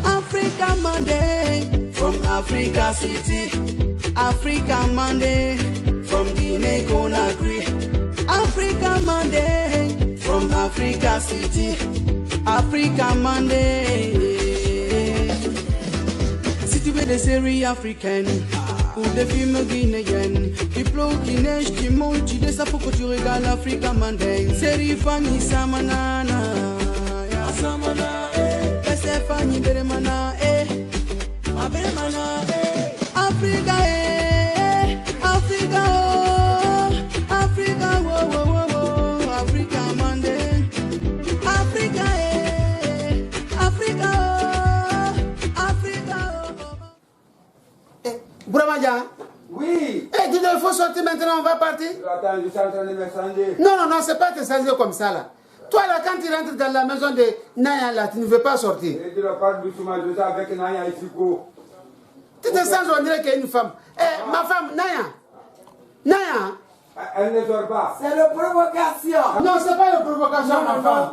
Africa Monday from Africa City. Africa Monday from Guinea Conakry. Africa Monday from Africa City. Africa Monday. Si tu veux des séries africaines ou des films guinéens, qui pleut, qui neige, qui monte, tu descends pour que tu regardes Africa Monday. Série Fanny Samanana. Fanny Beremana, Beremana, Africa, Africa, oh, Africa, oh, Africa Monday, Africa, Africa, oh, Africa, oh. Bouramadia. Oui. Eh, dis-le, il faut sortir maintenant, on va partir. Attends, je suis en train de me changer. Non, c'est pas te changer comme ça là. Toi là, quand tu rentres dans la maison de Naya là, tu ne veux pas sortir. Et tu ne parles doucement, je suis avec Naya ici. Tu te sens, on dirait qu'il y a une femme. Eh, ma femme, Naya. Elle ne sort pas. C'est la provocation. Non, c'est pas une provocation, ma femme.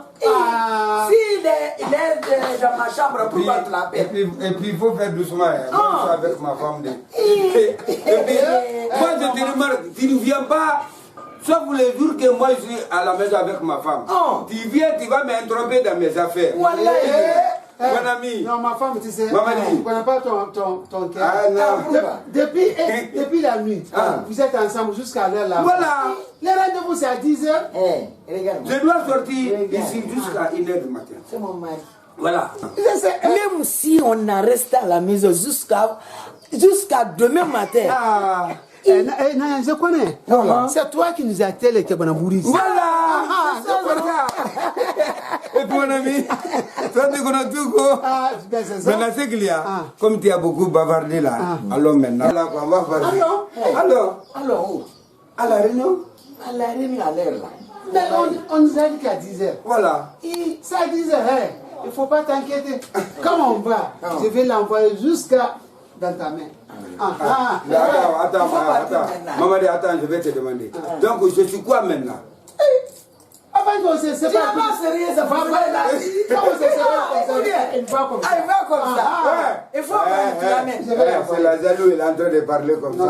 S'il est dans ma chambre, pourquoi tu l'appelles? Et puis il faut faire doucement. Moi, je suis avec ma femme. Et puis, moi, je te remarque, tu ne viens pas. Sauf les jours que moi je suis à la maison avec ma femme. Oh. Tu viens, tu vas m'intromper dans mes affaires. Voilà. Mon ami. Non, ma femme, tu sais, Maman tu ne connais pas ton cœur. Ah non. Depuis la nuit, vous êtes ensemble jusqu'à l'heure là. Voilà. Le rendez-vous c'est à 10h. Regarde. Je dois sortir ici jusqu'à 1h du matin. C'est mon mari. Voilà. Même si on en reste à la maison jusqu'à demain matin. Non, je connais. C'est toi qui nous as télé que Voilà. Et puis mon ami, toi tu connais tout quoi. Maintenant c'est qu'il y a, comme tu as beaucoup bavardé là, alors maintenant, on va parler. Alors, À la réunion. à la réunion à l'heure là. Mais on nous a dit qu'à 10h. Voilà. C'est à 10h, il ne faut pas t'inquiéter. Comment on va, je vais l'envoyer jusqu'à dans ta main. Attends. Maman, attends, je vais te demander. Donc, je suis quoi maintenant? Avant qu'on se sépare. Tu n'as pas sérieux, ça va là. Il va comme ça. Il va comme ça. Il faut que tu l'amènes. C'est la jaloux, il est en train de parler comme ça.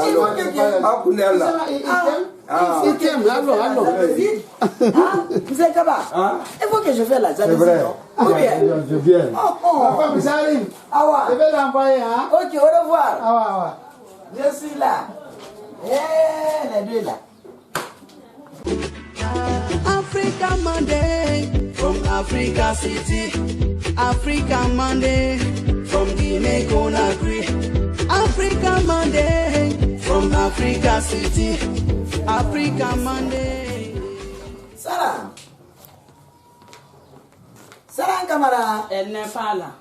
Il t'aime, allons. Vous êtes là-bas. Il faut que je fasse la jalousie. C'est vrai. Je viens. Ma femme, j'arrive. Je vais l'envoyer. Ok, au revoir. Ouais. Je suis là. Les deux là. Africa Monday from Africa City. Africa Monday from Guinea Conakry. Africa Monday from Africa City. Africa Monday. Sarah, camarade. Elle n'est pas là.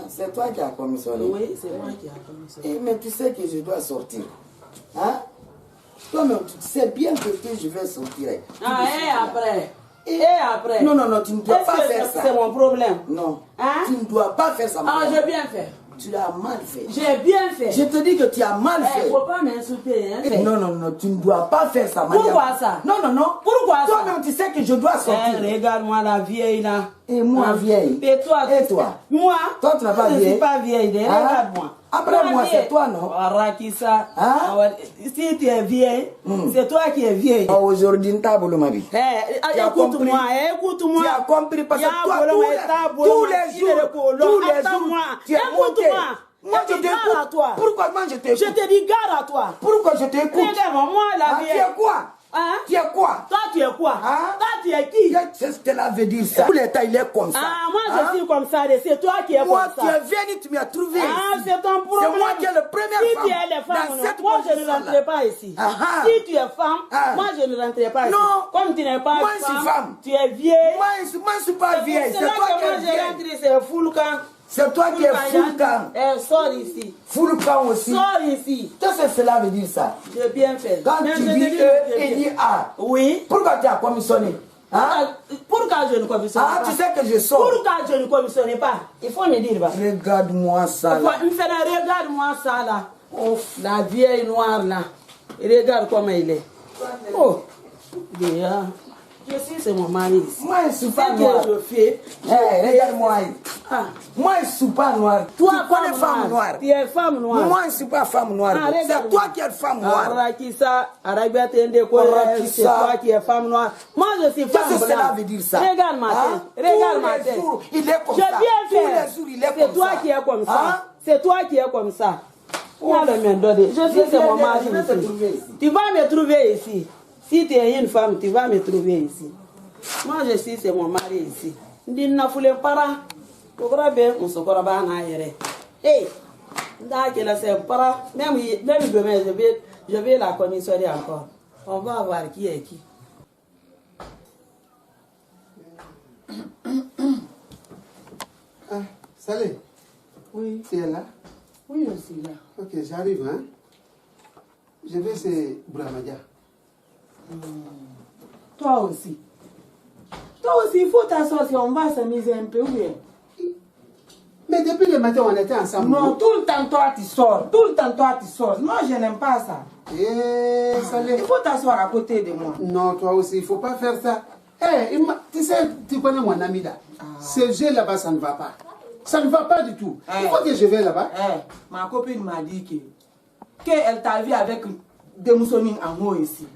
C'est toi qui as commissionné. Oui, c'est moi qui ai commissionné. Mais tu sais que je dois sortir. Hein? Toi-même, tu sais bien que je vais sortir. Et après? Non, tu ne dois pas faire ça. C'est mon problème. Non. Hein? Tu ne dois pas faire ça. J'ai bien fait. Tu l'as mal fait. J'ai bien fait. Je te dis que tu as mal fait. Il ne faut pas m'insulter. Hein? Non, tu ne dois pas faire ça. Pourquoi ça? Non. Pourquoi ça? Toi-même, tu sais que je dois sortir. Regarde-moi la vieille là. Et moi, vieille. Et toi? Moi? Toi, tu n'as pas vieille. Je ne suis pas vieille. Regarde-moi. Après moi, c'est toi, non? Rakissa. Si tu es vieille, c'est toi qui es vieille. Aujourd'hui, tu as voulu ma vie. Écoute-moi. Tu as compris parce que toi, tous les jours, tu es monté. Moi, je t'écoute à toi. Pourquoi moi, je t'écoute? Je te dis garde à toi. Pourquoi je t'écoute? Regarde-moi, moi, la vieille. Tu es quoi? Tu es quoi? Toi, tu es quoi? Toi, tu es qui? C'est ce qu'elle veut dire ça. Tout l'état, il est comme ça. Moi, je suis comme ça. C'est toi qui es comme ça. Moi, tu es venu, tu m'as trouvé. C'est ton problème. C'est moi qui est le premier femme. Si tu es femme, moi, je ne rentrerai pas ici. Si tu es femme, moi, je ne rentrerai pas ici. Non. Comme tu n'es pas femme, tu es vieille. Moi, je ne suis pas vieille. C'est toi qui es vieille. Moi, je rentre, c'est full camp. C'est toi qui es full camp. Sors ici. Full camp aussi. Sors ici. Qu'est-ce que cela veut dire ça? J'ai bien fait. Quand tu dis E et dis A. Oui. Pourquoi tu as commissionné? Pourquoi je ne commissionne pas? Tu sais que je sors. Pourquoi je ne commissionne pas? Il faut me dire. Regarde-moi ça là. Regarde-moi ça là. La vieille noire là. Regarde comment il est. Oh. Déjà, je suis c'est mon mari ici. Moi, je ne suis pas noir. Ce que je fais. Regarde-moi. Ah. Moi, je ne suis pas noire. Toi, tu connais femme noire. Tu es femme noire. Moi, je ne suis pas femme noire. C'est toi qui es femme noire. Arakissa, c'est toi qui es femme noire. Moi, je suis femme blanche. Cela veut dire ça. Regarde ma tête. Regarde ma tête. Il est comme ça. Je viens faire. C'est toi qui es comme ça. C'est toi qui es comme ça. Je suis c'est mon mari ici. Tu vas me trouver ici. Si tu es une femme, tu vas me trouver ici. Moi, je suis c'est mon mari ici. Ndina fule para. Programme, on se croit bien à hier. Hey, d'accord, c'est para. Même demain, je vais la commissionner encore. On va voir qui est qui. Ah, Salé. Oui. Tu es là? Oui, je suis là. Ok, j'arrive, hein. Je vais chez Bouramadia. Toi aussi. Toi aussi, il faut t'associer, on va s'amuser un peu, ou bien? Mais depuis le matin, on était ensemble. Non, tout le temps, toi, tu sors. Tout le temps, toi, tu sors. Moi, je n'aime pas ça. Eh, Salé. Il faut t'asseoir à côté de moi. Non, toi aussi, il ne faut pas faire ça. Eh, tu sais, tu connais mon ami là. Ce jeu là-bas, ça ne va pas. Ça ne va pas du tout. Il faut que je vais là-bas. Ma copine m'a dit qu'elle t'a vu avec des moussonines en haut ici.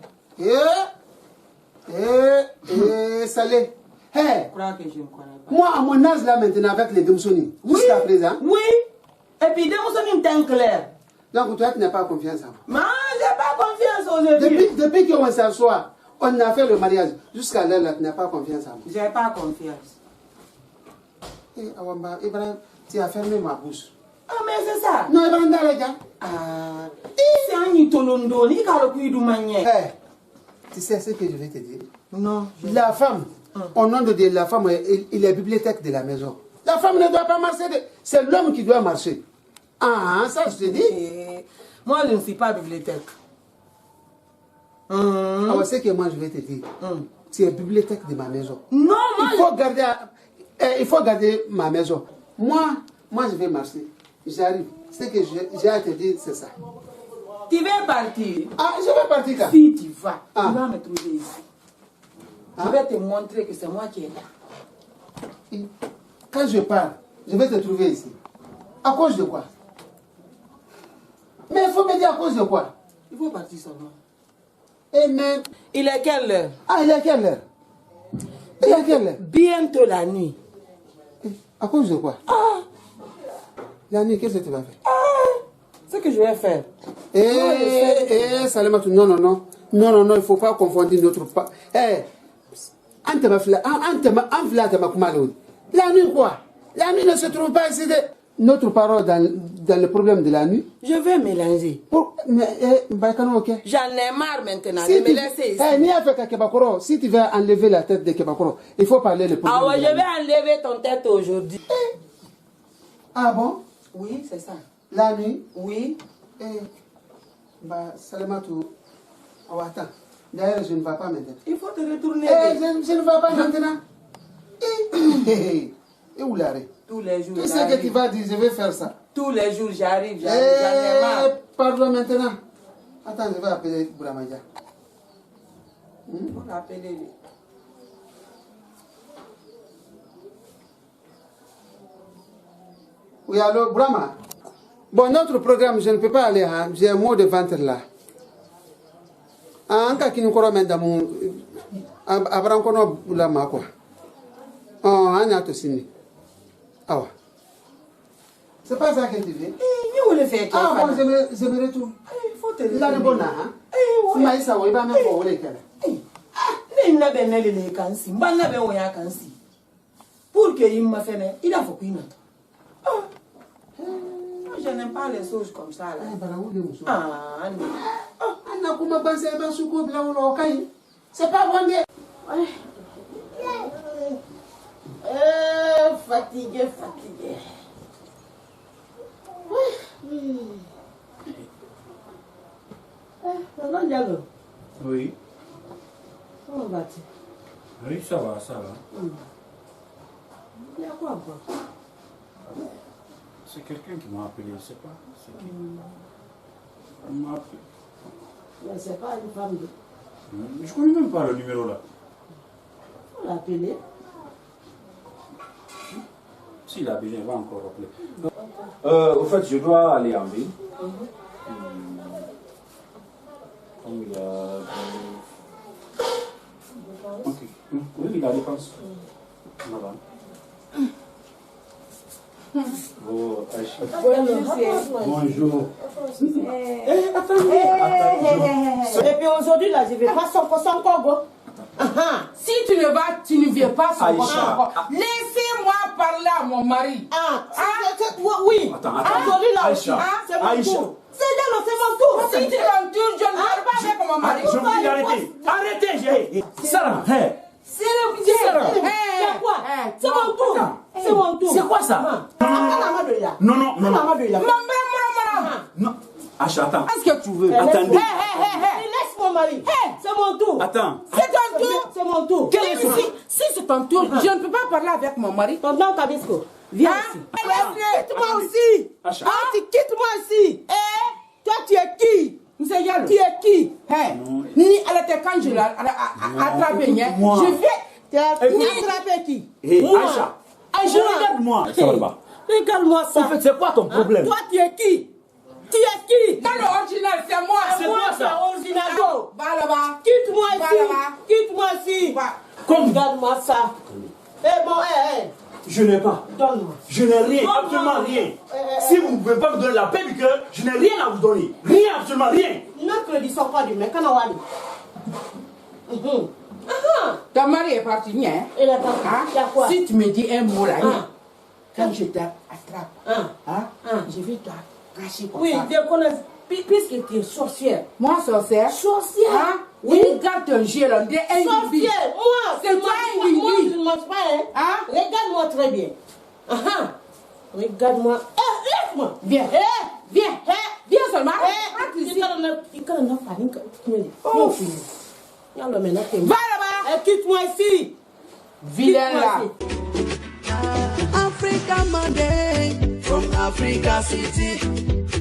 Salé. Hey, Je crois que je ne connais pas. moi, à mon âge là maintenant, avec les Demsoni, jusqu'à présent. Oui. Et puis des moussonines teint clair. Donc, toi, tu n'as pas confiance en moi. Mais j'ai pas confiance aujourd'hui. Depuis qu'on s'assoit, on a fait le mariage. Jusqu'à là, tu n'as pas confiance en moi. J'ai pas confiance. Eh, Awamba, Ibrahim, tu as fermé ma bouche. Ah, mais c'est ça. Non, Ibrahim, regarde. Ah. C'est un itolondo, ni kalokuidu manier. Eh, tu sais ce que je vais te dire? Non. La femme, au nom de Dieu, la femme, il est bibliothèque de la maison. La femme ne doit pas marcher, c'est l'homme qui doit marcher. Ah, ça je te dis. Moi, je ne suis pas bibliothèque. Alors, c'est que moi je vais te dire. Tu es bibliothèque de ma maison. Non, moi, il faut garder ma maison. Moi je vais marcher. J'arrive. Ce que j'ai à te dire, c'est ça. tu veux partir. Ah, je vais partir là. Si tu vas, tu vas me trouver ici. Je vais te montrer que c'est moi qui est là. Quand je pars, je vais te trouver ici. À cause de quoi? Mais il faut me dire à cause de quoi? Il faut partir seulement. Eh mais... Il est quelle heure? Ah, il est à quelle heure? Il est à quelle heure? Bientôt la nuit. À cause de quoi? La nuit, qu'est-ce que tu vas faire? Ce que je vais faire. Salamatou, non, il ne faut pas confondre notre pas. La nuit quoi? La nuit ne se trouve pas ici. Notre parole dans le problème de la nuit. Je vais mélanger. J'en ai marre maintenant de me laisser ici. Si tu veux enlever la tête de Kebakoro, il faut parler le problème. Ah ouais, je vais enlever ton tête aujourd'hui. Ah bon? Oui, c'est ça. La nuit? Oui. Salamatou, attends. D'ailleurs, je ne vais pas maintenant. Il faut te retourner. Je ne vais pas maintenant. Et où l'arrêt? Tous les jours. Tu sais que tu vas dire, je vais faire ça. Tous les jours, j'arrive, j'en ai marre. Parle maintenant. Attends, je vais appeler Bouramadia. On va appeler lui. Oui, allô, Brahma. Bon, notre programme, je ne peux pas aller. Hein. J'ai un mot de ventre là. En cas qui nous croit maintenant, Abraham kono Boulama quoi. Oh, on a tout signé. Ah ouais. C'est pas ça que tu veux? Il le faire. Ah bon, je me retourne. Il faut te retourner. Là, le bon hein? Mais ça, il va me faire voler qu'elle. Il n'a pas de les cansi. Il n'a pas de cansi. Pour que il m'a fait, il a fait qu'il n'a pas. Je n'aime pas les choses comme ça là. Ah, non. Anna kuma banse ba su ko bla wolo kai. C'est pas bon. Fatigué. Tonton Diallo. Oui. Comment vas-tu? Oui, ça va. Il y a quoi encore? C'est quelqu'un qui m'a appelé, je ne sais pas. C'est qui? On m'a appelé. Mais c'est pas une femme. Je connais même pas le numéro là. On l'a appelé. S'il a besoin, il va encore rappeler. Au fait, je dois aller en ville. Comme il y a... Ok. Oui, il a dépense. Oh, bonjour. Et puis aujourd'hui, là, je vais pas son Congo. Si tu ne viens pas son Congo, laissez-moi parler à mon mari. Oui. Aujourd'hui, là, Aïcha. c'est mon tour. C'est mon tour. Si tu m'entures, je ne parle pas avec mon mari. Je vous dis d'arrêter. Arrêtez, Sarah, C'est le bien. Quoi? C'est mon tour. C'est mon tour. c'est quoi ça? Non, non, non. Non. Aïcha, attends. Qu'est-ce que tu veux? Attendez. Laisse mon mari. C'est mon tour. Attends. C'est ton tour. C'est mon tour. Si c'est ton tour, je ne peux pas parler avec mon mari. Tonton Kabisco, viens ici. Quitte-moi aussi. Aïcha. Tu quittes moi aussi. Toi, tu es qui? Tu es qui? Ni elle était quand je l'ai attrapé. Je vais. Tu as attrapé qui? Aïcha. Aïcha, regarde-moi. Ça va pas. Regarde-moi ça. En fait, c'est quoi ton problème? Toi, tu es qui? Tu es qui? Dans l'original, c'est moi. C'est moi, c'est original. Va là-bas. Quitte-moi Va ici. là-bas. Quitte-moi ici. Comme Regarde-moi ça. Eh bon, je n'ai pas. donne-moi. Je n'ai rien, Non, absolument non. rien. Si vous ne pouvez pas me donner la paix du cœur, je n'ai rien à vous donner. Rien, absolument rien. Notre crédit sont pas du mec. Kanawali. Ton mari est parti, hein? Et là, il y a quoi? Si tu me dis un mot là, quand je t'attrape, je vais te cacher comme Oui, ça. je connais. Puisque tu es sorcière. Moi, sorcière. Sorcière? Oui. Regarde ton jeu là, de un bibi. Sorcière. Moi, C'est toi un bibi. moi, je ne mange pas, hein? Regarde-moi très bien. Regarde-moi. Laisse-moi. Viens. Viens seulement. Oh. Va là-bas. Quitte-moi ici. Vilain là. Africa Monday from Africa City.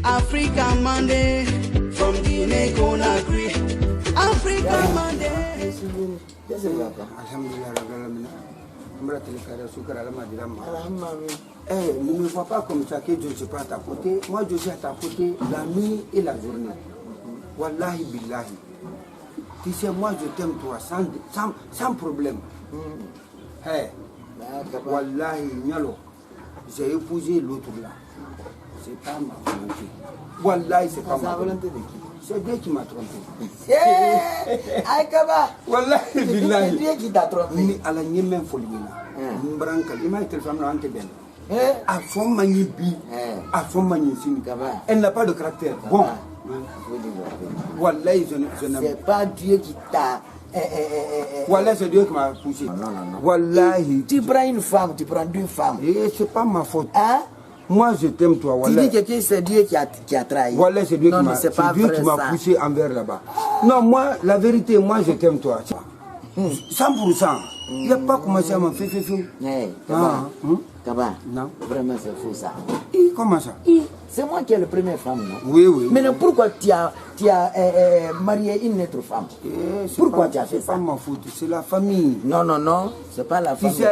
Africa Monday from Guinea Conakry. Africa Monday. Alhamdulillah, ne me vois pas comme ça que je ne suis pas à ta côté. Moi, je suis à ta côté la nuit et la journée. Wallahi billahi. Tu sais, moi, je t'aime toi sans problème. Hey, wallahi, Nyalo, j'ai épousé l'autre là. C'est pas ma volonté. Wallahi, c'est pas ma volonté de qui? C'est Dieu qui m'a trompé. Aïkaba. Wallahi billahi. C'est Dieu qui t'a trompé. Ni ala nyemem folina. Mbranka, ima téléphone là ante ben. A son manibi, a son manisini. Elle n'a pas de caractère. Bon. Wallahi, je n'aime. C'est pas Dieu qui t'a. Wallahi, c'est Dieu qui m'a poussé. Non, non, non. Wallahi. Tu prends une femme, tu prends deux femmes. Et c'est pas ma faute. Hein? Moi, je t'aime, toi. Tu Wallahi. dis que c'est Dieu qui a trahi. Wallahi, c'est Dieu qui m'a poussé envers là-bas. Non, moi, la vérité, moi, je t'aime, toi. 100%. Il n'y a pas commencé à m'en faire. Kaba, non. Vraiment, c'est fou ça. Comment ça? C'est moi qui ai la première femme, non? Oui, oui. Mais pourquoi tu as marié une autre femme? Pourquoi tu as fait ça? C'est pas ma faute, c'est la famille. Non, non, non, c'est pas la famille.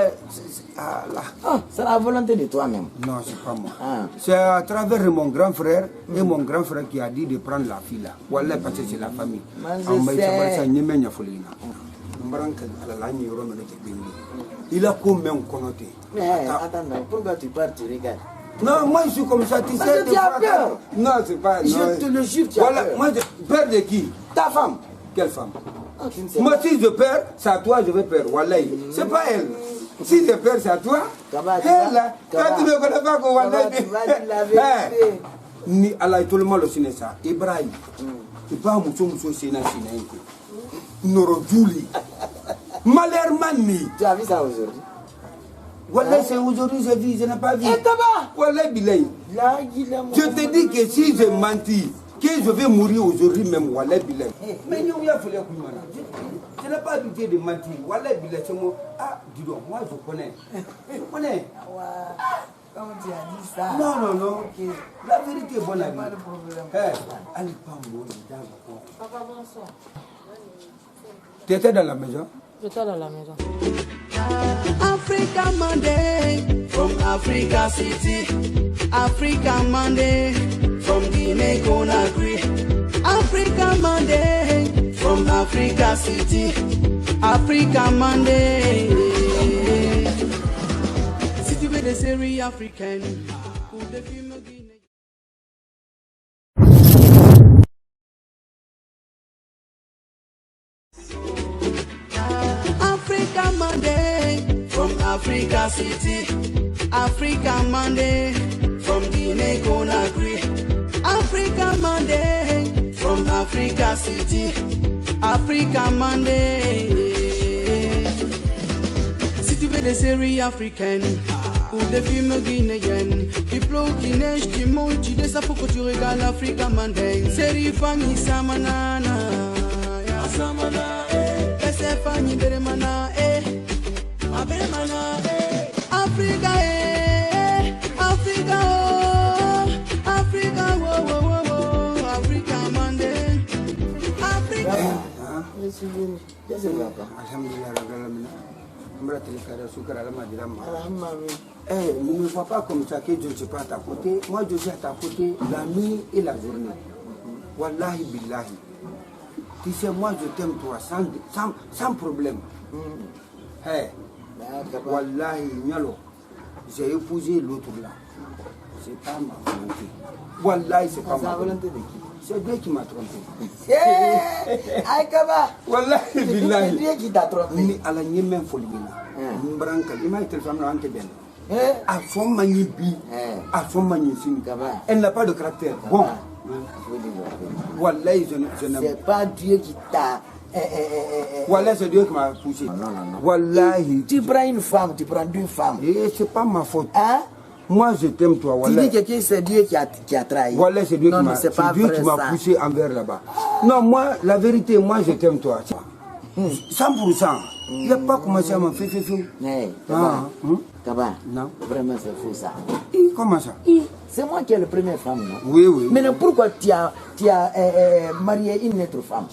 C'est la volonté de toi-même. Non, c'est pas moi. C'est à travers mon grand frère et mon grand frère qui a dit de prendre la fille là. Voilà, parce que c'est la famille. Il a combien connoté? Attends, pourquoi tu pars, tu regardes? Non, moi je suis comme ça, tu sais. Tu as peur. Non, c'est pas. Je te le jure, tu as peur. Moi, peur de qui? Ta femme. Quelle femme? Moi, si je perds, c'est à toi, je vais perdre. Wallahi. C'est pas elle. Si je perds, c'est à toi. Elle là. Quand tu ne connais pas qu'on Wallahi. Tu vas dire la vérité. Ni Allah tout le monde le signe ça. Ibrahim. Il pas muso sina sina. Noro Juli. Malhermani. Tu as vu ça aujourd'hui? Wallahi, c'est aujourd'hui, j'ai vu, je n'ai pas vu. Et Kaba? Wallahi, bilahi. Je te dis que si je mentis, que je vais mourir aujourd'hui même, Wallahi, bilahi. Mais nous, il a fallu que je n'ai pas habitué de mentir. Wallahi, bilahi, c'est moi. Ah, dis donc, moi, je connais. Je connais. Comment tu as dit ça? Non, non, non. Okay. La vérité est bonne à dire. Pas de problème. Allez, pas moi, Papa, bonsoir. Tu étais dans la maison? J'étais dans la maison. Africa Monday from Africa City. Africa Monday from Guinea Conakry. Africa Monday from Africa City. Africa Monday. Si tu veux des séries africaines ou des films guinéens. Africa Monday from Africa City. Africa Monday from Guinea Conakry. Africa Monday from Africa City. Africa Monday. Si tu veux des séries africaines ou des films guinéennes, qui pleut, qui neige, qui mouille, tu dis ça pour que tu regardes Africa Monday. Série Fanny Samanana, Samana, Fanny Beremana, Beremana, Africa, Africa, oh, Africa, oh, oh, oh, Africa Monday, Africa. Alhamdulillah, ne me vois pas comme ça que je ne suis pas à ta côté. Moi, je suis à ta côté la nuit et la journée. Wallahi billahi. Tu sais, moi, je t'aime toi sans problème. Hey, wallahi, Nyalo, j'ai épousé l'autre là. C'est pas ma volonté. Wallahi, c'est pas ma volonté de qui? C'est Dieu qui m'a trompé. Aïkaba. Wallahi billahi. C'est Dieu qui t'a trompé. Ni ala nyemmen folbina. Mbranka, ima téléphone na ante ben. A son manibi, a son magnifique. Elle n'a pas de caractère. Bon. Wallahi, je n'aime pas. C'est pas Dieu qui t'a. Wallahi, c'est Dieu qui m'a poussé. Non. Wallahi. Tu prends une femme, tu prends deux femmes. Et c'est pas ma faute. Hein? Moi, je t'aime toi, Wallahi. Tu dis que c'est Dieu qui a trahi. Wallahi, c'est Dieu qui m'a poussé envers là-bas. Non, moi, la vérité, moi, je t'aime toi. 100%. Il n'y a pas commencé à me faire. Kaba, non. Vraiment, c'est fou ça. Comment ça? C'est moi qui ai la première femme, non? Oui. Mais pourquoi tu as marié une autre femme?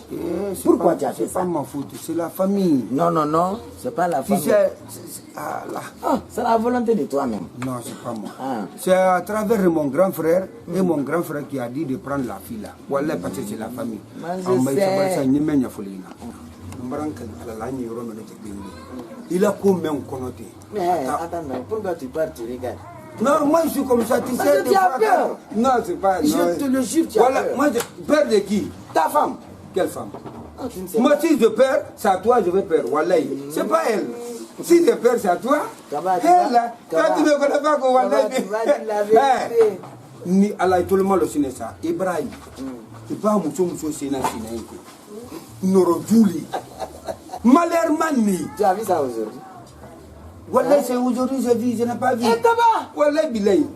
Pourquoi tu as fait ça? C'est pas ma faute, c'est la famille. Non, c'est pas la famille. C'est la volonté de toi-même. Non, c'est pas moi. C'est à travers mon grand frère et mon grand frère qui a dit de prendre la fille là. Voilà, parce que c'est la famille. Il a combien connoté? Mais attends, pourquoi tu pars, tu regardes? Non, moi je suis comme ça, tu sais. Tu as peur? Non, c'est pas. Je te le jure, tu as peur. Moi, peur de qui? Ta femme. Quelle femme? Moi, si je perds, c'est à toi, je vais perdre. Wallahi. C'est pas elle. Si je perds, c'est à toi. Elle là. Quand tu ne connais pas qu'on Wallahi. Tu vas dire la vérité. Ni Allah, tout le monde le sait ça. Ibrahim. Tu pas mucho sina sina. Norodjuli. Malhermani. Tu as vu ça aujourd'hui? Wallahi, c'est aujourd'hui, je n'ai pas vu. Et Kaba? Wallahi, billahi.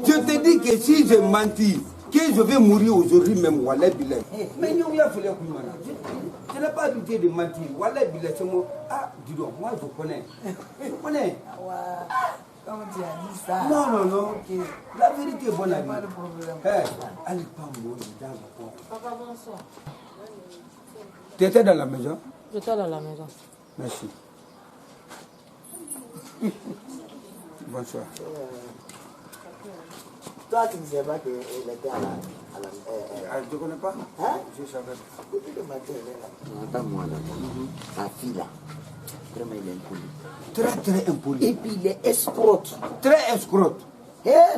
Je te dis que si je mentis, que je vais mourir aujourd'hui même, Wallahi, billahi. Mais nous, il a fallu que je n'ai pas habitué de mentir. Wallahi, billahi, c'est moi. Ah, dis donc, moi, je connais. Je connais. Comment tu as dit ça? Non. Okay. La vérité est bonne à dire. Pas de problème. Allez, pas mourir dans le corps. Papa, bonsoir. Tu étais dans la maison? J'étais dans la maison. Merci. Bonsoir. Toi, tu ne sais pas qu'elle était à la je ne connais pas. Hein? Je savais. Depuis le matin, elle est là. Attends-moi là. Ta fille là. Vraiment, il est impoli. Très impoli. Et puis, il est escrote. Très escrote.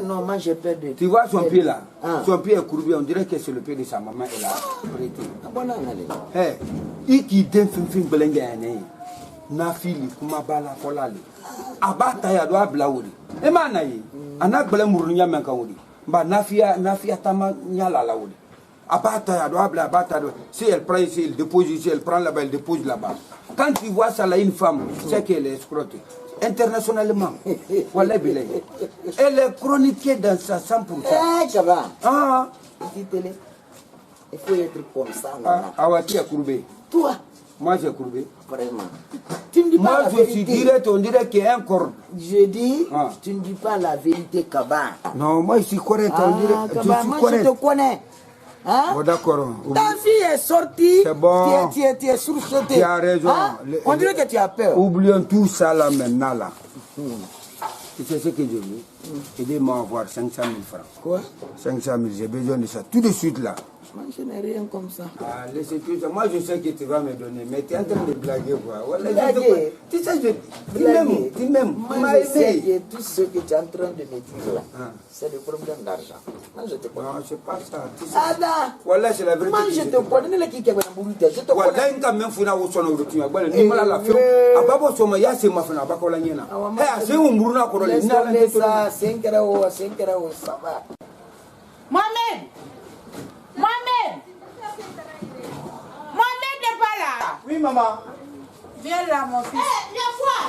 Non, moi j'ai peur de... Tu vois son pied là? Son pied est courbé, on dirait que c'est le pied de sa maman. Elle a prêté. Bon, allez. Il qui donne fin belengue na fili kuma bala kolali. Abata ya doa blaoudi. E mana yi? Anak bela murunya menkaoudi. Ba nafia tama nyala laoudi. Abata ya doa bla abata doa. Si elle prend ici, elle dépose ici, elle prend là-bas, elle dépose là-bas. Quand tu vois ça là, une femme, c'est qu'elle est escrote. Internationalement. Voilà, elle est chroniquée dans sa 100%. Il faut être comme ça. Tu as courbé. Toi. Moi j'ai courbé. Vraiment. Tu ne dis moi pas la je vérité. suis direct, on dirait qu'il y a un corps. Je dis, tu ne dis pas la vérité, Kaba. Non, moi je suis correct, on dirait. Kaba, moi je te connais. Hein? Bon, d'accord. Ta fille est sortie. C'est bon. Tu es sursauté. Tu as raison. Hein? On dirait que tu as peur. Oublions tout ça là maintenant là. Tu sais ce que je veux? Aidez-moi à avoir 500 000 francs. Quoi? 500 000, j'ai besoin de ça tout de suite là. Moi, je n'ai rien comme ça. Ah, laissez tout ça. Moi, je sais que tu vas me donner, mais tu es en train de blaguer quoi. Voilà, Blaguer? Tu sais, dis même. Moi, je sais que tout ce que tu es en train de me dire là, c'est le problème d'argent. Moi, je te connais. Non, c'est pas ça. Ada! Voilà, c'est la vérité. Moi, je te connais. Je te connais. Voilà, il y a même funa au son de tu as ni mala la feu. Ababo soma ya se mafuna abako la nyena. Eh, c'est un muruna ko le Laisse ça, 5 euros, ça va. Mohamed n'est pas là. Oui, maman. Viens là, mon fils. Viens voir.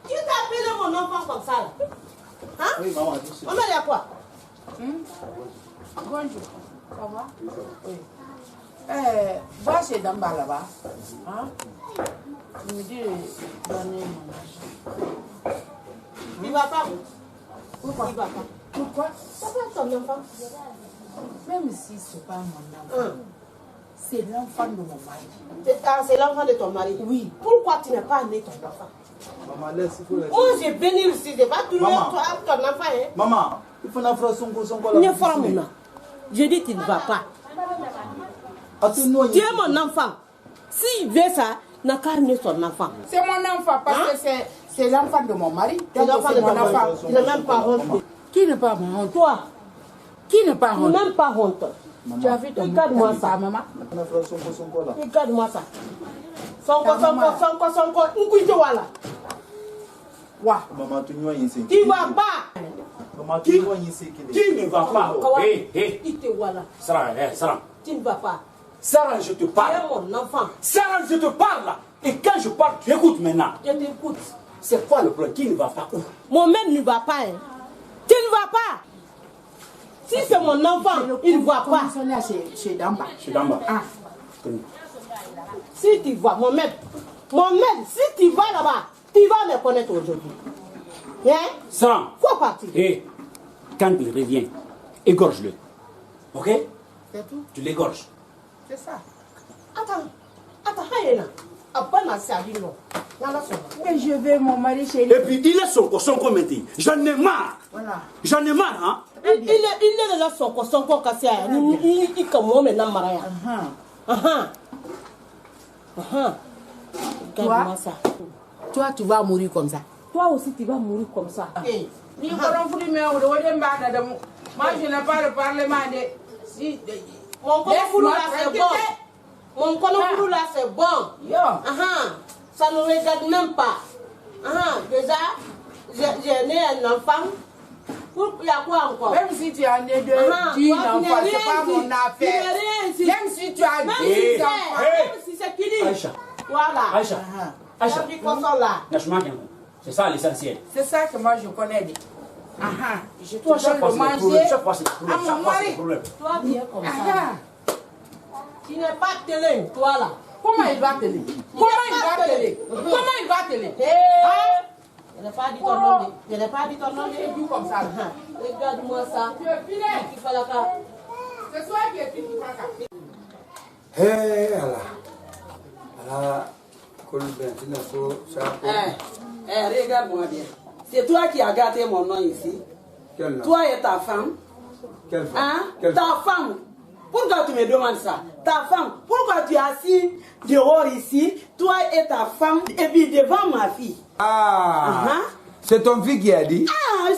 Tu t'appelles mon enfant comme ça là? Hein? Oui, maman. On a quoi? Bonjour. Ça va? Oui. Va chez Damba là-bas. Hein? Il me dit donner mon argent. Il va pas. Pourquoi? Il va pas. Pourquoi? Ça va ton enfant. Même si ce n'est pas mon enfant, c'est l'enfant de mon mari. C'est l'enfant de ton mari? Oui. Pourquoi tu n'as pas né ton enfant? Maman, laisse, il faut laisser. Oh, j'ai venu ici, je vais pas trouver Maman. ton enfant. Hein? Maman, il faut la faire son là. Ne forme là. Je dis tu ne vas pas. Tu es mon enfant. S'il veut ça, n'a qu'à amener son enfant. C'est mon enfant parce que c'est l'enfant de mon mari. C'est l'enfant de mon enfant. Tu n'as même pas honte. Qui n'est pas honte? Toi, Qui n'est pas tu honte? n'as même pas honte. Tu as vu ton Regarde-moi ça. maman? On a fait son là. Regarde-moi ça. Sonko. N'kouite wala. Wa. Maman, tu vois ici. Tu vas pas. Maman, tu vois ici. Qui ne va pas? Hé, Ite wala. Sarah, Tu ne vas pas. Sarah, je te Tu es parle. mon enfant. Sarah, je te parle. Et quand je parle, tu écoutes maintenant. Je t'écoute. C'est quoi le problème? Qui ne va pas où? Mon mère ne va pas. Hein. Tu ne vas pas. Si c'est mon enfant, il ne va pas. Chez Damba. Je suis d'en bas. Ah. Si tu vas, Mohamed, si tu vas là-bas, tu vas me connaître aujourd'hui. Hein? Sarah, Faut partir. et quand il revient, égorge-le. Ok? C'est tout. Tu l'égorges. C'est ça. Attends, Hayena. Après ma servie, non. Mais je vais mon mari chez lui. Et puis il est son maintenant. J'en ai marre. Voilà. J'en ai marre, hein? Il est là, son cassé. Il comme moi maintenant, Maraya. Regarde-moi ça. Toi, tu vas mourir comme ça. Toi aussi, tu vas mourir comme ça. Moi, je n'ai pas le parlement de... Mon concours là, c'est bon. Mon concours là, c'est bon. Ça ne regarde même pas. Déjà, j'ai né un enfant. Il y a quoi encore? Même si tu as né deux enfants, c'est pas mon affaire. Même si tu as 10 enfants. Même si c'est fini. Aïcha. Voilà. Aïcha. C'est ça l'essentiel. C'est ça que moi je connais. Je Toi, chaque fois, te c'est le problème. Chaque fois, c'est le problème. à Chaque mon fois, c'est le mari. problème. Toi, tu es comme ça. Tu n'es pas télé, toi là. Comment il va télé? Comment il va télé? Comment il va télé? Je n'ai pas dit ton nom. Je n'ai pas dit ton nom. C'est tout comme ça. Regarde-moi ça. Tu es filet. C'est toi qui es filet. Hé, Allah. Regarde-moi bien. C'est toi qui as gâté mon nom ici. Quel nom? Toi et ta femme. Quelle femme? Hein? Quelle Ta femme. Pourquoi tu me demandes ça? Ta femme. Pourquoi tu es assis dehors ici, toi et ta femme, et puis devant ma fille? C'est ton fils qui a dit?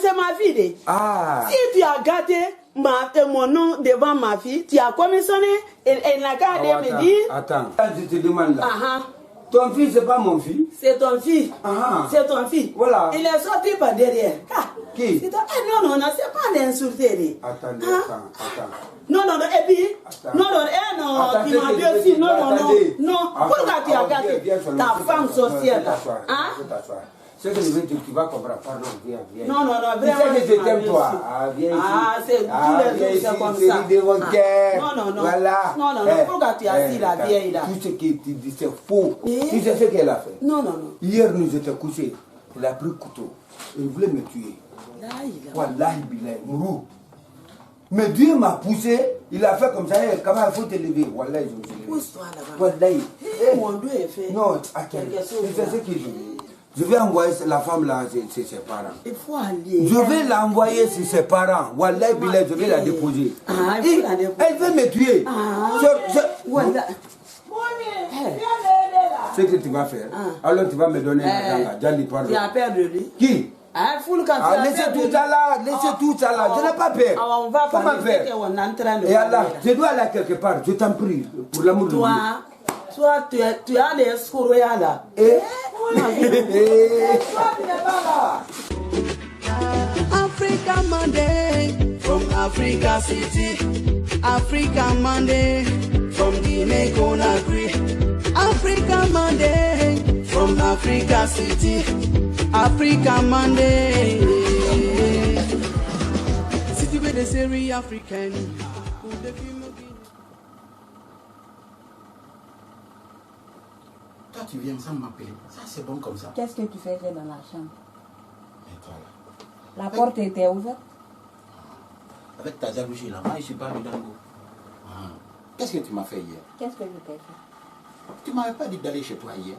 C'est ma fille. Si tu as gâté mon nom devant ma fille, tu as commissionné, elle n'a qu'à me dire. Attends, je te demande là. Ton fils, c'est pas mon fils? C'est ton fils. C'est ton fils. Voilà. Il est sorti par derrière. Qui? Non, c'est pas l'insulter. Attendez, attends. Non, et puis, non, tu m'as dit aussi, non, pourquoi tu as gâté ta femme sorcière là? Ce que je veux dire, tu vas comprendre. Pardon, viens. Non, vraiment. Tu sais que je t'aime, toi. Viens ici. C'est tous les jours, c'est comme ça. Devant cœur. Non. Voilà. Non, pourquoi tu as assis la vieille là? Tout ce que tu dis, c'est faux. Tu sais ce qu'elle a fait? Non. Hier, nous étions couchés. Elle a pris le couteau. Elle voulait me tuer. Wallahi billahi, Mourou. Mais Dieu m'a poussé, il a fait comme ça, comment il faut te lever. Voilà, je me suis levé. Pousse-toi là-bas. Voilà. Mon dos est fait. Non, attends, c'est ce qu'il dit. Je vais envoyer la femme là chez ses parents. Il faut aller. Je vais l'envoyer chez ses parents. Wallah, Bilal, je vais la déposer. Ah, il faut la déposer. Elle veut me tuer. Ah, voilà. Ce que tu vas faire, alors tu vas me donner l'argent. Djali, pardon. Tu as peur de lui? Qui? Ah, foule quand tu as laissez tout ça là, laissez tout ça là. Je n'ai pas peur. On va comment faire? On est en train de. Et Allah, je dois aller quelque part, je t'en prie, pour l'amour de Dieu. Toi, tu as les escrocs là. Africa Monday from Africa City. Africa Monday from Guinea Conakry. Africa Monday from Africa City. Africa Monday. City with the série africaine. Toi, tu viens sans m'appeler. Ça, c'est bon comme ça. Qu'est-ce que tu faisais dans la chambre? Mais toi, là. La porte était ouverte? Avec ta jalousie là, moi, je ne suis pas dedans. Qu'est-ce que tu m'as fait hier? Qu'est-ce que je t'ai fait? Tu ne m'avais pas dit d'aller chez toi hier.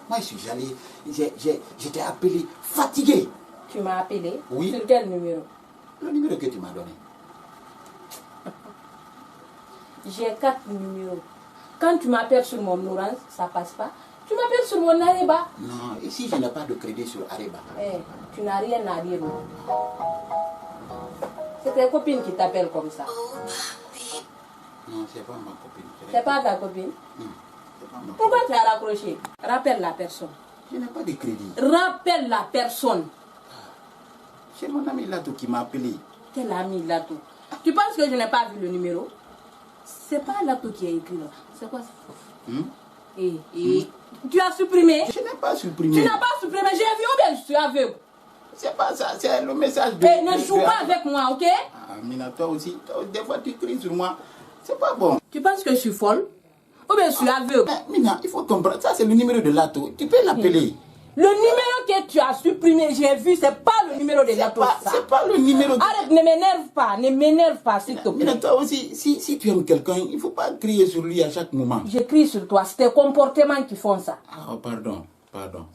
Moi, je suis allé, je t'ai appelé fatigué. Tu m'as appelé? Oui. Sur quel numéro? Le numéro que tu m'as donné. J'ai 4 numéros. Quand tu m'appelles sur mon Orange, ça passe pas. Tu m'appelles sur mon Areba. Non, ici je n'ai pas de crédit sur Areba. Tu n'as rien à dire. C'est tes copines qui t'appellent comme ça. Non, c'est pas ma copine. C'est pas ta copine? Non, c'est pas ma copine. Pourquoi tu as raccroché? Rappelle la personne. Je n'ai pas de crédit. Rappelle la personne. C'est mon ami Lato qui m'a appelé. Quel ami Lato? Tu penses que je n'ai pas vu le numéro? C'est pas Lato qui a écrit là. C'est quoi ça? Tu as supprimé? Je n'ai pas supprimé. Tu n'as pas supprimé? J'ai vu ou bien je suis aveugle? C'est pas ça, c'est le message de... Ne joue pas avec moi, ok? Ah, Mina, toi aussi, des fois tu cries sur moi. C'est pas bon. Tu penses que je suis folle? Ou bien je suis aveugle? Mais, Mina, il faut comprendre. Ça, c'est le numéro de Lato. Tu peux l'appeler. Le numéro que tu as supprimé, j'ai vu, c'est pas le numéro de Lato. C'est pas le numéro de... Arrête, ne m'énerve pas, s'il te plaît. Mais toi aussi, si tu aimes quelqu'un, il ne faut pas crier sur lui à chaque moment. Je crie sur toi, c'est tes comportements qui font ça. Ah, pardon,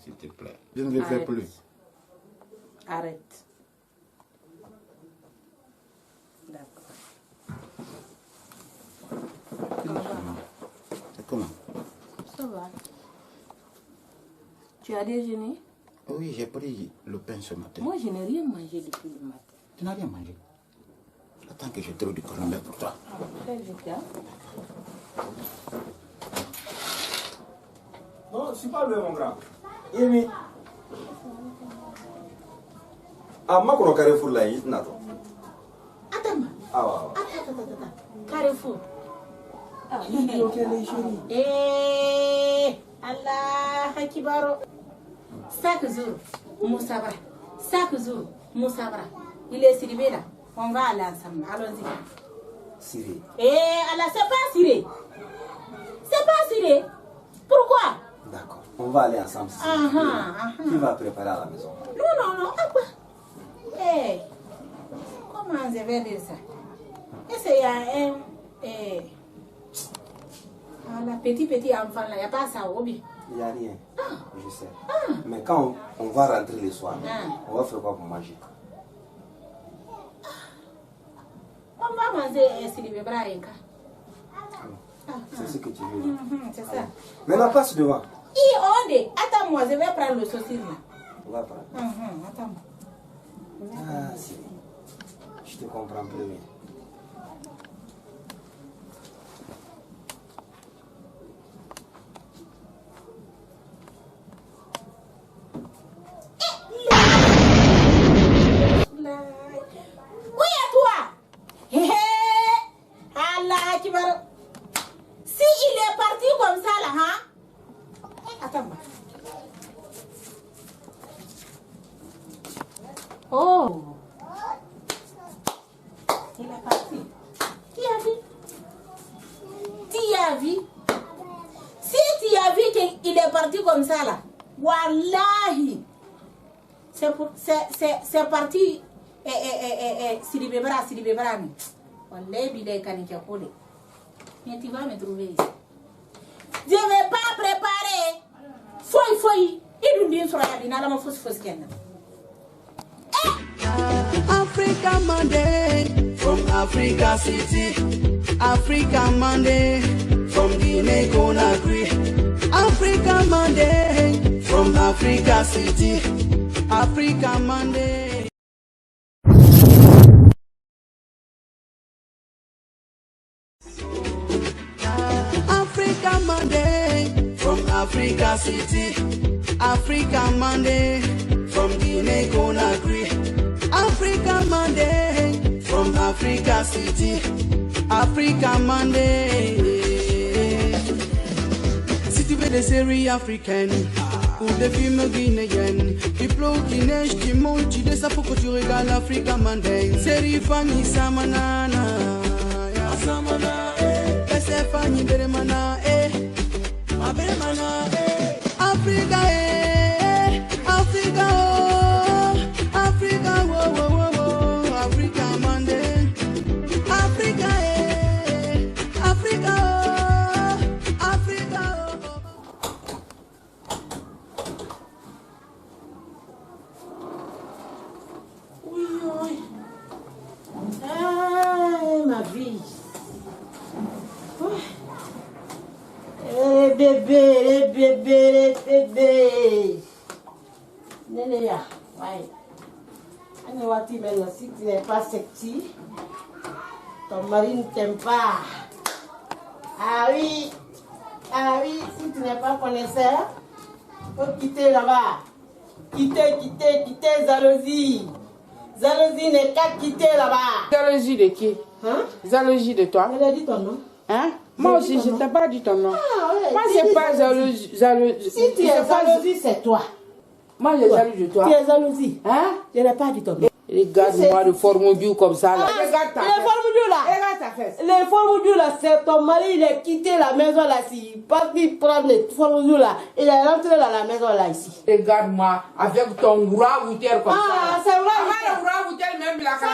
s'il te plaît. Je ne le fais plus. Arrête. D'accord. C'est comment? Ça va. Tu as déjeuné? Oui, j'ai pris le pain ce matin. Moi, je n'ai rien mangé depuis le matin. Tu n'as rien mangé? Attends que je trouve du colombien pour toi. Très vite, hein? Non, je ne suis pas le mon grand. Yemi. Ah, ma kono Carrefour là, il n'a pas. Attends. Ah, ouais. Attends. Carrefour. Ah, il bloque les chéris. Allah Akibaro. Chaque jour, Moussabra. Chaque jour, Moussabra. Il est Siribé là. On va aller ensemble. Allons-y. Siré. Allah, c'est pas Siré. C'est pas Siré. Pourquoi? D'accord. On va aller ensemble. Qui va préparer à la maison? Non. Comment je vais dire ça? Est-ce qu'il y a un petit enfant là, il n'y a pas ça, Obi? Il n'y a rien. Je sais. Mais quand on va rentrer le soir, on va faire quoi pour manger? On va manger Sylvie Braïnka. C'est ce que tu veux. C'est ça. Maintenant, passe devant. Attends-moi, je vais prendre le saucisse là. On va prendre. Attends-moi. Ah, si. Je te comprends plus bien. Oui, à toi. Allah Akbar. Si il est parti comme ça là, attends-moi. Oh. Il est parti. Qui a vu? Si tu as vu qu'il est parti comme ça là, wallahi, c'est parti. Siribebra. Mais tu vas me trouver ici. Je ne vais pas préparer. Foi. Il nous dit sur la bina, la fausse qu'elle. Africa Monday from Africa City. Africa Monday from Guinea Conakry. Africa Monday from Africa City. Africa Monday. Africa Monday from Africa City. Africa Monday from Guinea Conakry. Africa Monday from Africa City. Africa Monday. Si tu veux des séries africaines ou des films guinéens qui pleut, qui neige, qui monte, tu descends pour que tu regardes Africa Monday. Série Fanny Samanana. Laissez Fanny Beremana. Africa, Africa, oh, Africa, oh, Africa Monday. Africa, Africa, oh, Africa, Oui. Hey, ma vie. Les bébés. Nénéa, ouais. Anewati maintenant, si tu n'es pas sexy, ton mari ne t'aime pas. Ah oui, si tu n'es pas connaisseur, faut quitter là-bas. Quitter jalousie. Jalousie n'est qu'à quitter là-bas. Jalousie de qui? Hein? Jalousie de toi? Elle a dit ton nom. Hein? Moi aussi, je ne t'ai pas dit ton nom. Ah, ouais, moi, c'est pas jalousie. Si tu es jalousie, c'est toi. Moi, je jalouse de toi. Tu es jalousie. Hein? Je n'ai pas dit ton nom. Regarde-moi le formodieu comme ça. Là. Regarde ta fesse. Les formodieux là, c'est ton mari, il a quitté la maison là, il parti prendre les formodieux là, il est rentré dans la maison là ici. Regarde-moi avec ton gras outer comme ça. Ah, c'est vrai. Le gras outer même la carte.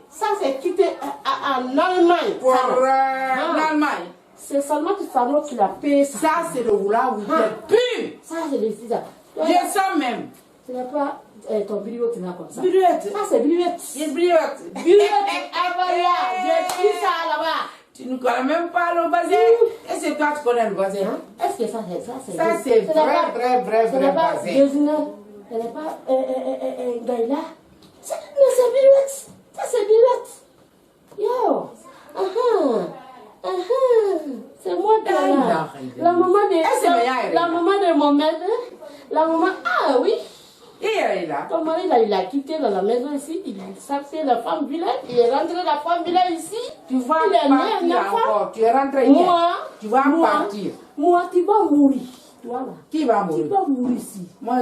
Ça c'est quitté en Allemagne. En Allemagne. C'est seulement que Fano qui l'a payé. Ça c'est le gras outer pur. Ça c'est le fils. Je sens même. Ce n'est pas ton brillouette comme ça. Brillouette. Ça c'est brillouette. Brillouette. J'ai pris ça là-bas. Tu ne connais même pas le bazin. Est-ce que toi tu connais le bazin? Est-ce que ça c'est vrai bazin. Ce n'est pas Gaïla. Mais c'est brillouette. Ça c'est brillouette. Yo. C'est moi qui la maman de mon maître. La maman, ah oui. Et elle est là. Ton mari là, il a quitté dans la maison ici. Il a fait la femme vilaine. Il est rentré la femme vilaine ici. Tu vas partir encore. Tu es rentré hier. Moi. Tu vas partir. Moi, tu vas mourir. Toi là. Qui va mourir? Tu vas mourir ici. Moi.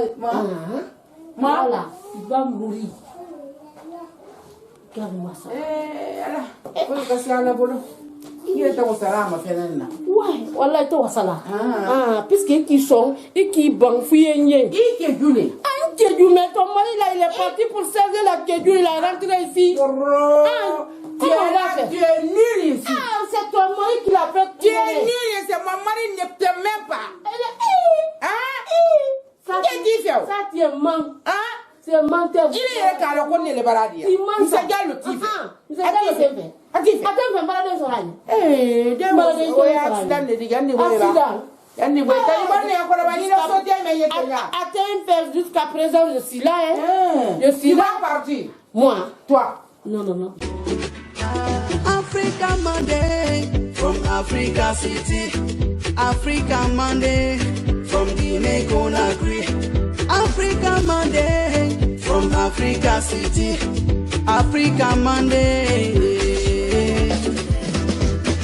Voilà. Tu vas mourir. Regarde-moi ça. Eh, là. Faut que ça la bolo. Il est au salam à faire là. Ouais, voilà, il est au salam. Puisqu'ils sont, et qui banfouillent. Qui est Julie? Kédou, mais ton mari là, il est parti pour servir la Kédou, il est rentré ici. Tu es nul ici. Ah, c'est ton mari qui l'a fait. Tu es nul et c'est mon mari ne t'aime même pas. Qu'est-ce que ça tu es manque. C'est menteur. Il est à le connaître les balades. Il manque. Il s'égale le type. Il s'égale le type. Attends, balade sur la ligne. Attends, jusqu'à présent, je suis là. Je suis là. Partir. Moi. Toi. Non. Africa Monday from Africa City. Africa Monday from Guinea Conakry. Africa Monday from Africa City. Africa Monday.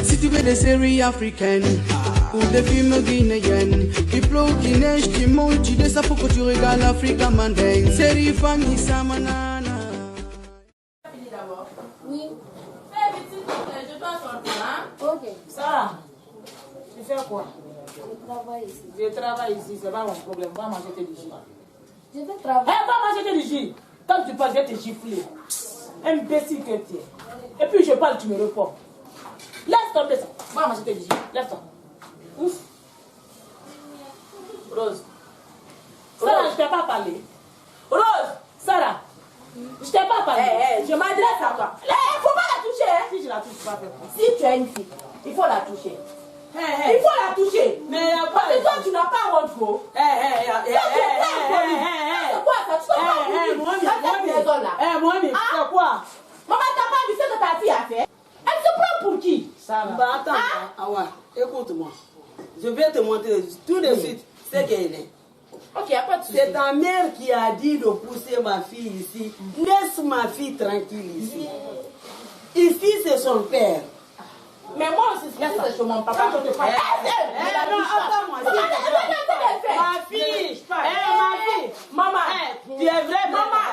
Si tu veux des séries africaines ou des films guinéens qui pleut, qui neige, qui monte, tu descends pour que tu regardes Africa Monday. Série Fanny Samanana. Oui. Je dois sortir, hein? Ok. Ça, tu fais quoi? Je travaille ici. Je travaille ici, c'est pas mon problème. Va manger tes jus. Je vais travailler. Va manger tes jus. Quand tu parles, je vais te gifler. Imbécile que tu es. Et puis je parle, tu me réponds. Laisse tomber ça. Maman, je te dis. Lève-toi. Ouf. Rose. Sarah, je t'ai pas parlé. Rose, Sarah. Je t'ai pas parlé. Je m'adresse à toi. Il faut pas la toucher. Hein? Si je la touche, tu vas faire quoi? Si tu es une fille, il faut la toucher. Il faut la toucher. Mais parce que toi, tu n'as pas honte, faux. C'est quoi ça? Tu peux pas Moi, c'est quoi? Maman, t'as pas vu ce que ta fille a fait? Elle se prend pour qui? Ça va. Attends, Awa, écoute-moi. Je vais te montrer tout de suite ce qu'elle est. Ok, y a pas de souci. C'est ta mère qui a dit de pousser ma fille ici. Laisse ma fille tranquille ici. Ici, c'est son père. Mais moi aussi, c'est chez mon papa. Non, attends-moi. Ma fille. Maman. Tu es vrai, maman.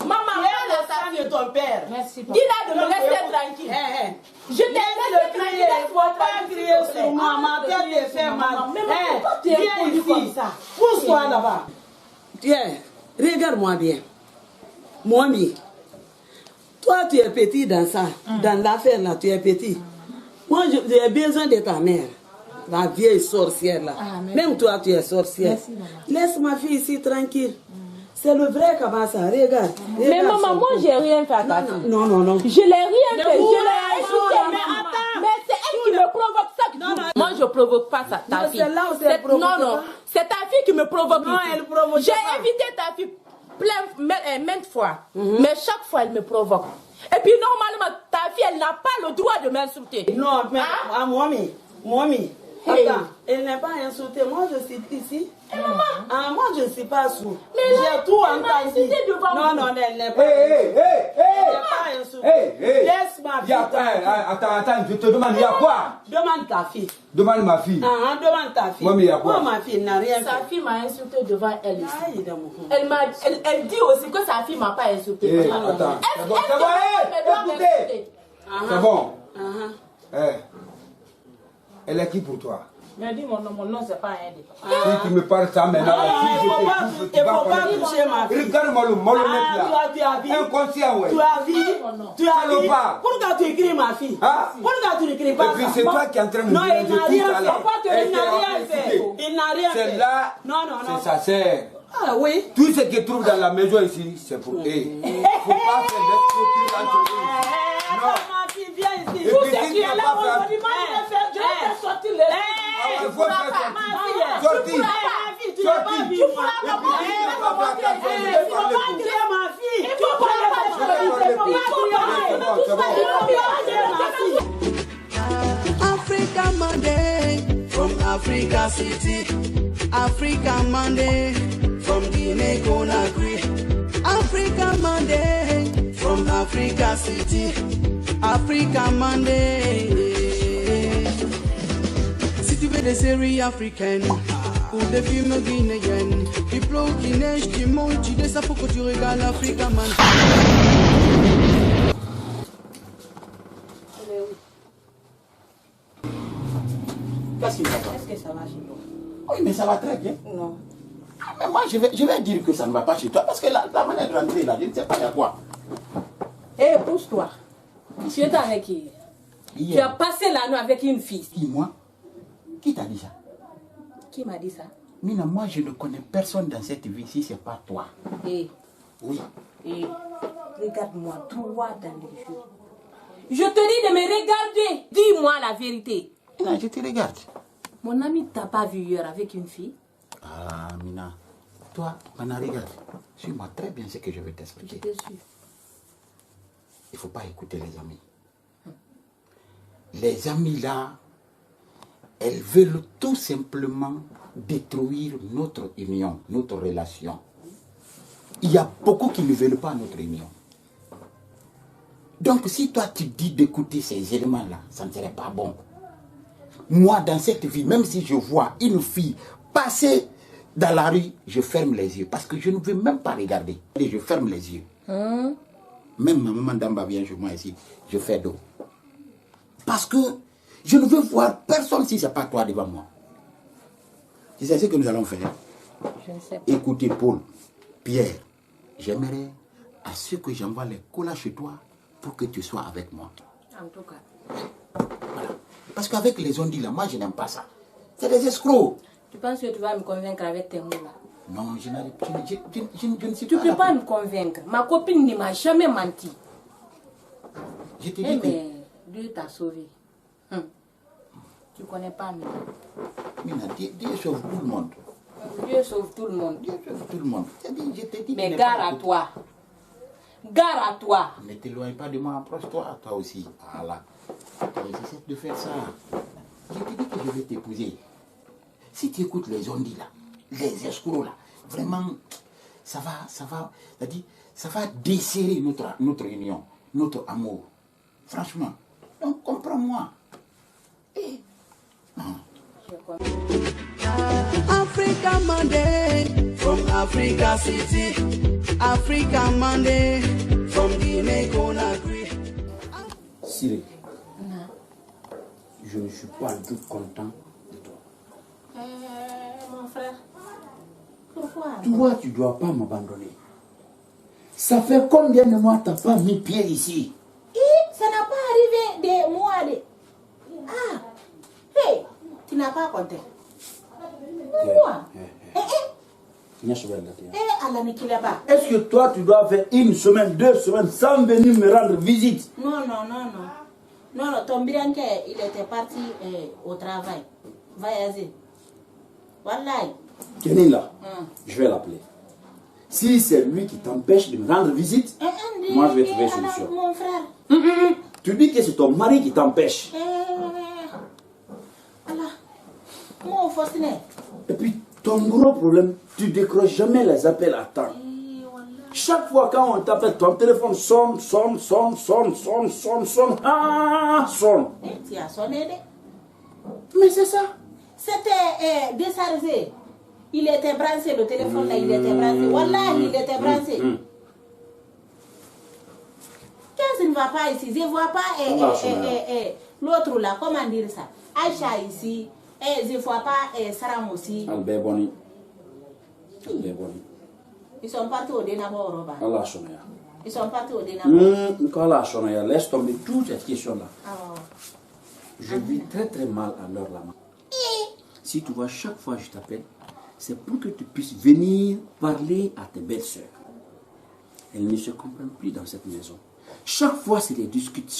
Maman, tu es la femme de ton père. Merci. Dis-la de me laisser tranquille. Je t'ai laissé tranquille. Il ne faut pas crier sur moi. Ma tête est fait mal. Viens ici. Pousse-toi là-bas. Tiens, regarde-moi bien. Momi, toi, tu es petit dans ça. Dans l'affaire là, tu es petit. Moi, j'ai besoin de ta mère. La vieille sorcière là. Même toi, tu es sorcière. Laisse ma fille ici tranquille. C'est le vrai Kabassa, regarde. Mais maman, moi, j'ai rien fait à ta fille. Non. Je l'ai rien fait. Je l'ai insulté. Mais c'est elle qui me provoque ça. Moi, je ne provoque pas ta fille. Non. C'est ta fille qui me provoque. Non, elle provoque. J'ai invité ta fille maintes fois. Mais chaque fois, elle me provoque. Et puis, normalement, ta fille, elle n'a pas le droit de m'insulter. Non, mais Momi. Attends, elle n'est pas insultée. Moi, je suis ici. Moi, je ne suis pas sourde. J'ai tout entendu. Non, elle n'est pas insultée. Laisse ma fille. Attends, je te demande, il y a quoi? Demande ta fille. Demande ma fille. Demande ta fille. Moi, mais il y a quoi? Moi, ma fille n'a rien fait. Sa fille m'a insulté devant elle ici. Elle dit aussi que sa fille ne m'a pas insulté. Attends. Écoutez. C'est bon. Elle est qui pour toi? Mais dis mon nom, c'est pas un des. Si tu me parles ça maintenant, si je t'écoute, tu vas parler. Regarde-moi le mec là. Inconscient, ouais. Tu as vu? Pourquoi tu écris ma fille? Pourquoi tu n'écris pas ça? Et puis c'est toi qui es en train de Non, il n'a rien fait. Il n'a rien fait. C'est là, c'est sa sœur. Ah oui. Tout ce qu'il trouve dans la maison ici, c'est pour elle. Il ne faut pas faire des structures entre eux. Non. Viens ici. Tout ce qui est là aujourd'hui, je vais faire sortir les gens. Il faut faire sortir. Tu n'as pas vu. Tu pourras pas ma fille. Il faut pas Africa Monday from Africa City. Africa Monday from Guinea Conakry. Africa Monday from Africa City. Africa Monday. Si tu veux des séries africaines ou des films guinéens, qui pleut, qui neige, qui monte, tu descends pour que tu regardes Africa Monday. Qu'est-ce qui va pas? Est-ce que ça va chez toi? Oui, mais ça va très bien. Non. Mais moi, je vais dire que ça ne va pas chez toi parce que la manière de rentrer là, je ne sais pas il y a quoi. Eh, pousse-toi. Tu étais avec qui? Tu as passé la nuit avec une fille. Qui, moi? Qui t'a dit ça? Qui m'a dit ça? Mina, moi, je ne connais personne dans cette vie si ce n'est pas toi. Eh. Oui. Eh. Regarde-moi droit dans les yeux. Je te dis de me regarder. Dis-moi la vérité. Mina, je te regarde. Mon ami t'a pas vu hier avec une fille? Ah, Mina. Toi, Mana, regarde. Suis-moi très bien ce que je vais t'expliquer. Je te suis. Il ne faut pas écouter les amis. Les amis là, elles veulent tout simplement détruire notre union, notre relation. Il y a beaucoup qui ne veulent pas notre union. Donc si toi tu dis d'écouter ces éléments-là, ça ne serait pas bon. Moi dans cette vie, même si je vois une fille passer dans la rue, je ferme les yeux parce que je ne veux même pas regarder. Et je ferme les yeux. Même ma maman d'Amba vient chez moi ici, je fais dos. Parce que je ne veux voir personne si ce n'est pas toi devant moi. Tu sais ce que nous allons faire? Je ne sais pas. Écoutez Paul, Pierre, j'aimerais à ce que j'envoie les colas chez toi pour que tu sois avec moi. En tout cas. Voilà. Parce qu'avec les ondis là, moi je n'aime pas ça. C'est des escrocs. Tu penses que tu vas me convaincre avec tes mots là? Non, je n'arrive pas. Je ne sais Tu pas. ne peux pas me convaincre. Ma copine ne m'a jamais menti. Je te dis que... Mais Dieu t'a sauvé. Tu connais pas nous. Mina, Dieu sauve tout le monde. Dieu sauve tout le monde. Dieu sauve tout le monde. Je te dis, mais gare à toi. Gare à toi. Ne t'éloigne pas de moi, approche-toi, toi aussi. Voilà. J'essaie de faire ça. Je te dis que je vais t'épouser. Si tu écoutes les ondis là, les escrocs là, vraiment, ça va desserrer notre union, notre amour. Franchement, donc comprends-moi. Africa Monday from Africa City. Africa Monday from Guinea Conakry. Cyril, je ne suis pas du tout content de toi. Mon frère, pourquoi? Toi, tu ne dois pas m'abandonner. Ça fait combien de mois que tu n'as pas mis pied ici? Ça n'a pas arrivé des mois. Ah, hey, tu n'as pas compté. Moi. Est-ce que toi, tu dois faire 1 semaine, 2 semaines sans venir me rendre visite? Non, ton biranke, il était parti au travail. Voyager. Wallahi. Kenny là, je vais l'appeler. Si c'est lui qui t'empêche de me rendre visite, moi je vais trouver une solution. Mon frère. Tu dis que c'est ton mari qui t'empêche. Mon fortuné. Et puis ton gros problème, tu décroches jamais les appels à temps. Chaque fois quand on t'appelle, ton téléphone sonne. Ah, sonne. Tu as sonné. Mais c'est ça. C'était déchargé. Il était branché, le téléphone là, il était branché. Wallah, il était branché. Qu'est-ce qui ne va pas ici? Je ne vois pas l'autre là, comment dire ça? Aïcha ici, je ne vois pas Saram aussi. Albert Boni. Ils sont partis au Dénabo, Roba. Allah Shonaya. Ils sont partis au Dénabo. Allah Shonaya, laisse tomber toute cette question-là. Oh. Je vis très très mal à l'heure là. Si tu vois, chaque fois que je t'appelle, c'est pour que tu puisses venir parler à tes belles-sœurs. Elles ne se comprennent plus dans cette maison. Chaque fois, c'est des discutes.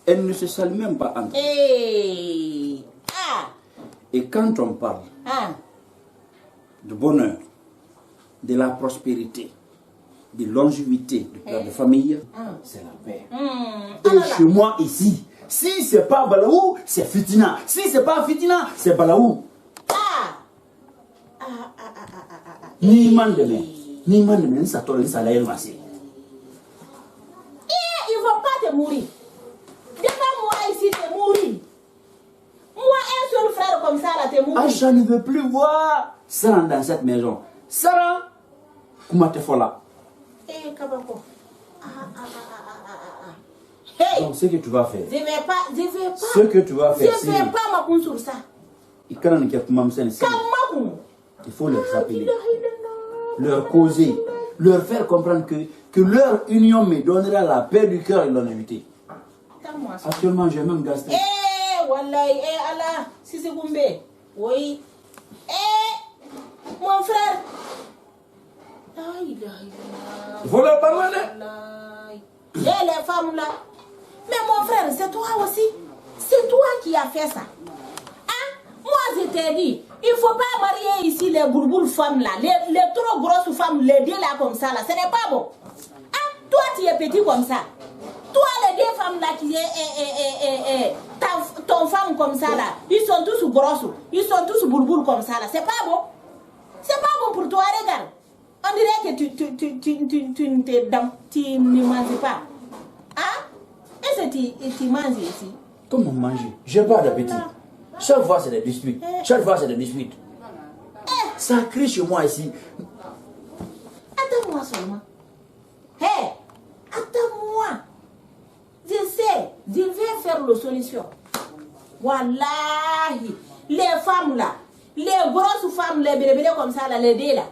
Elles ne se saluent même pas entre elles. Et quand on parle de bonheur, de la prospérité, de longévité, de famille, c'est la paix. Et chez moi ici, si c'est pas Balaou, c'est Fitina. Si c'est pas Fitina, c'est Balaou. Ni man de ça tourne ça là il va ils vont pas te mourir. Devant moi ici, te mourir. Moi, un seul frère comme ça, là, te mourir. Aïcha ne veut plus voir Sarah dans cette maison. Sarah, comment te fais là? Kabako. Donc, ce que tu vas faire. Je vais pas. Ce que tu vas faire, je vais pas m'appuyer sur ça. Il faut les appeler, leur causer, leur faire comprendre que leur union me donnera la paix du cœur et l'honnêteté. Actuellement, j'ai même gasté. Wallahi, Allah, si c'est Goumbé. Oui. Mon frère. Il faut leur parler. Les femmes là. Mais mon frère, c'est toi aussi. C'est toi qui as fait ça. Moi, je t'ai dit, il ne faut pas marier ici les bourboule femmes là, les trop grosses femmes, les deux là comme ça là, ce n'est pas bon. Toi, tu es petit comme ça. Toi, les deux femmes là qui est ton femme comme ça là, ils sont tous grosses, ils sont tous bourboule comme ça là, c'est pas bon. C'est pas bon pour toi, regarde. On dirait que tu ne manges pas. Est-ce que tu manges ici? Comment manger? J'ai pas d'appétit. Chaque fois, c'est des disputes. Ça crie chez moi ici. Attends-moi seulement. Attends-moi. Je sais, je vais faire la solution. Wallahi, les femmes là, les grosses femmes, les bébés comme ça, là, les deux là.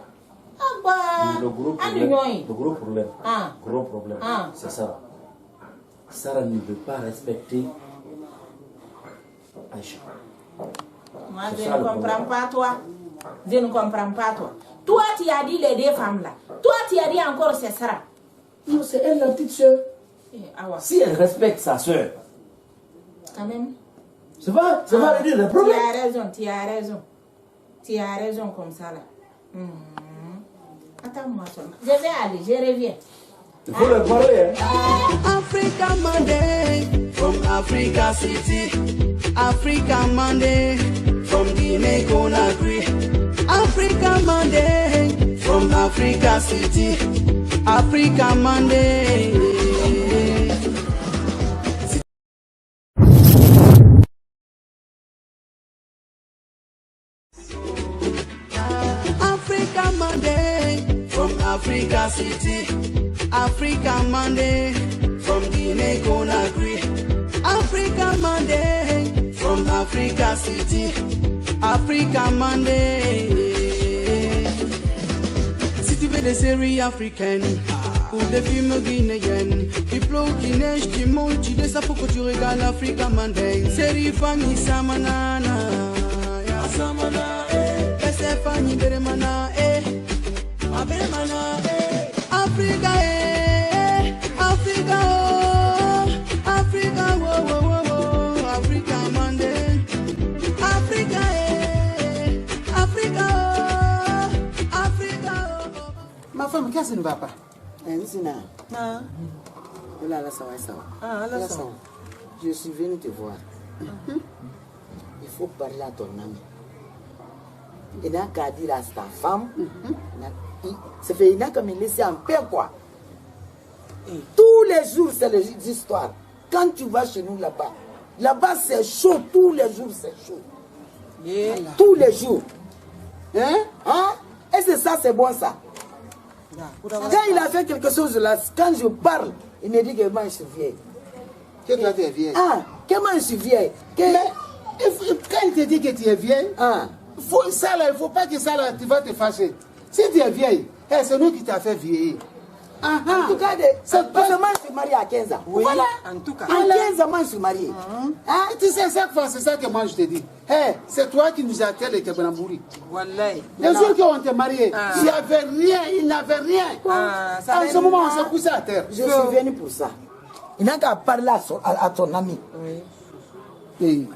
Le gros problème, c'est ça. Sarah ne veut pas respecter Aïcha. Moi, je ne comprends pas toi. Je ne comprends pas toi. Toi, tu as dit les deux femmes là. Toi, tu as dit encore c'est Sarah. Non, c'est elle la petite soeur. Si elle respecte sa soeur, quand même. ça va régler le problème. Tu as raison comme ça là. Attends-moi seulement. Je vais aller, je reviens. Il faut le parler. Africa Monday from Africa City. Africa Monday from Guinea Conakry. Africa Monday from Africa City. Africa Monday. Africa Monday from Africa City. Africa Monday from Guinea Conakry. Africa Monday from Africa City. Africa Monday. Si tu veux des séries africaines ou des films guinéens, qui pleut, qui neige, qui monte, tu descends pour que tu regardes Africa Monday. Série Fanny Samanana. Samana, laissez Fanny Beremana, ma Beremana, Africa, Africa, oh, Africa, oh, oh, oh, oh, Africa Monday, Africa, Africa, oh, Africa, oh. Ma femme, qu'est-ce qui ne va pas? Je suis venu te voir. Il faut parler à ton ami. Il n'a qu'à dire à ta femme. Ça fait, il n'a qu'à me laisser en paix, quoi. Tous les jours, c'est les histoires. Quand tu vas chez nous là-bas, là-bas c'est chaud, tous les jours c'est chaud. Tous les jours. Hein? Et c'est ça, c'est bon ça. Quand il a fait quelque chose là, quand je parle, il me dit que moi je suis vieille. Que toi tu es vieille. Comment je suis vieille? Mais quand il te dit que tu es vieille, ça là, il ne faut pas que ça là, tu vas te fâcher. Si tu es vieille, c'est nous qui t'a fait vieillir. En tout cas, parce que moi je suis mariée à 15 ans. Oui, voilà. en tout cas. À 15 ans, moi je suis mariée. Tu sais, chaque fois, c'est ça que moi je te dis. C'est toi qui nous as tel et Kebanambouri. Les jours qu'on t'est marié, il n'y avait rien, il n'avait rien. En ce moment, on s'est poussé à terre. Je suis venu pour ça. Il n'a qu'à parler à ton ami. Oui.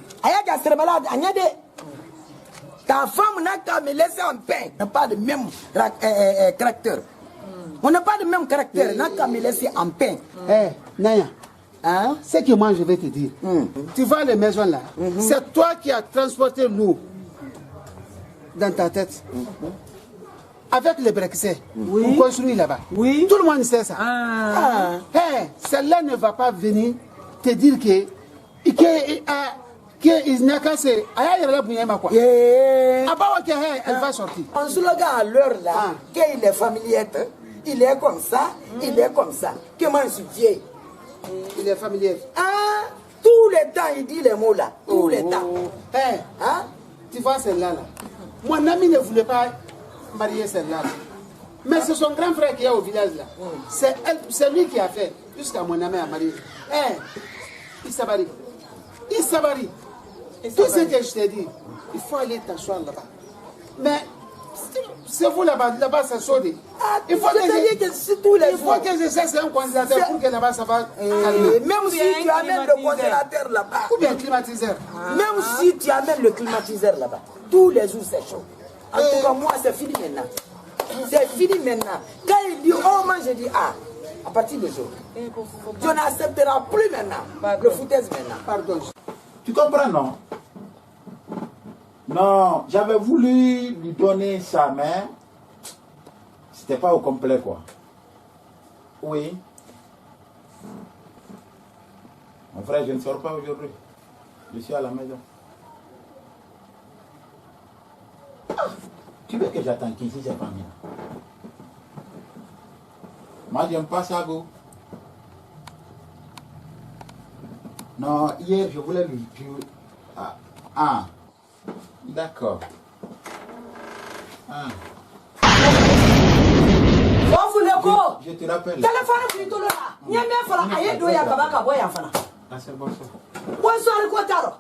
Ta femme n'a qu'à me laisser en paix. On n'a pas de même caractère. On n'a pas de même caractère. On n'a qu'à me laisser en paix. Naya, ce que moi je vais te dire. Tu vois les maisons là, c'est toi qui as transporté l'eau dans ta tête. Avec le Brexit, on construit là-bas. Oui. Tout le monde sait ça. Celle-là ne va pas venir te dire que il n'a qu'à se... Elle va sortir. En slogan à l'heure là, qu'il est familier, il est comme ça, il est comme ça. Que moi je suis vieille. Il est familier. Tous les temps il dit les mots là. Tous les temps. Tu vois celle-là là. Mon ami ne voulait pas marier celle-là. Mais c'est son grand frère qui est au village là. C'est lui qui a fait. Jusqu'à mon ami a marié. Il s'abari. Il s'abari. Tout ce que je t'ai dit, il faut aller t'asseoir là-bas. Mais c'est vous là-bas, là-bas c'est chaudé. Il faut que je cherche un congélateur pour que là-bas ça va calmer. Même si tu amènes le congélateur là-bas. Ou bien le climatiseur. Même si tu amènes le climatiseur là-bas. Tous les jours c'est chaud. En tout cas moi c'est fini maintenant. C'est fini maintenant. Quand il dit oh moi je dis à partir de jour. Tu n'accepteras plus maintenant. Le foutaise maintenant. Pardon. Tu comprends, non? Non, j'avais voulu lui donner sa main. C'était pas au complet, quoi. Oui. Mon frère, je ne sors pas aujourd'hui. Je suis à la maison. Tu veux que j'attende qui si c'est pas bien? Moi, j'aime pas ça, go. Non, hier, je voulais lui dire... D'accord. te rappelles. Téléphone plutôt là. N'y a même pas la aïe doya kabaka boya fana. Ah, c'est bonsoir. Bonsoir Kotaro.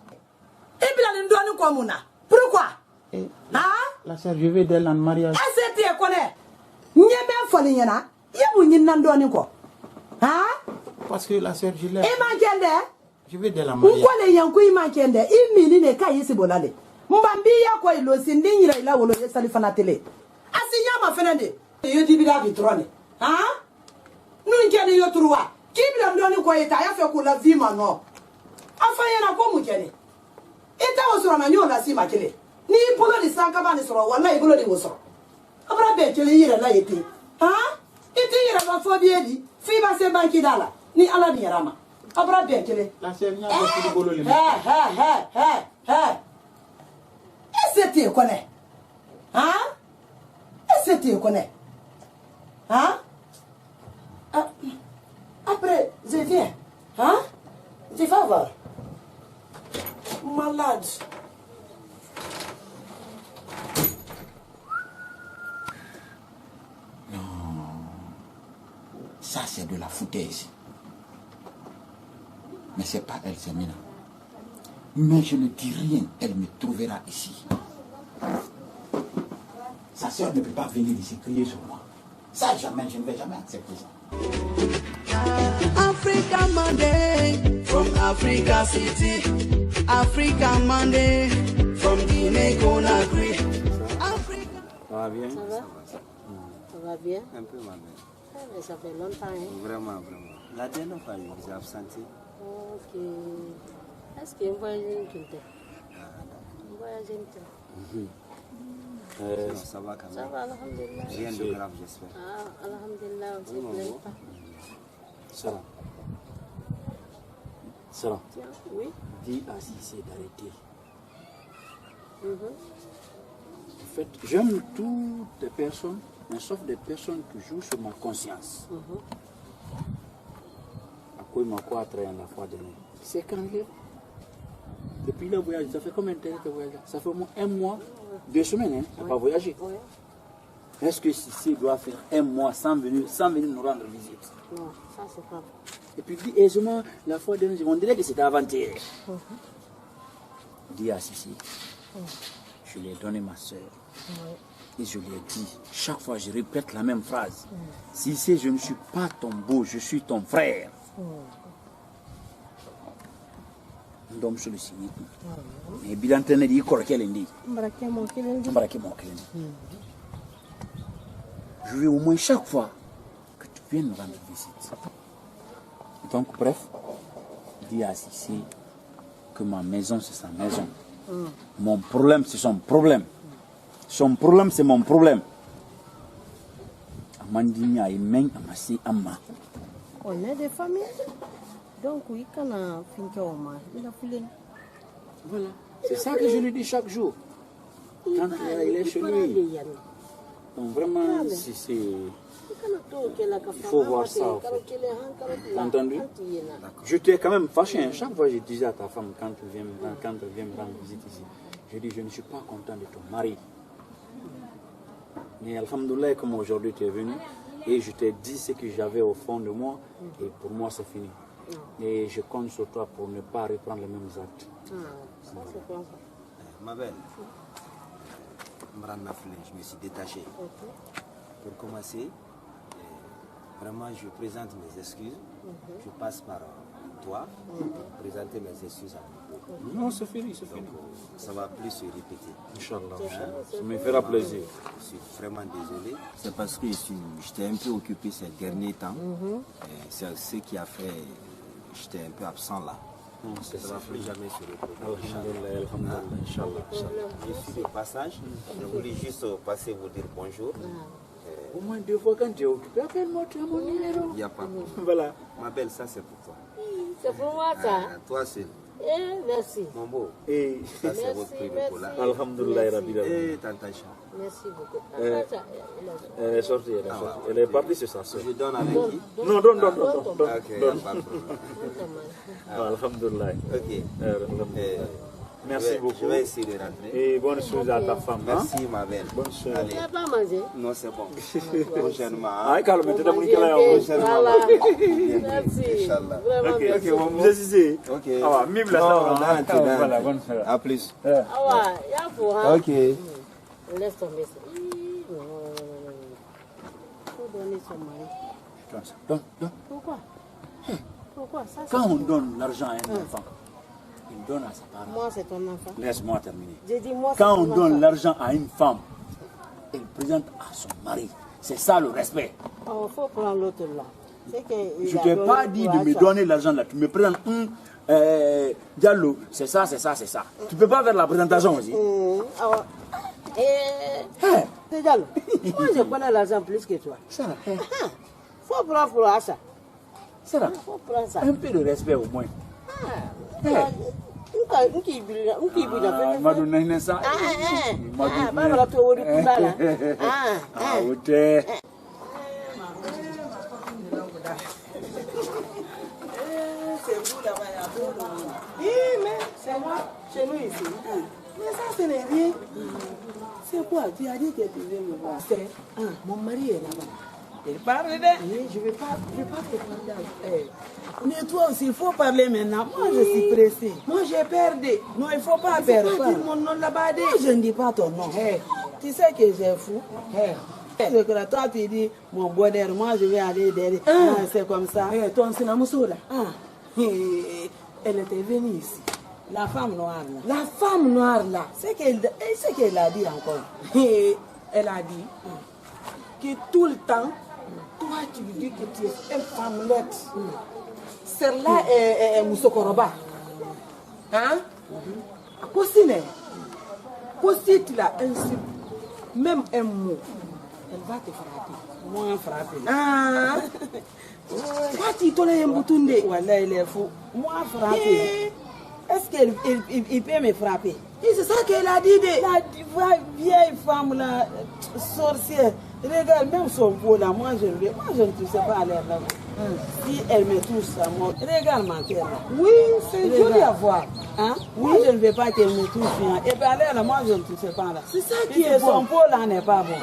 Et bien nous donnons comme ça. Pourquoi? Hein? La sœur, je vais d'elle en mariage. Est-ce que tu connais? N'y a même pas les yana. Y'a mon yin n'en quoi? Hein? Parce que la sœur, je l'aime. Et ma kende? Je vais d'elle en mariage. Pourquoi les yankou y manquende? Il mini ne kaye se bolale. Mbambi ya kwa ilo sindinyi la ila wolo yesali fana tele. Asinya ma fenende. Yo dibida bitrone. Hein? Nous nkene yo truwa. Kibila ndoni kwa eta ya fe kula vima no. Afanye na ko mukene. Eta osoro na nyola si makele. Ni polo di sanka ba ni soro wallahi polo di wosoro. Abra be kele yira la yete. Hein? Iti yira ba fo biedi. Fi ba se banki dala. Ni ala ni yarama. Abra be kele. La sœur, n'y a pas de bolo le Est-ce que tu connais? Hein? Est-ce que tu connais? Hein? Après, je viens. Hein? Tu vas voir. Malade. Non. Ça, c'est de la foutaise. Mais c'est pas elle, c'est Mina. Mais je ne dis rien, elle me trouvera ici. Sa soeur ne peut pas venir ici crier sur moi. Ça, jamais, je ne vais jamais accepter ça. Africa Monday from Africa City. Africa Monday from Guinea Conakry. Africa. Ça va bien? Ça va? Ça va bien? Un peu ma belle. Mais ça fait longtemps, hein? Vraiment. La dernière fois, je vous ai absenté. Ok. Est-ce qu'il y a un voyage Ça va quand même. Ça va, alhamdulillah. Rien de grave, j'espère. Ah, alhamdulillah, on ne se plaint pas. Sarah. Sarah. Oui? Dis à Cissé d'arrêter. Mhm. En fait, j'aime toutes les personnes, mais sauf des personnes qui jouent sur ma conscience. À quoi il m'a quoi attrayé la fois dernière? C'est quand même. Depuis le voyage, ça fait combien de temps que voyage? Ça fait au moins un mois, 2 semaines, hein, on n'a pas voyagé. Est-ce que Cissé doit faire un mois sans venir nous rendre visite? Non, ça c'est pas bon. Et puis dis aisément, la fois dernière, on dirait que c'était avant-hier. Dis à Cissé, je lui ai donné ma soeur. Et je lui ai dit, chaque fois je répète la même phrase. Cissé, je ne suis pas ton beau, je suis ton frère. Donc je le signe. Mais bilan tenait dit quoi qu'elle dit. Je veux au moins chaque fois que tu viennes nous rendre visite. Donc bref, dis à Cissé que ma maison c'est sa maison. Mon problème c'est son problème. Son problème c'est mon problème. Amandini Aïmen Amassi Amma. On est des familles. Donc oui, quand on a fini il a foulé. Voilà. C'est ça que je lui dis chaque jour. Quand il est chez lui. Donc vraiment, c'est... Il faut voir ça en fait. Entendu? Je t'ai quand même fâché. Hein. Chaque fois je disais à ta femme, quand elle vient me rendre visite ici, je dis je ne suis pas content de ton mari. Mais alhamdoulilah, comme aujourd'hui tu es venu, et je t'ai dit ce que j'avais au fond de moi, et pour moi c'est fini. Et je compte sur toi pour ne pas reprendre les mêmes actes. Ma belle, je me suis détaché. Pour commencer, vraiment je présente mes excuses. Je passe par toi pour présenter mes excuses à vous. Non, c'est fini, c'est fini. Ça va plus se répéter. Inch'Allah, ça me fera plaisir. Je suis vraiment désolé. C'est parce que j'étais un peu occupé ces derniers temps. C'est ce qui a fait j'étais un peu absent là. Ça ne va plus jamais se répéter. Inch'Allah. Je suis de passage. Je voulais juste passer vous dire bonjour. Au moins 2 fois quand tu es occupé, appelle-moi, tu as mon numéro. Il n'y a pas de problème. Voilà. Ma belle, ça c'est pour toi. C'est pour moi ça. Toi c'est. Merci. Mon beau. Et ça c'est votre prix de cola. Alhamdulillah Rabbil Alamin. Et Tantacha. Merci beaucoup. Elle est sortie, elle est partie, c'est ça. Je donne avec qui? Non, donne. Ok, pas de problème. Alhamdulillah. Ok. Merci beaucoup. Je vais essayer de rentrer. Et bonne chose à ta femme. Merci, ma belle. Bonne chose. Allez. Tu n'as pas mangé? Non, c'est bon. Prochainement. Ah, calme, tu as pris quelle heure? Merci. Inch'Allah. Vraiment, merci. Ok, vous êtes ici. Ok. Ah, ouais, mime la table. Voilà, bonne chose. À plus. Ah ouais, il y a pour hein. Ok. Laisse tomber ça. Non. Faut donner son mari. Pourquoi? Pourquoi ça? Quand on donne l'argent à un enfant, il donne à sa parent. Moi, c'est ton enfant. Laisse-moi terminer. J'ai dit moi, Quand on c'est ton donne enfant. l'argent à une femme, elle présente à son mari. C'est ça le respect. Oh, faut prendre l'autre là. Je ne t'ai pas dit de me donner l'argent là. Tu me présentes Diallo, c'est ça, c'est ça, c'est ça. Tu ne peux pas faire la présentation aussi. C'est Diallo. Moi, je connais l'argent plus que toi. Ça, faut prendre pour ça. Ça, faut prendre ça. un peu de respect au moins. C'est vous là-bas, il y a beau là. Oui, mais c'est moi, chez nous ici. Mais ça, ce n'est rien. C'est quoi? Tu as dit que tu viens me voir. C'est mon mari est là-bas. Il parle de... Oui, je ne vais pas te parler. Mais toi aussi, il faut parler maintenant. Moi, je suis pressée. Moi, j'ai perdu. Non, il ne faut pas perdre. Il faut pas dire mon nom là-bas. Moi, je ne dis pas ton nom. Hey. Tu sais que j'ai fou. Hey. C'est que toi, tu dis mon bonheur, moi, je vais aller derrière. C'est comme ça. Hey, ton Sinamuso là. Elle était venue ici. La femme noire là. La femme noire là. C'est qu'elle a dit encore. Elle a dit que tout le temps, toi tu lui dis que tu es une femmelette. Celle-là est Moussokoroba. Hein? Aussi tu l'as insulté, même un mot, elle va te frapper. Moi frapper. Ah! Toi tu connais un bouton de. Voilà, il est fou. Moi frapper. Est-ce qu'il peut me frapper? C'est ça qu'elle a dit. La vieille femme là, sorcière. Regarde, même son peau là, moi je ne touche pas à l'air là. Si elle me touche à moi, regarde ma terre là. Oui, c'est joli à voir. Hein? Oui. Moi je ne veux pas qu'elle me touche. Hein. Et bien là, moi je ne touche pas là. C'est ça qui est bon. Son peau là n'est pas bon.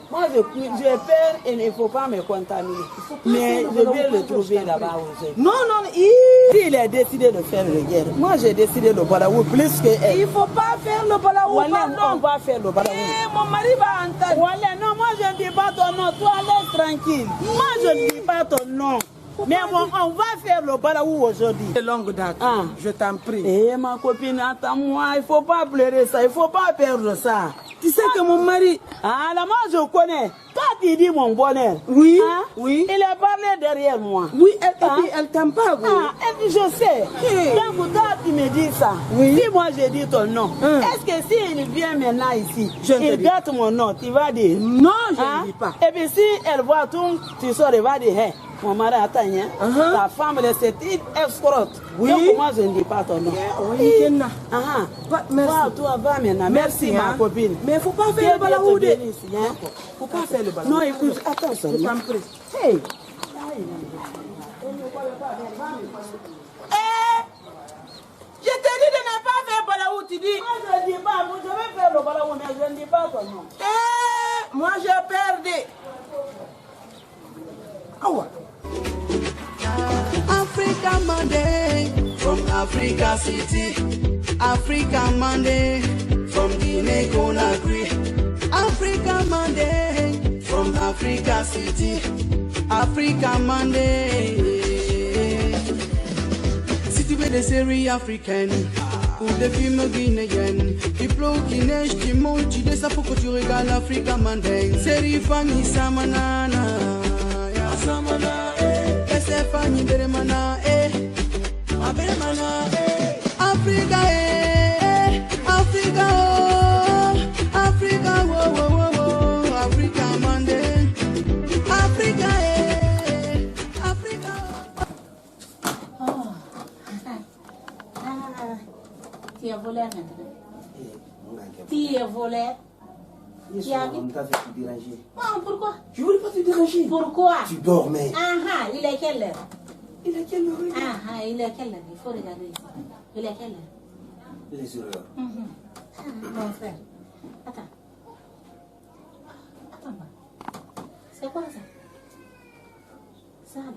Moi j'ai peur et il ne faut pas me contaminer. Mais je vais le trouver là-bas aussi. Non, il a décidé de faire le guerre. Moi j'ai décidé le balaou plus que elle. Il ne faut pas faire le balaou. Voilà, on va faire le balaou. Mon mari va entendre. Voilà, non, moi je ne dis pas ton nom. Toi laisse tranquille. Moi je ne dis pas ton nom. Mais bon, on va faire le balaou aujourd'hui. C'est longue date. Je t'en prie. Eh ma copine, attends-moi, il ne faut pas pleurer ça, il ne faut pas perdre ça. Tu sais que mon mari... Ah, là, moi je connais. Toi tu dis mon bonheur. Oui, oui. Il a parlé derrière moi. Oui, elle t'aime pas, oui. Elle dit, je sais. Donc toi tu me dis ça. Oui. Si moi je dis ton nom, est-ce que s'il vient maintenant ici, il gâte mon nom, tu vas dire... Non, je ne dis pas. Et puis si elle voit tout, tu sors et va dire, hey, mon mari attend, hein? Ta femme est cette escrotte. Oui. Donc moi je ne dis pas ton nom. Merci. Toi, va maintenant. Merci, ma copine. Mais il ne faut pas faire le balaou. Il ne faut pas faire le balaou. Non, écoute, attends, je t'en prie. Hey. Je te dis de ne pas faire le balaou, tu dis. Moi je ne dis pas, je vais faire le balaou, mais je ne dis pas ton nom. Moi j'ai perdu. Africa Monday from Africa City. Africa Monday from Guinea Conakry. Africa Monday from Africa City. Africa Monday. Si tu veux des séries africaines ou des films guinéens, qui pleut, qui neige, qui monte, tu descends pour que tu regardes Africa Monday. Série Fanny Samanana. Samana, Fanny Beremana, Aberemana, Africa, Africa, oh, Africa, whoa, whoa, whoa, whoa, Africa Monday, Africa, Africa. Tu es volé maintenant. Tu es volé. Qui a dit? Te déranger. Pourquoi? Je ne voulais pas te déranger. Pourquoi? Tu dormais. Il est quelle heure? Il est quelle heure? Il est quelle heure? Il faut regarder ici. Il est quelle heure? Les erreurs. Mon frère, attends. Attends. C'est quoi ça? Ça là.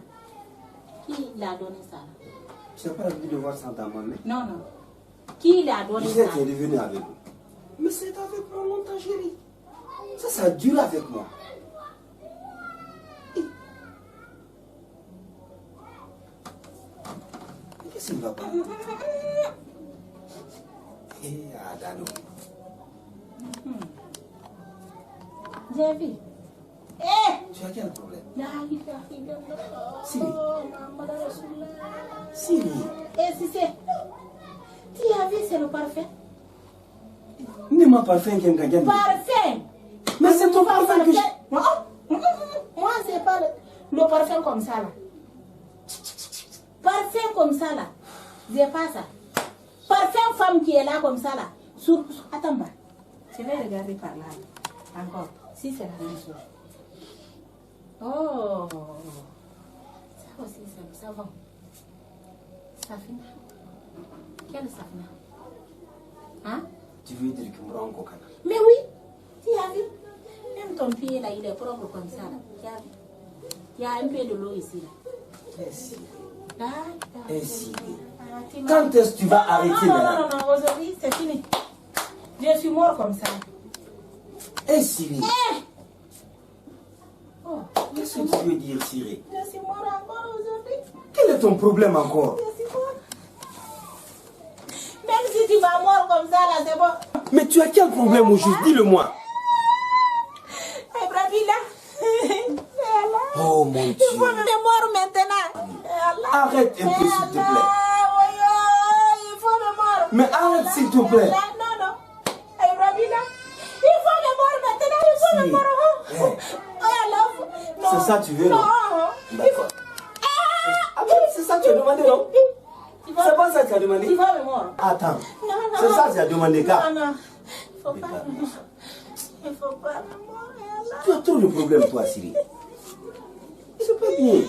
Qui l'a donné ça là? Tu n'as pas envie de voir ça dans ma main? Non, non. Qui l'a donné ça? Tu es revenu avec nous. Mais c'est avec moi longtemps, chérie. Ça dure avec moi. Qu'est-ce qu'il va pas? Ah, Dano. J'ai vu. Tu as quel problème? Siri. Siri. Si c'est. Tu as vu, c'est le parfum. Ne m'a parfum qui me gagne. Parfum. Mais c'est ton parfum que je... Moi, c'est pas le parfum comme ça là. Parfum comme ça là. J'ai pas ça. Parfum femme qui est là comme ça là. Attends, je vais regarder par là. Encore. Si c'est la même chose. Oh. Ça aussi, c'est savon. Safina. Quel safina? Hein? Tu veux dire que moi encore? Mais oui. Tu as vu? Même ton pied là, il est propre comme ça là. Tu as vu? Il y a un peu de l'eau ici là. Ainsi. Ainsi. Quand est-ce que tu vas arrêter là? Non, aujourd'hui c'est fini. Je suis mort comme ça. Eh Siri. Qu'est-ce que tu veux dire, Siri? Je suis mort encore aujourd'hui. Quel est ton problème encore? Je suis mort. Même si tu vas mort comme ça là, c'est bon. Mais tu as quel problème aujourd'hui? Dis-le-moi. Oh mon Dieu. Il faut me mort maintenant. Arrête un peu s'il te plaît. Il faut me mort. Mais arrête s'il te plaît. Non. Il faut me mort maintenant. Il faut me mort. C'est ça que tu veux, non? D'accord. C'est ça que tu as demandé, non? C'est pas ça que tu as demandé? Il faut me mort. Attends. C'est ça que tu as demandé, gars. Non. Il faut pas me mort. Il faut pas me mort. Tu as trop de problèmes, toi, Siri. C'est pas bien.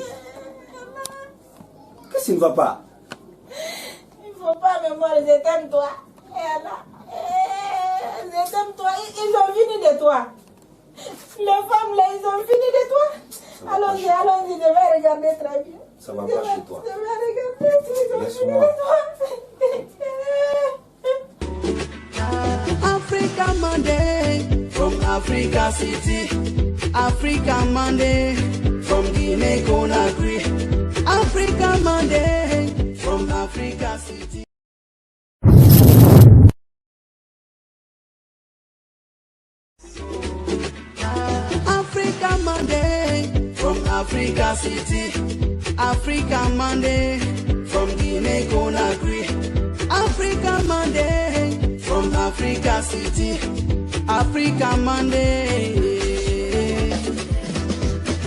Qu'est-ce qui ne va pas? Il faut pas me mort. Je t'aime, toi. Je t'aime, toi. Ils ont fini de toi. Les femmes, là, ils ont fini de toi. Allons-y, je vais regarder très bien. Ça va pas chez toi. Je vais regarder, ils ont fini Laisse-moi. de toi. Africa Monday from Africa City. Africa Monday from Guinea Conakry. Africa Monday from Africa City. Africa Monday from Africa City. Africa Monday from Guinea Conakry. Africa Monday from Africa City. Africa Monday.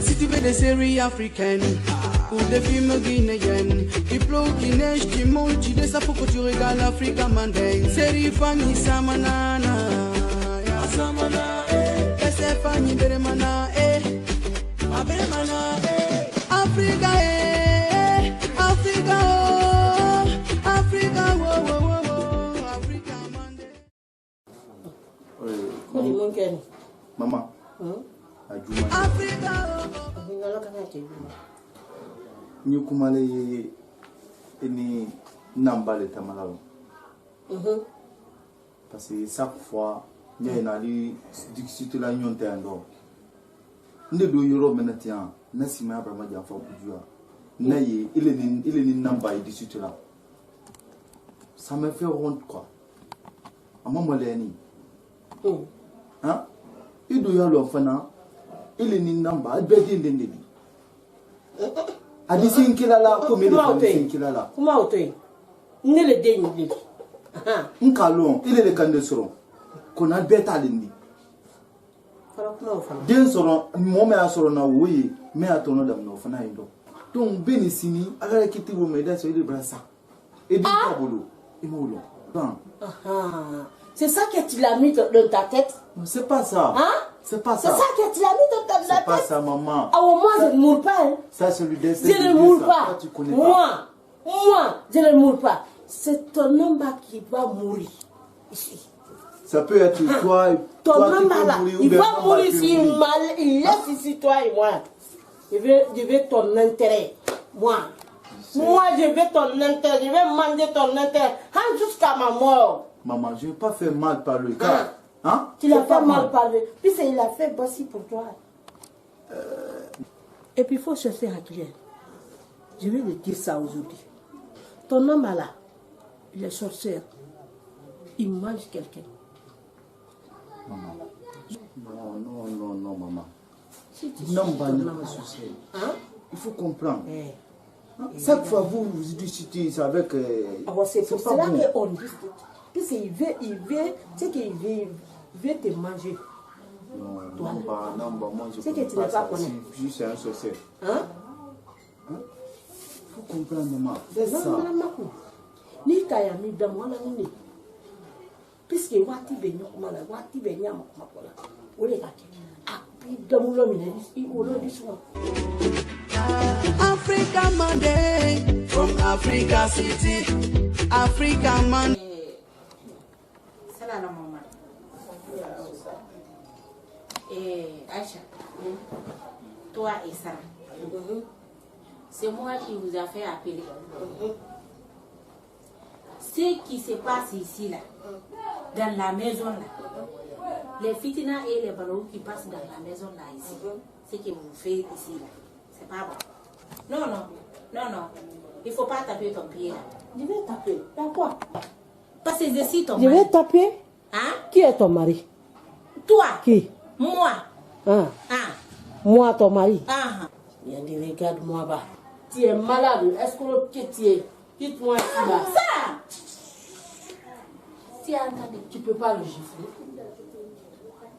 Si tu veux des séries africaines ou des films guinéens, qui pleut, qui neige, qui mouille, tu dis ça pour que tu regardes Africa Monday. Série Fanny Samanana, Samana, Fanny Beremana, Beremana, Africa, Africa, Africa, Africa Monday. Maman. Africa. Ni kumale ni nambale tamalalo. Parce que chaque fois il y a des discussions là nyonte ando. Nde do yoro menatia na sima abrama jafa kujua. Na ye il est ni namba et discussion là. Ça me fait honte quoi. Ama moleni. Hein? Il doit y avoir l'enfant. Il est ni namba, il est ni a dit c'est qu'il a là comme il est qu'il a là. Comment autre? Ne le déni. Un calon, il est le candidat qu'on a bête à l'indi. Bien sûr, moi mais à son nom oui, mais à ton nom d'amno fana indo. Donc bénissini, avec qui tu veux m'aider sur le brassa. Et dit pas boulot, et moulo. C'est ça que tu l'as mis dans ta tête? C'est pas ça. Hein? C'est pas ça. C'est ça que tu l'as mis dans ta tête? C'est pas ça, maman. Ah, moi, je ne mourre pas. Hein? Ça, c'est le dessin. Je ne mourre pas. Tu connais moi, je ne mourre pas. c'est ton homme qui va mourir ici. Ça peut être toi. Ton toi homme qui peux là, mourir, ou il bien va ton mourir mari peut ici, mourir. il laisse ici toi et moi. Je veux ton intérêt, moi. Moi, je veux ton intérêt, je vais manger ton intérêt jusqu'à ma mort. Maman, je n'ai pas fait mal par le cas. Hein? Tu l'as fait mal parler. Puis il a fait aussi pour toi. Et puis il faut chercher un client. Je vais le dire ça aujourd'hui. Ton homme là, il est sorcier. Il mange quelqu'un. Maman. Non, maman. Si tu Non, suis pas ton de homme là. souci. Hein? Il faut comprendre. Eh. Chaque fois vous discutez avec. C'est pour cela bon. qu'on discute. Puis il veut, tu sais qu'il veut te manger. Non, moi je C'est que ne tu peux n'es pas pas ça. connu. Si c'est un sorcier. Hein? Il faut comprendre, maman. C'est ça. Ni kaya mi damwana ni. Puisque wati benyo kumala, wati benyama kumakola. Ole kake. Api damulo mine i olo diswa. Africa Monday from Africa City. Africa Monday. Salam maman. Aïcha, toi et Sarah, c'est moi qui vous a fait appeler. Ce qui se passe ici, là, dans la maison, là, les fitina et les ballons qui passent dans la maison, là, ici, ce que vous faites ici, là, c'est pas bon. Non, il faut pas taper ton pied, là. Je vais taper. Pourquoi? Parce que c'est si ton Je mari. vais taper. Hein? Qui est ton mari? Toi. Qui? Moi. Hein? Ah. Moi, ton mari. Ah. Viens dire, regarde-moi bas. Tu es malade. Est-ce que tu es? Quitte-moi ici là. Ça! Tu as entendu? Tu peux pas le gifler.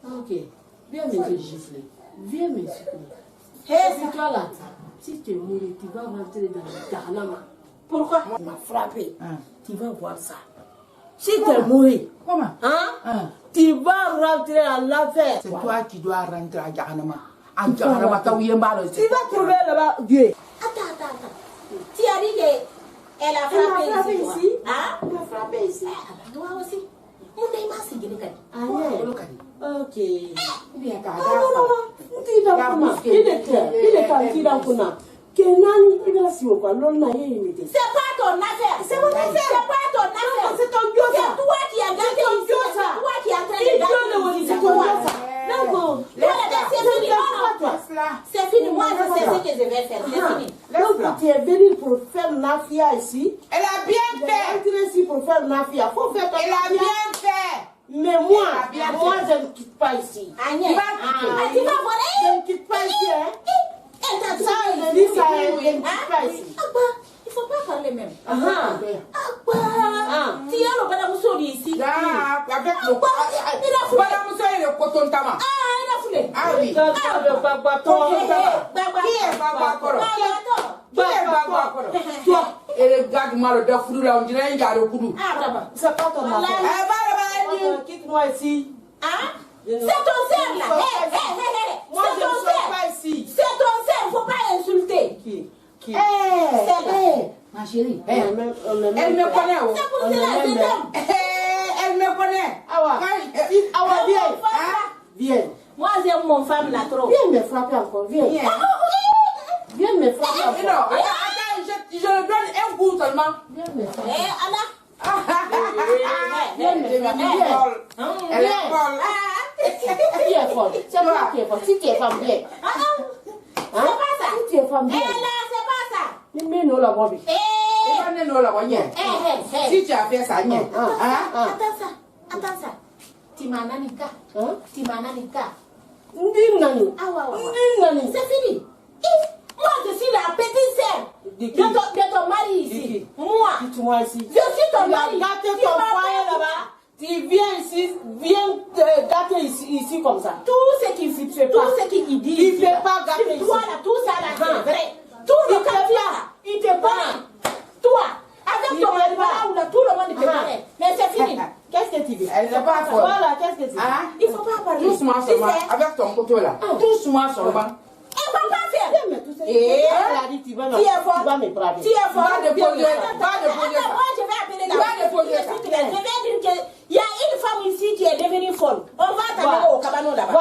Ok. Viens me gifler. Viens me gifler. C'est toi là. Si tu es mouru, tu vas rentrer dans le Dharnama. Pourquoi? On m'a frappé. Tu vas voir ça. Si tu es mouru, comment? Hein? Tu vas rentrer à l'affaire. C'est toi qui dois rentrer à Dharnama. En Dharnama, tu vas trouver là-bas Dieu. Attends. Tu as dit qu'elle a frappé ici. Hein? Elle a frappé ici. Toi aussi. Mon aimant, c'est Guinée. Ok. Bien, non. Il est tranquille dans Kuna. Kenani, il va s'y ouvrir. Non, non, il est. C'est pas ton affaire. C'est mon affaire. C'est pas ton affaire. C'est ton Dieu. C'est toi qui as gâté ici. C'est toi qui es en train de gâter. C'est toi. Non, c'est fini. Moi, je sais ce que je vais faire. C'est fini. Donc, tu es venu pour faire Nafia ici. Elle a bien fait. Tu es ici pour faire Nafia. Faut faire Elle a bien fait. Mais moi, je ne quitte pas ici. Agnès, tu vas voler? Je ne quitte pas ici. Ça, je dis ça, je ne quitte pas ici. Il ne faut pas parler même. Ah. Tu as le Madame Souli ici. Avec le Madame Souli et le coton tama. Il a foulé. Ah oui. Qui est Baba Koro? Toi, et le gars qui m'a le foudou là, on dirait un gars de foudou. C'est pas ton affaire. Quitte-moi ici. C'est ton sœur là. Moi, je ne suis pas ici. C'est ton sœur, il ne faut pas insulter. Qui? Ma chérie, Elle me connaît. C'est pour cela, c'est homme. Elle me connaît. Awa, viens. Moi, j'aime mon femme là trop. Viens me frapper encore, viens. Viens me frapper encore. Non, attends, je le donne un coup seulement. Viens me frapper. Elle est folle. Qui est folle? C'est toi qui es folle. Si tu es femme, viens. C'est pas ça. Si tu es femme, viens. C'est pas ça. Mais non, la voix. Si tu as fait ça, Attends ça. Timananika. Ndinani. C'est fini. Moi, je suis la petite sœur de ton mari ici. Moi. Dis-moi ici. Je suis ton mari. Gâter ton foyer là-bas. Tu viens ici, gâter ici comme ça. Tout ce qu'il fait pas. Tout ce qu'il dit. Il ne fait pas gâter ici. Toi là, tout ça là, c'est vrai. Tout le quartier là, il te parle. Toi, avec ton mari là, tout le monde te parle. Mais c'est fini. Qu'est-ce que tu dis? Elle n'est pas folle. Voilà, qu'est-ce que tu dis? Il ne faut pas parler. Doucement seulement, avec ton couteau là. Doucement seulement. Elle va pas faire. Elle a dit tu vas me frapper. Tu es fort. Va déposer ça. Moi, je vais appeler dire qu'il y a une femme ici qui est devenue folle. On va t'amener au cabanon là-bas.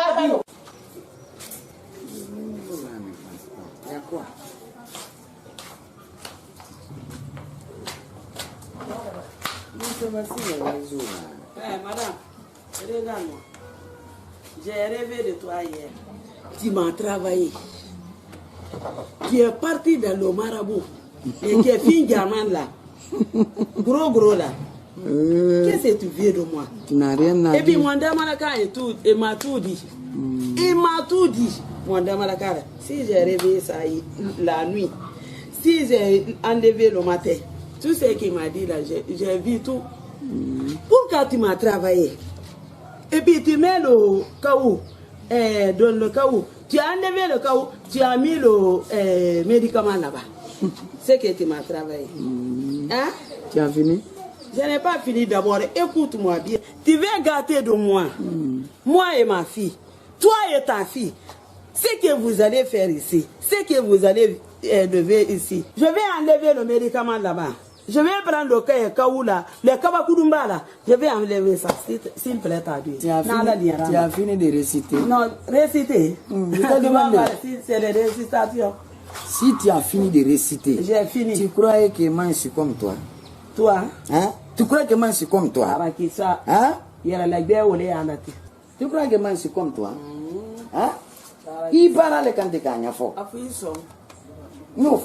Il y a quoi? Madame, regarde-moi. J'ai rêvé de toi hier. Tu m'as travaillé. Tu es parti dans le marabout. Et qui est fin gamin là. Gros là. Qu'est-ce que tu veux de moi? Tu n'as rien à dire. Et puis mon damalaka il m'a tout dit. Il m'a tout dit. Mon damalaka. Si j'ai rêvé ça la nuit, si j'ai enlevé le matin, tout ce qu'il m'a dit là, j'ai vu tout. Pourquoi tu m'as travaillé? Et puis tu mets le caoutchouc dans le caoutchouc. Tu as enlevé le caoutchouc, tu as mis le médicament là-bas. C'est que tu m'as travaillé. Hein? Tu as fini? Je n'ai pas fini d'abord. Écoute-moi bien. Tu veux gâter de moi. Moi et ma fille. Toi et ta fille. Ce que vous allez faire ici. Ce que vous allez lever ici. Je vais enlever le médicament là-bas. Je vais prendre le caoutchouc là. Le kabakudumba là. Je vais enlever ça. S'il plaît à Dieu. Tu as fini de réciter. Non, réciter. Je te demande si c'est les récitations. Si tu as fini de réciter, j'ai fini. Tu croyais que moi je suis comme toi? Toi? Hein? Tu crois que moi je suis comme toi? Hein? Tu crois que moi je suis comme toi? Hein? Il parle quand tu gagnes fort. Non,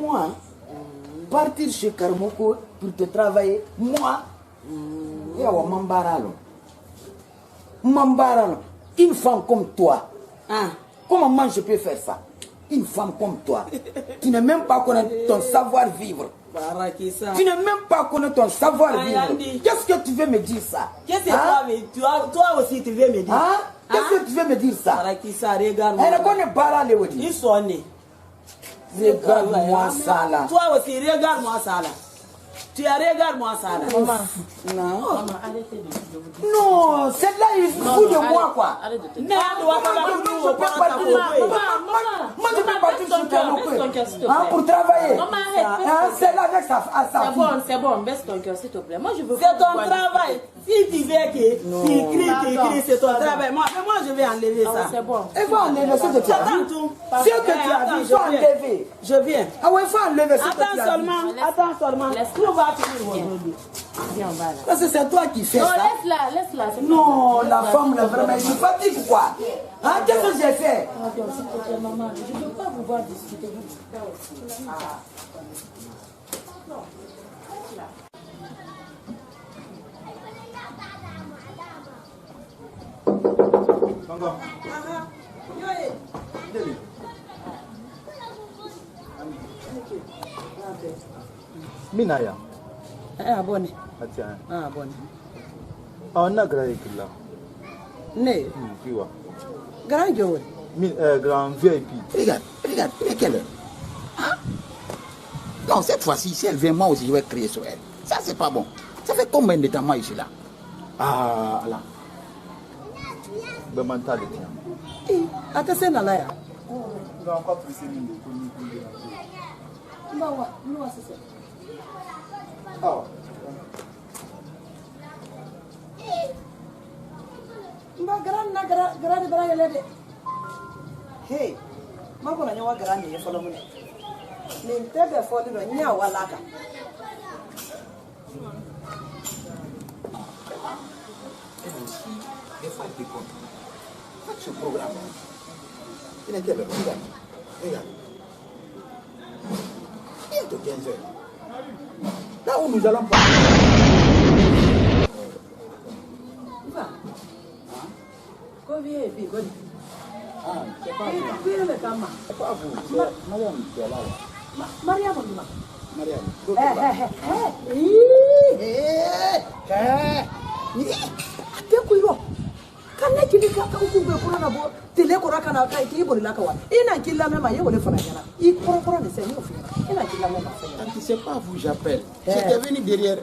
moi, partir chez Karmoko pour te travailler, moi, une femme comme toi, comment moi je peux faire ça? Une femme comme toi, qui ne même pas connaître ton savoir-vivre. Tu ne même pas connaître ton savoir-vivre. Qu'est-ce que tu veux me dire ça? Qu'est-ce que toi aussi tu veux me dire? Qu'est-ce que tu veux me dire ça? Regarde-moi. Elle ne connaît pas là, Léodie. Ils sont nés. Regarde-moi ça là. Toi aussi, regarde-moi ça là. Tu regardes-moi ça là. Maman. Non. Maman, arrêtez de Non, celle-là, il fout de moi quoi. Mais moi je peux partir sur ton pour travailler. C'est là avec sa fille. C'est bon, baisse ton cœur s'il te plaît. Moi je veux. C'est ton travail. Si tu veux que tu écris, c'est ton travail. Moi je vais enlever ça. C'est bon. Il faut enlever ce que tu as vu. Ce que tu as vu, il faut enlever. Je viens. Ah ouais, il faut enlever ce que tu as vu. Attends seulement. Tout va finir aujourd'hui. Viens, on va là. Parce que c'est toi qui fais ça. Non, laisse-la. Non, la femme, là, vraiment, je fatigue quoi? Hein, qu'est-ce que j'ai fait? S'il te plaît, maman, je ne veux pas vous voir discuter. Minaya. Abonné. Tiens. Abonné. On a grave là. Né. Tu vois. Grand Joe. Grand VIP. Regarde, quelle heure? Hein? Non, cette fois-ci, si elle vient, moi aussi, je vais crier sur elle. Ça, c'est pas bon. Ça fait combien de temps, moi, je suis là? Ah, là. Ben, mentalité. Attends, c'est là. Non, pas plus, c'est une Non, c'est ça. Oh. Hey, mako na nyawa gara ne follow me. Ni tebe follow no nya walaka. Faites ce programme. Il est quelle heure? Regarde. Bientôt 15 heures. Là où nous allons parler. C'est pas vous. Mariam, tu es là. Mariam. Kana kili ka ku be ko na bo tele ko raka na kai ki bo la ka wa ina kila mema ye wole fana yana I ko ne se ni ofi ina kila mema se Tanti, c'est pas vous, j'appelle. J'étais venu derrière.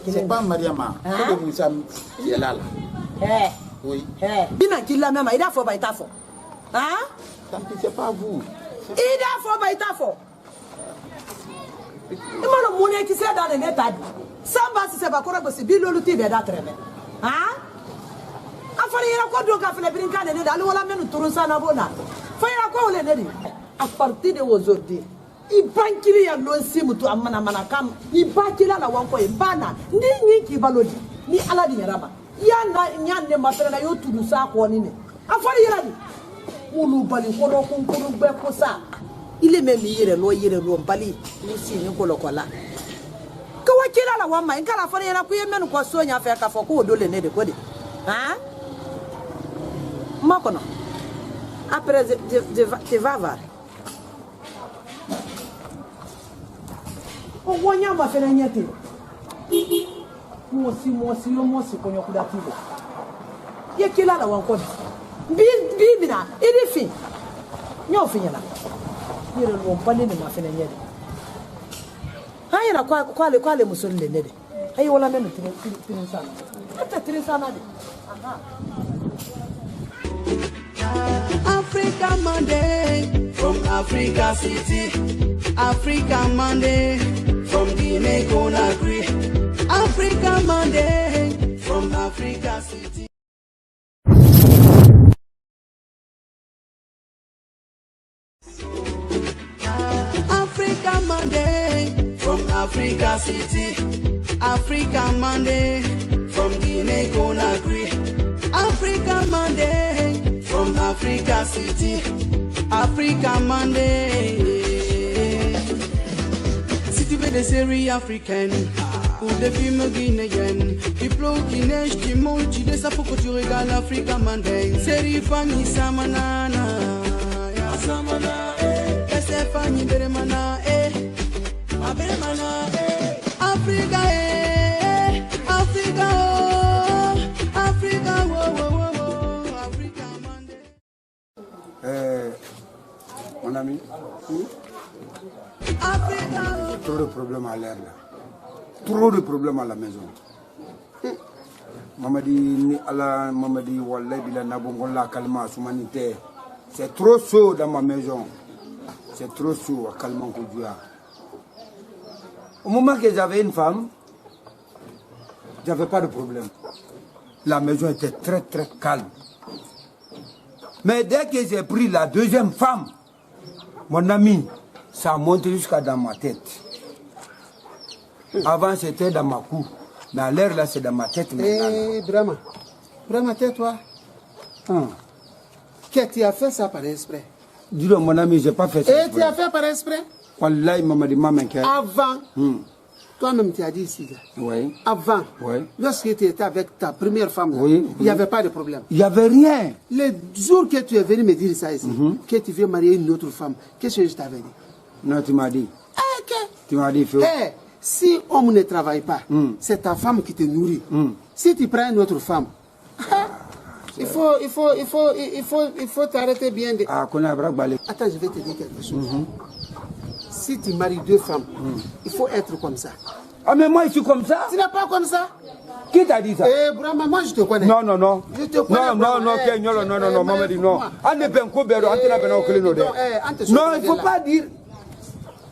C'est pas Mariama. C'est que Moussa, il est là. Oui. Ina kila mema ida fo ba ita fo. Hein? Tanti, c'est pas vous. Ida fo ba ita fo. Imano mone qui c'est dans les états. Samba si c'est pas correct c'est bilolo ti be da trebe. Hein? Afale ira ko do ka fele brinka ne da wala menu turusa na bona. Fa ira ko le ne. À partir de aujourd'hui, il bankiri ya no simutu amana mana kam. Il bakila la wanko e bana. Ni ki balodi. Ni ala di yaraba. Ya na nyane matara na yo turusa ko ni ne. Afale ira ni. Mulu bali ko ro kun kuru be ko sa. Il est même yere lo bali ni si ni ko lokola. Ko wakila la wama en kala fare na ku yemenu ko sonya fa ka fo ko do le ne de ko de. Hein? Makono. Après tu vas voir. O wonya ma fena nyete. Mosi ko nyokuda tibo. Ye kila la wanko. Bibina, il est fin. Nyo finyala. Yere lo bali ni ma fena nyete. Hayira kwa le musun le nede. Hayi wala menu tirin sana. Ata tirin sana de. Aha. Africa Monday from Africa City. Africa Monday from Guinea Conakry. Africa Monday from Africa City. Africa Monday from Africa City. Africa Monday from Guinea Conakry. Africa Monday from Africa City. Africa Monday. Si tu veux des séries africaines ou des films guinéens, Diplo Guinéch qui monte, tu des pour que tu regardes Africa Monday. Série Fanny Samanana, Samana, c'est Fanny Beremana, Beremana, Africa, Africa, Africa, Africa Monday. Mon ami, trop de problèmes à l'air là. Trop de problèmes à la maison. Mamadi Wallahi bila nabongola kalma sumanité. C'est trop chaud dans ma maison. C'est trop chaud à calmer Koudia. Au moment que j'avais une femme, j'avais pas de problème. La maison était très très calme. Mais dès que j'ai pris la deuxième femme, mon ami, ça a monté jusqu'à dans ma tête. Avant c'était dans ma cou, mais à l'air là c'est dans ma tête maintenant. Eh Brahma, tais-toi. Que tu as fait ça par exprès? Dis-le mon ami, j'ai pas fait ça. Et tu as fait par exprès? Wallahi maman dit maman qui. Avant, toi-même tu as dit ici. Oui. Avant, oui. Lorsque tu étais avec ta première femme, oui, il n'y avait pas de problème. Il n'y avait rien. Le jour que tu es venu me dire ça ici, que tu veux marier une autre femme, qu'est-ce que je t'avais dit? Non, tu m'as dit. Tu m'as dit, si homme ne travaille pas, c'est ta femme qui te nourrit. Si tu prends une autre femme, il faut t'arrêter bien de... Attends, je vais te dire quelque chose. Si tu maries deux femmes, il faut être comme ça. Ah mais moi je suis comme ça? Tu n'es pas comme ça? Qui t'a dit ça? Eh Brahma, moi je te connais. Non, non, non. Je te connais. Non, maman dit non. Non, il ne faut pas dire...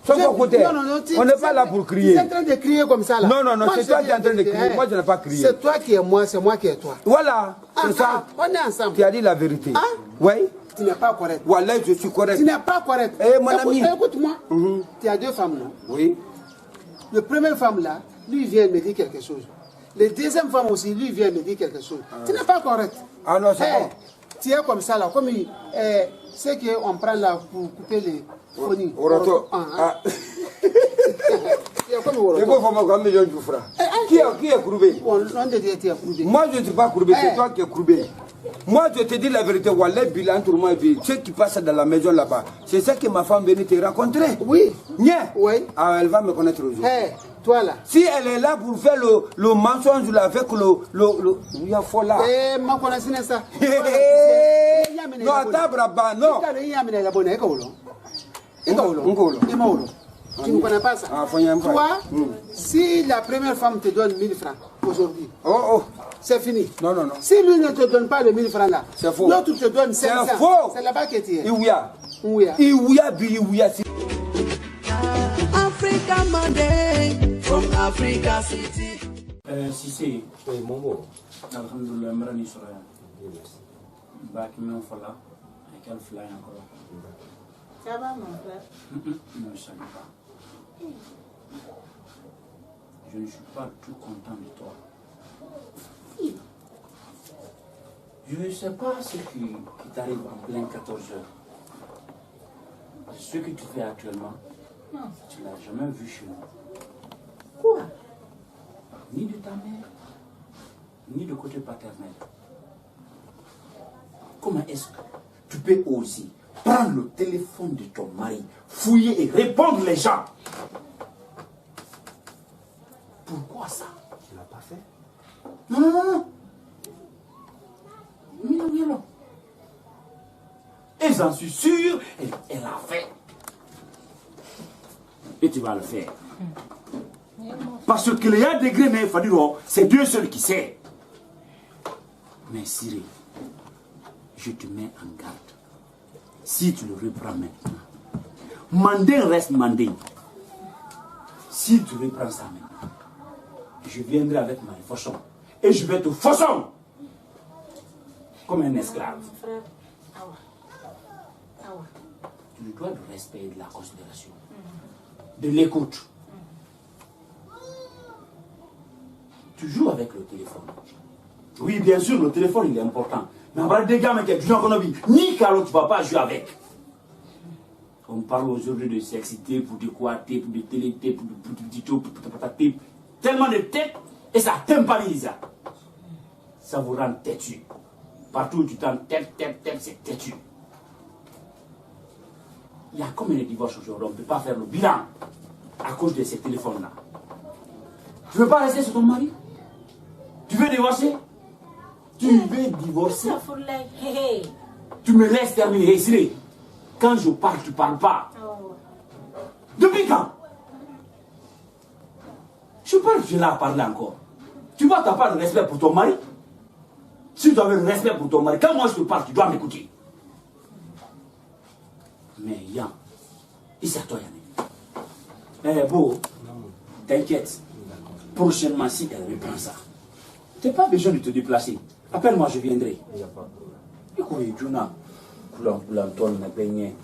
On n'est pas là pour crier. Tu es en train de crier comme ça là. Non, c'est toi qui es en train de crier. Moi je n'ai pas crié. C'est toi qui es moi, c'est moi qui es toi. Voilà, c'est ça. On est ensemble. Tu as dit la vérité. Oui. Tu n'es pas correct. Voilà, je suis correct. Tu n'es pas correct. Eh, mon ami. Écoute-moi. Tu as deux femmes là. Oui. Le première femme là, lui vient me dire quelque chose. Le deuxième femme aussi, lui vient me dire quelque chose. Tu n'es pas correct. Ah non, c'est bon. Tu es comme ça là, comme c'est qu'on prend là pour couper les phonies. Qui est courbé? Moi je ne suis pas courbé, c'est toi qui es courbé. Moi je te dis la vérité, Wallah bilan tout le monde, ce qui passe dans la maison là-bas, c'est ça que ma femme venait te rencontrer. Oui. Oui. Ah, elle va me connaître aujourd'hui. Toi là. Si elle est là pour faire le mensonge là avec le il y a faux là. Ma connaissance ça. Non, attends, brava, non. Tu ne connais pas ça. Toi, si la première femme te donne 1000 francs aujourd'hui, c'est fini. Non. Si lui ne te donne pas les 1000 francs là, l'autre te donne 500. C'est faux. C'est là-bas que tu es. Africa Africa Monday from Africa City. Si c'est mon beau. Alhamdulillah, Mrani Soraya. Back in Fola, I can fly encore. Ça va, mon frère? Non, ça ne va pas. Je ne suis pas tout content de toi. Je ne sais pas ce qui t'arrive en plein 14 heures. Ce que tu fais actuellement, non, tu ne l'as jamais vu chez moi. Quoi? Ni de ta mère, ni de côté paternel. Comment est-ce que tu peux oser prendre le téléphone de ton mari, fouiller et répondre les gens? Pourquoi ça? Tu l'as pas fait? Non, non, non, non. Milo. Et j'en suis sûr, elle a fait. Et tu vas le faire. Parce qu'il y a des degrés, mais c'est Dieu seul qui sait. Mais Cyril, je te mets en garde. Si tu le reprends maintenant, Mandin reste Mandin. Si tu reprends ça maintenant, je viendrai avec ma façon et je vais te façon comme un esclave. Frère, Tu lui dois du respect et de la considération, de l'écoute. Tu joues avec le téléphone. Oui, bien sûr, le téléphone il est important. Mais on des gamins qui ont ni Carlo, tu ne vas pas jouer avec. On parle aujourd'hui de sexité, pour de quoi, pour de télé, pour de tuto, pour de tellement de têtes, et ça tympanise. Ça vous rend têtu. Partout où tu t'en tête, c'est têtu. Il y a combien de divorces aujourd'hui? On ne peut pas faire le bilan à cause de ces téléphones-là. Tu ne veux pas rester sur ton mari? Tu veux divorcer? Tu veux divorcer? Tu me laisses terminer ici. Quand je parle, tu ne parles pas. Depuis quand? Je parle, je l'ai parlé encore. Tu vois, tu n'as pas de respect pour ton mari? Si tu avais le respect pour ton mari, quand moi je te parle, tu dois m'écouter. Mais Yann, ici à toi, Yann. Eh, beau, t'inquiète. Prochainement, si elle reprend ça, tu n'as pas besoin de te déplacer. Appelle-moi, je viendrai. Écoute, Juna, Coulanton m'a baigné.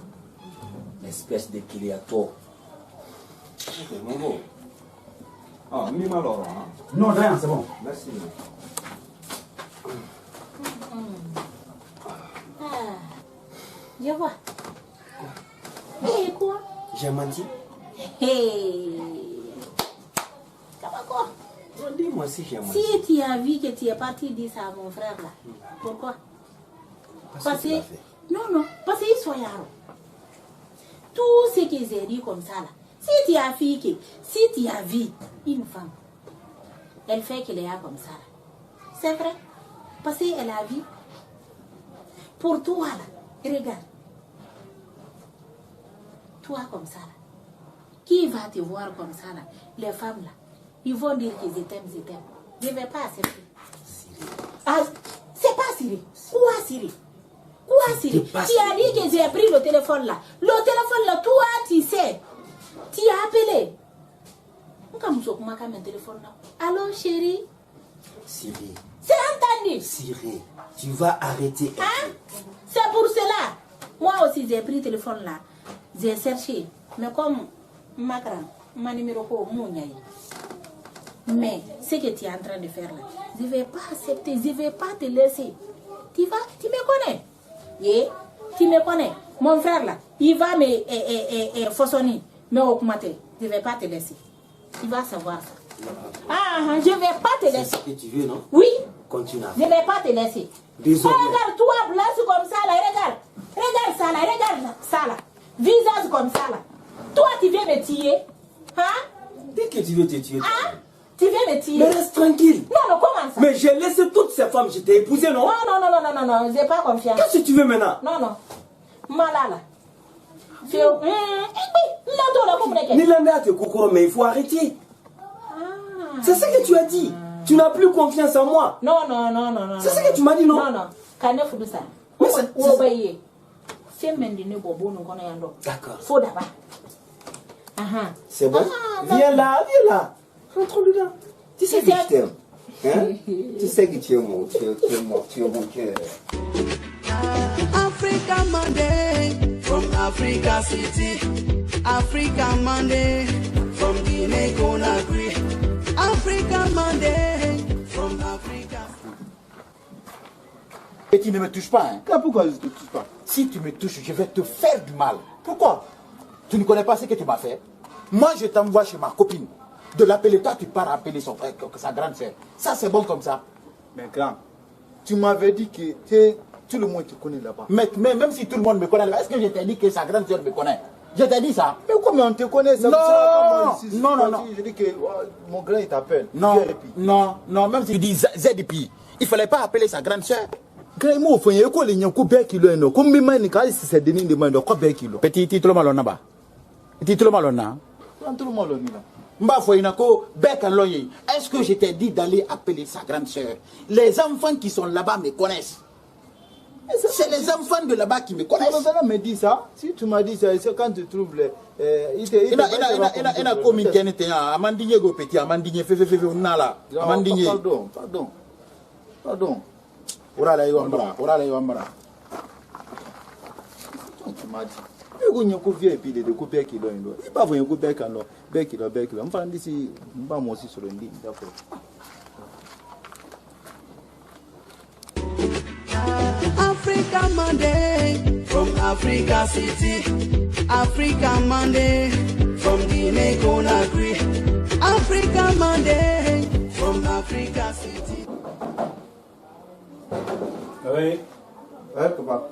L'espèce de Kiliato. C'est mon beau. Ah, Mima Laurent. Non, rien, c'est bon. Merci. Je vois. Et quoi? J'ai menti. Comment quoi? Dis-moi si j'ai menti. Si tu as vu que tu es parti dire ça à mon frère là, pourquoi? Parce que non, parce qu'ils sont yaro. Tout ce qu'ils ont dit comme ça là, si tu as vu que, si tu as vu une femme, elle fait qu'elle est comme ça là. C'est vrai. Parce qu'elle a vu. Pour toi là, regarde. Toi comme ça là. Qui va te voir comme ça là? Les femmes là, ils vont dire qu'ils t'aiment. Je ne vais pas accepter. Ah, c'est pas Cyril. Quoi Cyril? Quoi Cyril? Tu as dit que j'ai pris le téléphone là. Le téléphone là, toi tu sais. Tu as appelé. Comment un téléphone là? Allô chérie? Cyril. C'est entendu. Cyril, tu vas arrêter. Hein? C'est pour cela. Moi aussi j'ai pris le téléphone là. J'ai cherché. Mais comme Macron, mon numéro pour mon mais ce que tu es en train de faire là, je ne vais pas accepter, je ne vais pas te laisser. Tu me connais? Yeah. Tu me connais? Mon frère là, il va me façonner, mais augmenter. Je ne vais pas te laisser. Tu vas savoir ça. Ah, je ne vais pas te laisser. C'est ce que tu veux, non? Oui. Continue. Je ne vais pas te laisser. Désolé. Regarde toi, place comme ça là, regarde. Regarde ça là, regarde ça là. Visage comme ça là. Toi, tu viens me tuer. Hein? Dès que tu veux te tuer. Hein? Tu viens me tuer. Mais reste tranquille. Non, comment ça? Mais j'ai laissé toutes ces femmes, je t'ai épousé, non? Non, j'ai pas confiance. Qu'est-ce que tu veux maintenant? Non. Malala. Ni la mère te coco, mais il faut arrêter. C'est ce que tu as dit. Tu n'as plus confiance en moi. Non. C'est ce que tu m'as dit, non? Non. D'accord. Faut d'abord. C'est bon? Viens là. Rentre dedans. Tu sais que je t'aime. Hein? Tu sais que tu es mon cœur. Africa Monday from Africa City. Africa Monday from Guinea Conakry. Africa Monday from Africa. Et tu ne me touches pas, hein? Pourquoi je ne te touche pas? Si tu me touches, je vais te faire du mal. Pourquoi? Tu ne connais pas ce que tu m'as fait? Moi, je t'envoie chez ma copine. De l'appeler, toi, tu pars appeler son frère, sa grande sœur. Ça, c'est bon comme ça. Mais grand, tu m'avais dit que tout le monde te connaît là-bas. Mais même si tout le monde me connaît là-bas, est-ce que je t'ai dit que sa grande sœur me connaît? Je t'ai dit ça. Mais comment on te connaît ça? Non. Je dis que mon grand, il t'appelle. Non, même si tu dis ZDP, il ne fallait pas appeler sa grande sœur. Grand, moi, il faut que les gens coupent kilo. Comme mes mains, quand c'est des lignes de main, coupent kilo. Petit titre malona ba. Titre malona. Tout le monde là. Est-ce que je t'ai dit d'aller appeler sa grande sœur? Les enfants qui sont là-bas me connaissent. C'est les enfants de là-bas qui me connaissent. Tu vas me dire ça? Si tu m'as dit ça, c'est quand tu trouves les... Il a commis qu'un était à Amandigne go petit, Amandigne fait nala. Amandigne. Pardon. Ora la yambara. Tu m'as dit. Il y a un VIP de couper kilo. Il n'y a pas de couper kilo. Bekilo. On va dire on va aussi sur le lit. D'accord. Africa Monday from Africa City. Africa Monday from Guinea Conakry. Africa Monday from Africa City. Oui. Ouais, papa.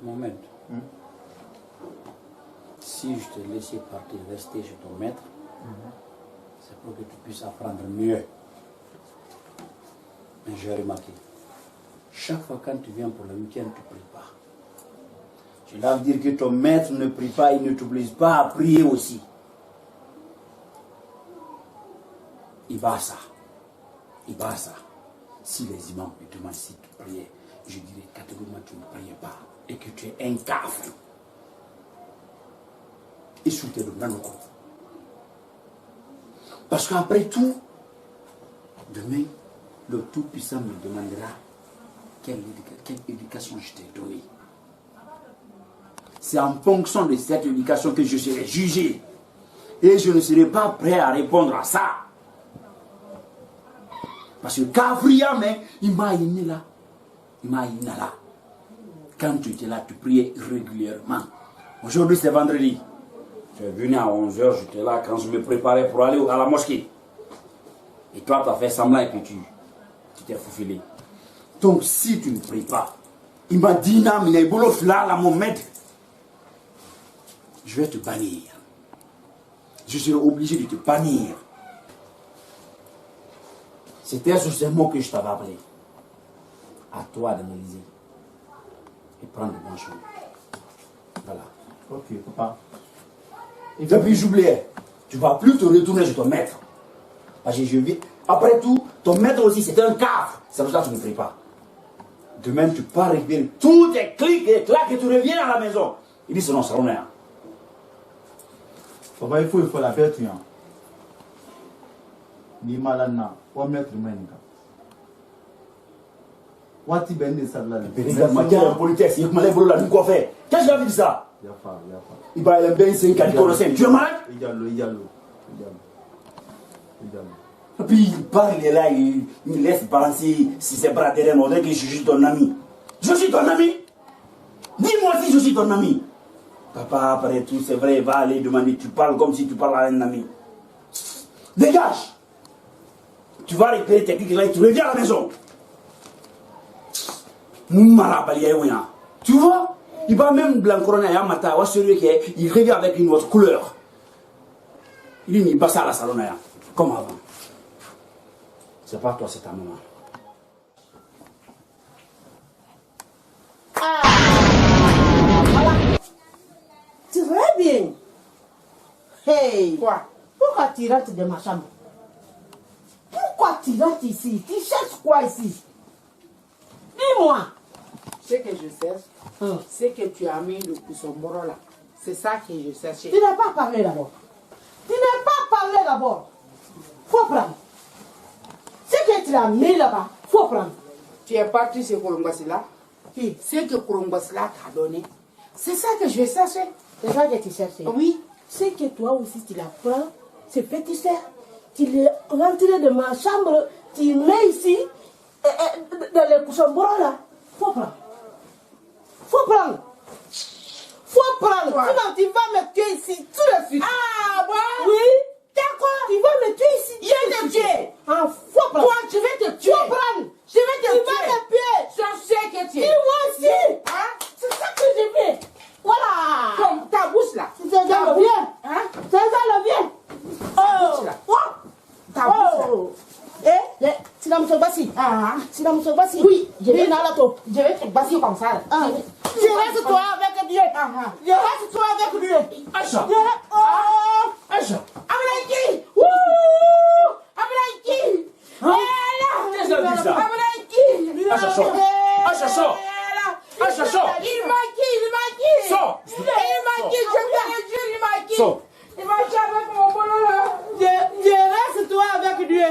Mohamed, si je te laissais partir, rester chez ton maître, c'est pour que tu puisses apprendre mieux. Mais j'ai remarqué, chaque fois quand tu viens pour le week-end, tu ne pries pas. Cela veut dire que ton maître ne prie pas, il ne t'oblige pas à prier aussi. Ibasa. Si les imams me demandent si tu priais, je dirais catégoriquement que tu ne priais pas et que tu es un cafre. Et sous tes dans le compte. Parce qu'après tout, demain, le Tout-Puissant me demandera quelle éducation je t'ai donnée. C'est en fonction de cette éducation que je serai jugé. Et je ne serai pas prêt à répondre à ça. Parce que Kavria, mais il m'a aimé là. Quand tu étais là, tu priais régulièrement. Aujourd'hui, c'est vendredi. Tu es venu à 11h, j'étais là quand je me préparais pour aller à la mosquée. Et toi, tu as fait semblant et puis tu t'es faufilé. Donc, si tu ne pries pas, il m'a dit, non, mais il est là, mon maître. Je vais te bannir. Je serai obligé de te bannir. C'était sur ces mots que je t'avais appelé. À toi d'analyser et prendre de bonnes choses. Voilà. Ok, papa. Et puis j'oubliais, tu ne vas plus te retourner chez ton maître. Parce que je vis. Après tout, ton maître aussi, c'était un cave. C'est pour ça que tu ne pries pas. Demain, tu pars récupérer tous tes clics et claques et tu reviens à la maison. Il dit, c'est non, ça rien. Papa, il faut la bête. Ni malana, on va mettre le main. Wati ben ça là. Regarde, ma gueule en politesse, il m'a levé là, nous quoi faire? Qu'est-ce que j'ai envie de ça? Il va aller bien, c'est un cadeau. Tu es malade? Il y a l'eau. Et puis il parle, il est là, il laisse balancer ses bras derrière moi, on dirait que je suis ton ami. Je suis ton ami? Dis-moi si je suis ton ami. Papa, après tout, c'est vrai, va aller demander, tu parles comme si tu parles à un ami. Dégage! Tu vas récupérer tes clics là et tu reviens à la maison. Tu vois? Il va même blanc couronner à matin, il revient avec une autre couleur. Il dit, il passe à la salon, comme avant. C'est pas toi, c'est ta maman. Voilà. Très bien. Hey. Quoi? Pourquoi tu rentres de ma chambre? Pourquoi tu rentres ici? Tu cherches quoi ici? Dis-moi. Ce que je cherche, c'est que tu as mis le Kusomboro là. C'est ça que je cherche. Tu n'as pas parlé d'abord. Tu n'as pas parlé d'abord. Faut prendre. Ce que tu as mis là-bas, faut prendre. Tu es parti chez Kouroumbassi là. Ce que Kouroumbassi là t'a donné, c'est ça que je cherche. C'est ça que tu cherches. Oui. C'est que toi aussi tu la prends, ce petit fer, tu le rentres de ma chambre, tu mets ici, dans le Kusomboro là. Faut prendre. Faut prendre. Faut prendre. Sinon tu vas me tuer ici tout de suite. Ah bon? Oui. D'accord. Tu vas me tuer ici. Je vais te tuer. Faut prendre. Toi, je vais te tuer. Faut prendre. Je vais te tuer. Tu vas me tuer. Je sais que tu es. Dis-moi aussi. C'est ça que je fais. Voilà. Comme ta bouche là. C'est ça le vient. C'est ça le vient. Oh. Ta bouche là. Tu vas me faire bassi. Tu vas me faire bassi. Oui. Je vais dans la taupe. Je vais te basser comme ça. Je reste toi avec Dieu. Je reste toi avec Dieu. Acha. Acha. Abraïki. Abraïki. Qu'est-ce que tu dis ça? Abraïki. Acha, sort. Acha, sort. Acha, sort. Il m'a qui. Sors. Il m'a qui. Je vais le dire, il m'a qui. Sors. Il m'a qui avec mon boulot là. Je reste toi avec Dieu.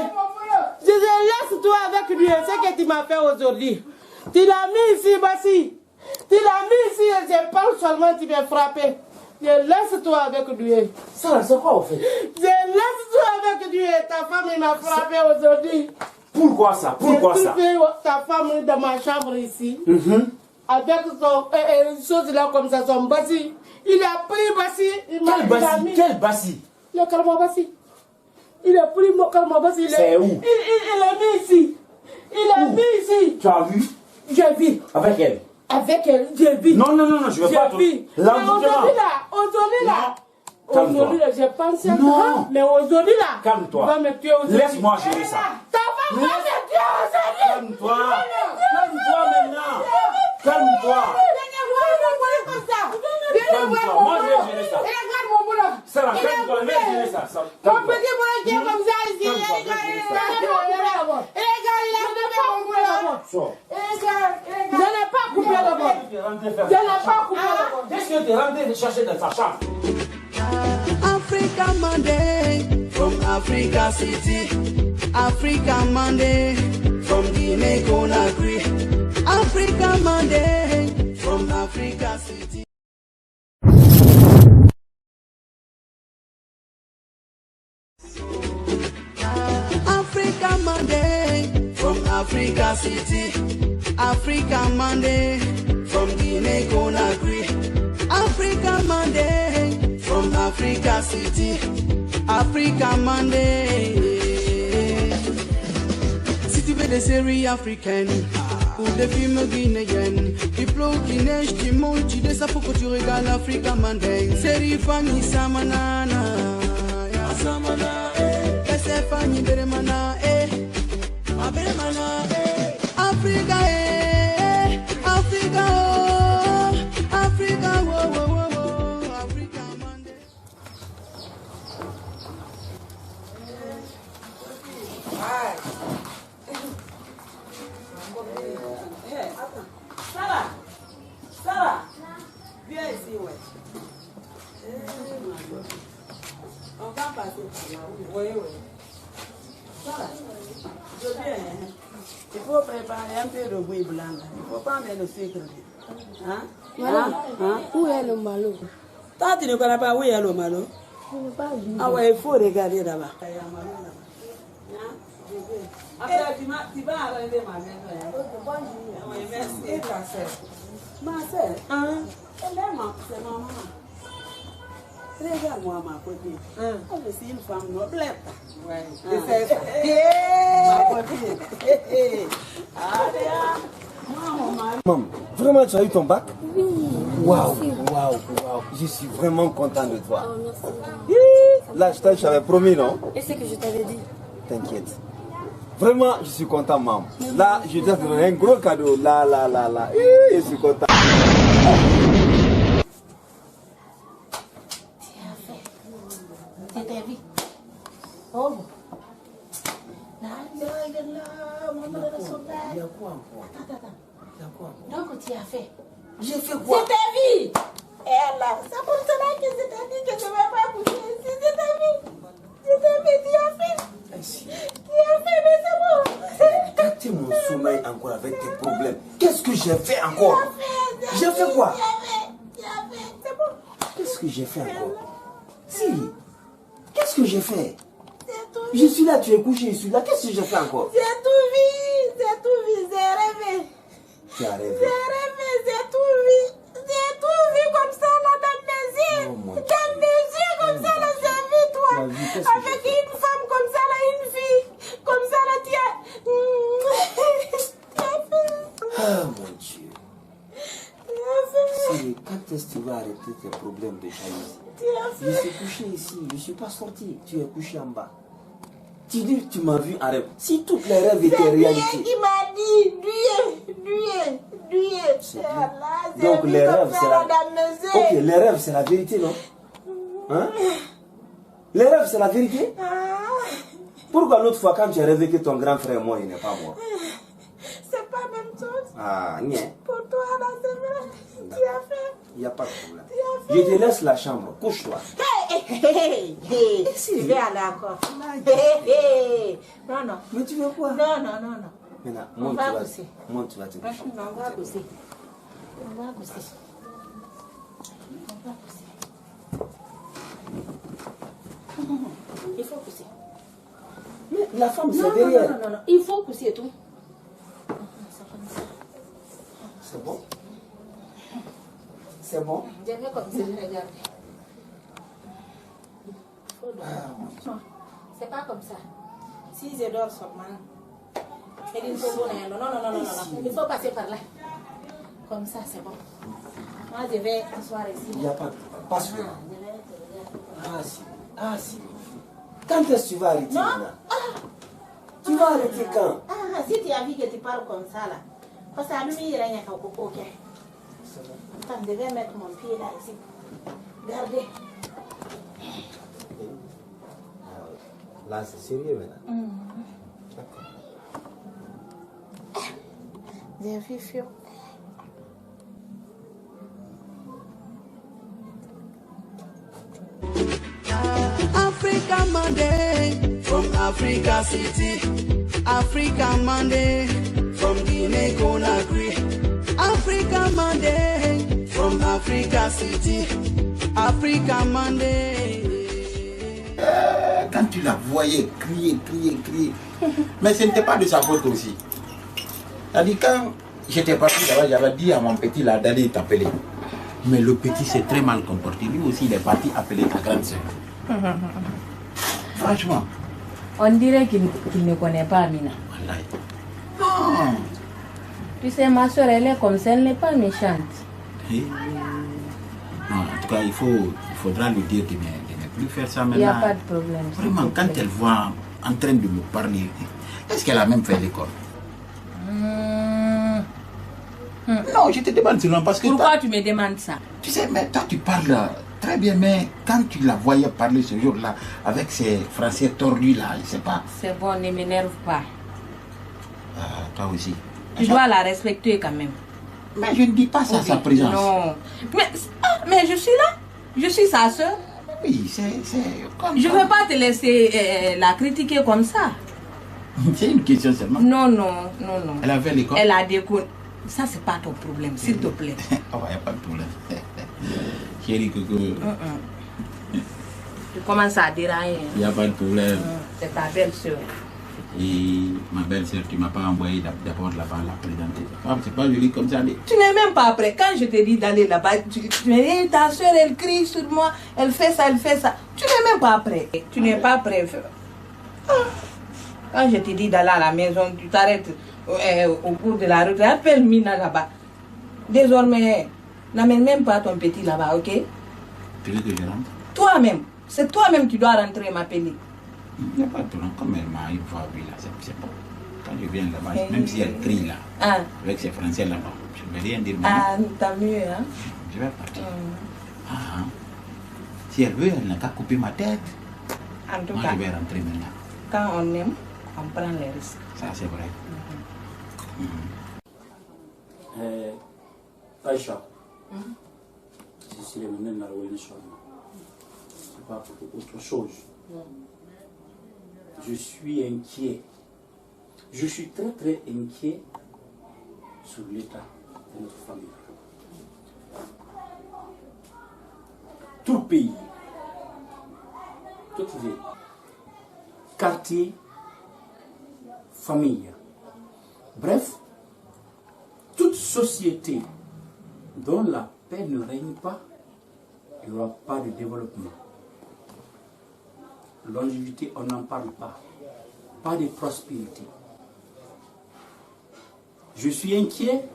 Je laisse toi avec Dieu. C'est que tu m'as fait aujourd'hui. Tu l'as mis ici, Bassi. Tu l'as mis ici et je parle seulement, tu m'as frappé. Je laisse toi avec Dieu. Ça, c'est quoi au fait? Je laisse toi avec Dieu. Ta femme m'a frappé aujourd'hui. Pourquoi ça? Pourquoi ça? J'ai trouvé ta femme dans ma chambre ici. Avec son chose là comme ça, son Bassi. Il a pris Bassi. Quel Bassi? Quel Bassi? Le Kalma Bassi. Il a pris mon Kalma Bassi. C'est où? Il l'a mis ici. Il l'a mis ici. Tu as vu? J'ai vu. Avec elle? Avec elle, j'ai vu. Non, non, non, non, je veux pas. J'ai vu. Mais aujourd'hui là, aujourd'hui là, j'ai pensé à toi. Mais aujourd'hui là, calme-toi. Tu vas me tuer aujourd'hui. Laisse-moi gérer ça. Ta femme va me tuer aujourd'hui. Calme-toi. Calme-toi maintenant. Calme-toi. Calme-toi. Moi, je vais gérer ça. Regarde mon boulot. Sarah, calme-toi. Je vais gérer ça. Mon petit boulot qui est comme ça ici. Regarde, je n'ai pas coupé le bord. Je n'ai pas coupé le bord. Qu'est-ce que tu es rentré chercher dans sa chambre? Africa Monday from Africa City. Africa Monday from Guinea Conakry. Africa Monday from Africa City. Africa Monday from Africa City. Africa Monday from Guinea Conakry. Africa Monday from Africa City. Africa Monday. Si tu veux des séries africaines ou des films guinéens, qui pleut, qui neige, qui monte, tu descends pour que tu regardes Africa Monday. Série Fanny Samanana. Samana, laissez Fanny Beremana, Beremana, Africa, Africa, oh, Africa, oh, oh, oh, Africa Monday. Sarah, Sarah, viens ici, ouais. On va passer par là. Oui, oui. Sarah, je viens. Il faut préparer un peu de bouillie blanc. Il ne faut pas mettre le sucre. Hein? Madame, où est le malo? Toi, tu ne connais pas où est le malo? Je n'ai pas vu. Ah ouais, il faut regarder là-bas. Il y a un malo là-bas. Hein? Je vais. Après, tu vas arranger ma maison. Oui, merci. Et ta soeur? Ma soeur? Hein? Elle est c'est ma maman. Regarde-moi ma copine. Je suis une femme noblette. Ouais. C'est ça. Ma copine. Maman, vraiment tu as eu ton bac? Oui. Waouh, waouh, waouh. Je suis vraiment content de toi. Oh, merci. Là, je t'avais promis, non? Et c'est que je t'avais dit. T'inquiète. Vraiment, je suis content, maman. Là, je t'ai donné un gros cadeau. Là. Je suis content. C'était vie. Oh. La ilaha illallah, Muhammad Rasulullah. Il y a quoi encore? Attends. Donc tu as fait. J'ai fait quoi? C'est ta vie. Et là, c'est pour cela que je t'ai dit que je ne vais pas coucher ici. C'est ta vie. C'est ta vie, tu as fait. Tu as fait, mais c'est bon. Gâter mon sommeil encore avec tes problèmes. Qu'est-ce que j'ai fait encore? J'ai fait quoi? Tu as fait, c'est bon. Qu'est-ce que j'ai fait encore? Si. Qu'est-ce que j'ai fait? Je suis là, tu es couché, je suis là. Qu'est-ce que j'ai fait encore? C'est tout vie, c'est tout vie, j'ai rêvé. Tu as rêvé. J'ai rêvé, j'ai tout vu. J'ai tout vu comme ça là dans mes yeux. Dans mes yeux comme ça là, j'ai vu toi. Avec une femme comme ça là, une fille. Comme ça là, tu as fait. Ah mon Dieu. Si, quand est-ce que tu vas arrêter tes problèmes de jalousie? Je suis couché ici, je ne suis pas sorti. Tu es couché en bas. Tu dis que tu m'as vu en rêve. Si toutes les rêves étaient réalité. C'est lui qui m'a dit, lui. Donc les rêves, c'est la... Ok, les rêves, c'est la vérité, non? Hein? Les rêves, c'est la vérité? Pourquoi l'autre fois, quand tu as rêvé que ton grand frère est mort, il n'est pas mort? C'est pas la même chose. Ah, nie. Pour toi, là, c'est vrai. Tu as fait. Il n'y a pas de problème. Je te laisse la chambre. Couche-toi. Je vais aller encore. Non. Mais tu veux quoi? Non. Maintenant, On va pousser. Monte, tu vas te coucher. On va pousser. Il faut pousser. Mais la femme, c'est derrière. Non. Il faut pousser tout. C'est bon? C'est bon? Je vais comme ça, regarde. Non, c'est pas comme ça. Si je dors seulement, il faut non. Il faut passer par là. Comme ça, c'est bon. Moi, je vais asseoir ici. Il n'y a pas de... Passe là. Ah, si. Quand est-ce que tu vas arrêter maintenant? Tu vas arrêter quand? Si tu as vu que tu parles comme ça, là. Parce que à lui, il n'y a rien qu'à ok. Attends, je vais mettre mon pied là, ici. Regardez. Là, c'est sérieux maintenant. D'accord. J'ai vu fio. Africa Monday from Africa City. Africa Monday from Guinea Conakry. Africa Monday from Africa City. Africa Monday. Quand tu la voyais crier. Mais ce n'était pas de sa faute aussi. C'est-à-dire, quand j'étais parti là-bas, j'avais dit à mon petit là d'aller t'appeler. Mais le petit s'est très mal comporté. Lui aussi, il est parti appeler ta grande sœur. Franchement. On dirait qu'il ne connaît pas Amina. Non. Tu sais, ma soeur, elle est comme ça, elle n'est pas méchante. Non, en tout cas, il faudra lui dire de ne plus faire ça maintenant. Il n'y a pas de problème. Vraiment, quand elle voit en train de me parler, est-ce qu'elle a même fait l'école? Non, je te demande seulement parce que... Pourquoi tu me demandes ça? Tu sais, mais toi tu parles très bien, mais quand tu la voyais parler ce jour-là, avec ses français tordus là, je ne sais pas. C'est bon, ne m'énerve pas. Toi aussi. Tu dois la respecter quand même. Mais je ne dis pas ça à sa présence. Non. Mais je suis là. Je suis sa soeur. Oui, c'est comme je ne veux pas te laisser la critiquer comme ça. C'est une question seulement. Non. Elle a fait l'école? Elle a découvert. Ça, c'est pas ton problème, s'il te plaît. Oh, il n'y a pas de problème. Chérie, Coco. Tu commences à dérailler. Il n'y a pas de problème. C'est ta belle-sœur. Et ma belle-sœur, tu ne m'as pas envoyé d'abord là-bas la présenter. C'est pas joli comme ça. Tu n'es même pas prêt. Quand je te dis d'aller là-bas, tu me dis, ta soeur, elle crie sur moi, elle fait ça. Tu n'es même pas prêt. Tu n'es pas prêt. Quand je te dis d'aller à la maison, tu t'arrêtes au cours de la route. Appelle Mina là-bas. Désormais, n'amène même pas ton petit là-bas, ok? Tu veux que je rentre? Toi-même. C'est toi-même qui dois rentrer, m'appeler. Il n'y a pas de problème. Comme elle m'a une fois vu là, c'est bon. Quand je viens là-bas, même si elle crie là, avec ses français là-bas, je ne vais rien dire. T'as mieux, hein? Je vais partir. Si elle veut, elle n'a qu'à couper ma tête. En tout Moi, cas, je vais rentrer maintenant. Quand on aime, on prend les risques. Ça, c'est vrai. Aïcha, c'est pas pour autre chose. Je suis inquiet. Je suis très très inquiet sur l'état de notre famille. Tout pays, toute ville, quartier, famille, bref, toute société dont la paix ne règne pas, il n'y aura pas de développement. Longévité, on n'en parle pas. Pas de prospérité. Je suis inquiet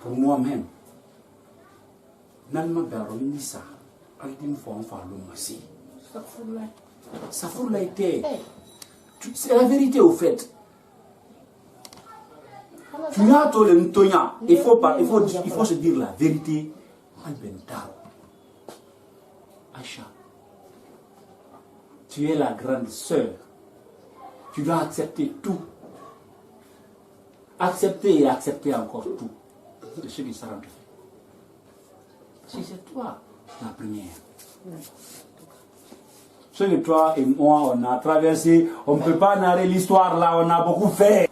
pour moi-même. Nalma Garonissa, Aldim Fonfalomasi. Ça fout la été. C'est la vérité au fait. Tu n'as pas le Ntoya. Il faut se dire la vérité. Aïcha, tu es la grande sœur. Tu dois accepter tout. Accepter et accepter encore tout de ce qui sera fait. Si c'est toi la première. Ce que toi et moi, on a traversé, on ne peut pas narrer l'histoire là, on a beaucoup fait.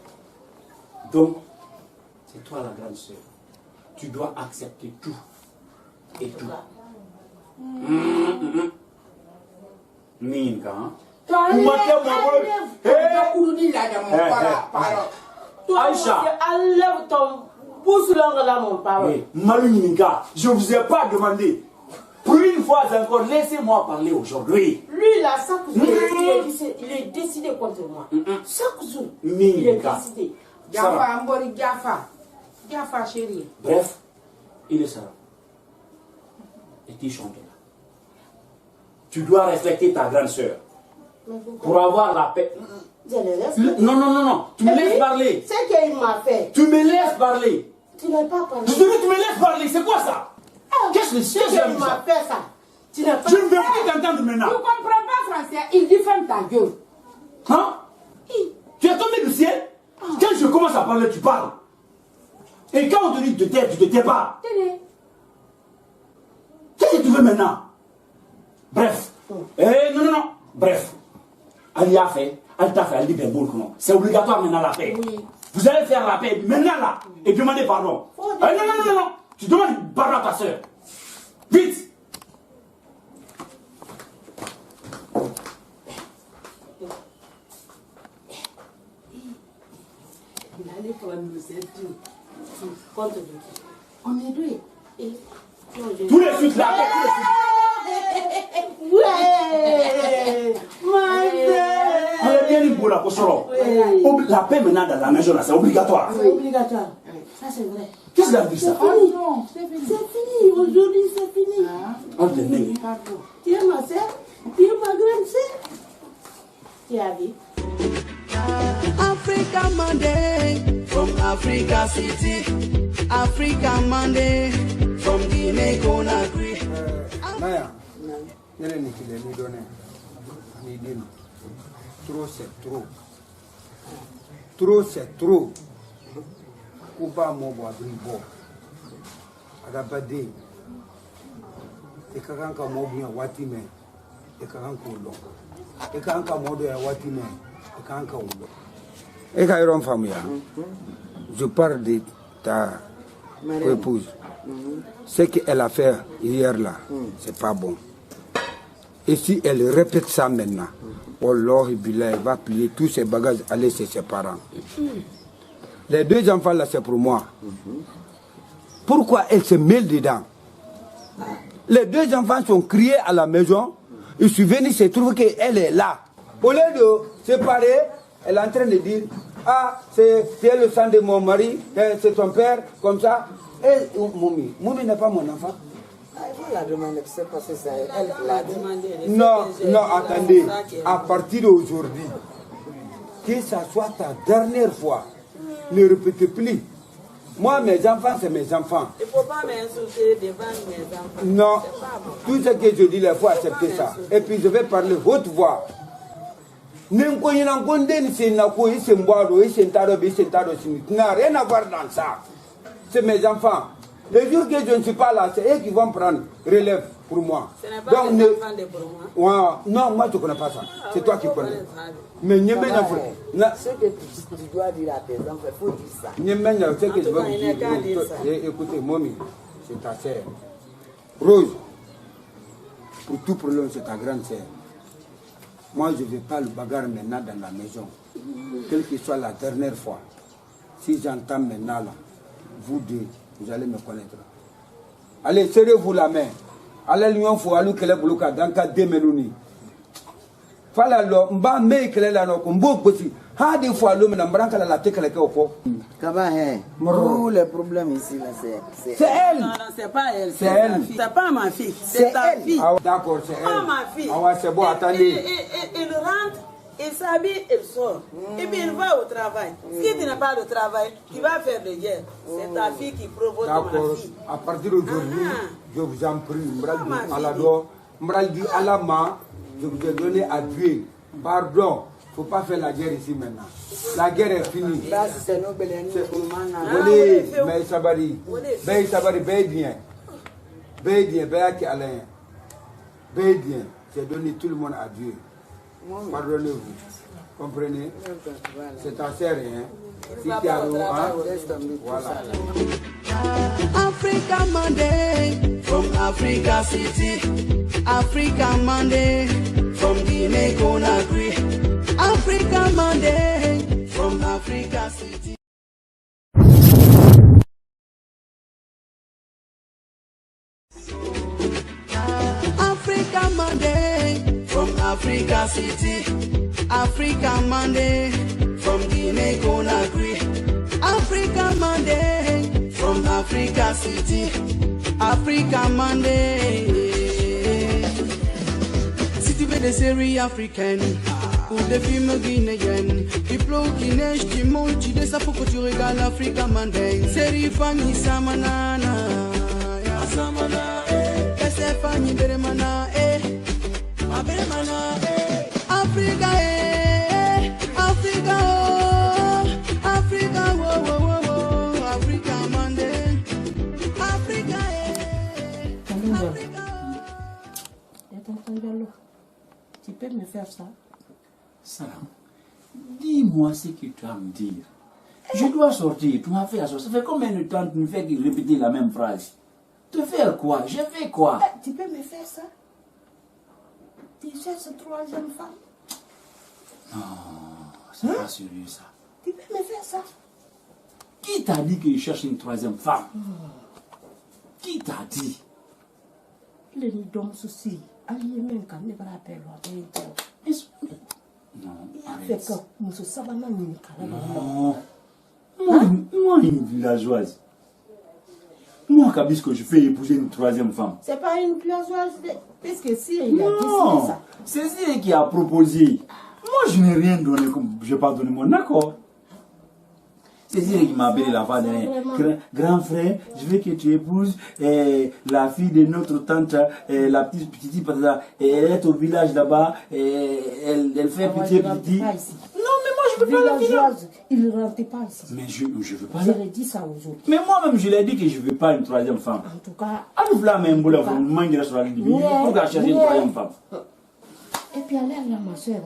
Donc, c'est toi la grande sœur. Tu dois accepter tout. Et tout. Minka, hein? Aïcha, enlève ton pouce là, mon papa. Maluminka, je ne vous ai pas demandé. Pour une fois encore, laissez-moi parler aujourd'hui. Lui, là, chaque jour, il est décidé contre moi. Chaque jour, il est décidé. Gafa, chérie. Bref, il est ça. Et tu chantes là. Tu dois respecter ta grande sœur. Pour avoir la paix. Non. Tu me laisses parler. C'est ce qu'il m'a fait. Tu me laisses parler. Tu n'as pas parlé. Tu me laisses parler. C'est quoi ça? Qu'est-ce qu'il m'a fait ça? Tu n'as pas. Je ne veux plus t'entendre maintenant. Tu ne comprends pas français. Il dit ferme ta gueule. Hein? Tu es tombé du ciel? Quand je commence à parler, tu parles. Et quand on te dit de te taire, tu ne te tais pas. Qu'est-ce que tu veux maintenant? Bref. Non. Bref. Elle a fait. Elle t'a fait. Elle dit bien bon. C'est obligatoire maintenant la paix. Oui. Vous allez faire la paix maintenant là. Et demander pardon. Non. Tu demandes pardon à ta soeur. Vite. Il allait prendre le tout. Contre de qui? On est deux. Tous les suites là. Ouais. La paix maintenant dans la maison là, c'est obligatoire. C'est obligatoire. Ça c'est vrai. Qu'est-ce qu'il a dit ça? Non, c'est fini. Aujourd'hui c'est fini. Tu es ma soeur, tu es ma grande soeur. Tu as vu? Africa Monday from Africa City. Africa Monday from Guinea Conakry. Naya, yele ni kile ni donné. Ni dino. Trop c'est trop. Trop c'est trop. Kuba mobo abribo. Adabade. Ekakanka mobo ya watime. Ekakanka ulo. Ekakanka modo ya watime. Ekakanka ulo. Eka iron famille. Je parle de ta épouse. Ce qu'elle a fait hier là, c'est pas bon. Et si elle répète ça maintenant, Allah elle va plier tous ses bagages, aller chez ses parents. Les deux enfants là, c'est pour moi. Pourquoi elle se mêle dedans? Les deux enfants sont criés à la maison. Je suis venu se trouver qu'elle est là. Au lieu de séparer, elle est en train de dire, ah, c'est le sang de mon mari, c'est ton père, comme ça. Et Moumi n'est pas mon enfant. Il faut la demander, c'est parce que c'est elle qui l'a demandé. Non, attendez. À partir d'aujourd'hui, que ça soit ta dernière fois, ne répétez plus. Moi, mes enfants, c'est mes enfants. Il ne faut pas m'insulter devant mes enfants. Non, tout ce que je dis, il faut accepter ça. Et puis je vais parler haute voix. N'a rien à voir dans ça. c'est mes enfants. Le jour que je ne suis pas là, c'est eux qui vont prendre relève pour moi. Ce n'est pas des enfants de pour moi. Non, moi je ne connais pas ça. C'est toi qui connais. Mais ce que tu dois dire à tes enfants, il faut dire ça. Ce que je veux vous dire, écoutez, Momi, c'est ta sœur. Rose, pour tout problème, c'est ta grande sœur. Moi, je ne vais pas le bagarre maintenant dans la maison. Quelle que soit la dernière fois. Si j'entends maintenant là, vous deux, vous allez me connaître. Allez, serrez-vous la main. Allez, l'union, il faut aller que les boulots dans le cas de Melouni. Fala lo mba me kelela no kumbo bosi ha des fois l'homme na mbranka la tête qu'elle au fond. Kaba tous les problèmes ici là c'est elle. Non non, c'est pas elle, c'est elle. C'est pas ma fille, c'est ta fille. Ah, d'accord, c'est elle. Pas ma fille. Ah ouais, c'est bon, attendez. Il rentre, il s'habille, il sort. Et puis il va au travail. Si tu n'as pas de travail, tu vas faire de guerre. C'est ta fille qui provoque ma fille. À partir d'aujourd'hui, je vous en prie, Mbraldi Mbraldi Alama, je vous ai donné à Dieu. Pardon, il ne faut pas faire la guerre ici maintenant. La guerre est finie. Mais Sabari, Bédien, j'ai donné tout le monde à Dieu. Pardonnez-vous. Comprenez? C'est ta sœur, hein? Si tu as voilà. Africa Monday from Africa City. Africa Monday from Guinea Conakry. Africa Monday from Africa City. Africa Monday from Africa City. Africa Monday from Guinea Conakry. Africa Monday from Africa City. Africa Monday. Si tu veux des séries africaines ou des films guinéens, Diplo qui neige, qui monte, tu descends pour que tu regardes Africa Monday. Série Fanny Samanana, Samana, c'est Fanny Beremana, Beremana, Africa, Africa, Africa, Africa Monday, Africa, Tu peux me faire ça? Salam, dis-moi ce que tu as à me dire. Je dois sortir, tu m'as fait ça. Ça fait combien de temps que tu me fais répéter la même phrase? Te faire quoi? Je fais quoi? Tu peux me faire ça? Tu cherches une troisième femme? Non, c'est pas sérieux ça. Tu peux me faire ça? Qui t'a dit que je cherche une troisième femme? Qui t'a dit? Le nidom souci. Aïe, même quand ne va pas non, arrête. Non. Moi, une villageoise. Moi, qu'est-ce que je fais épouser une troisième femme? C'est pas une villageoise, parce que si il a décidé ça. C'est elle qui a proposé. Moi, je n'ai rien donné, comme je n'ai pas donné mon accord. C'est elle qui m'a appelé la femme d'un grand frère. Je veux que tu épouses la fille de notre tante, la petite patata. Elle est au village là-bas. Elle fait petit. Non, mais moi, je ne veux pas le village. Il ne rentre pas ici. Mais je ne veux pas. Je l'ai dit ça aux autres. Mais moi-même, je l'ai dit que je ne veux pas une troisième femme. En tout cas. Alors, là, même, vous mangez sur la ligne. Pourquoi chercher une troisième femme? Et puis, à l'air là, ma soeur.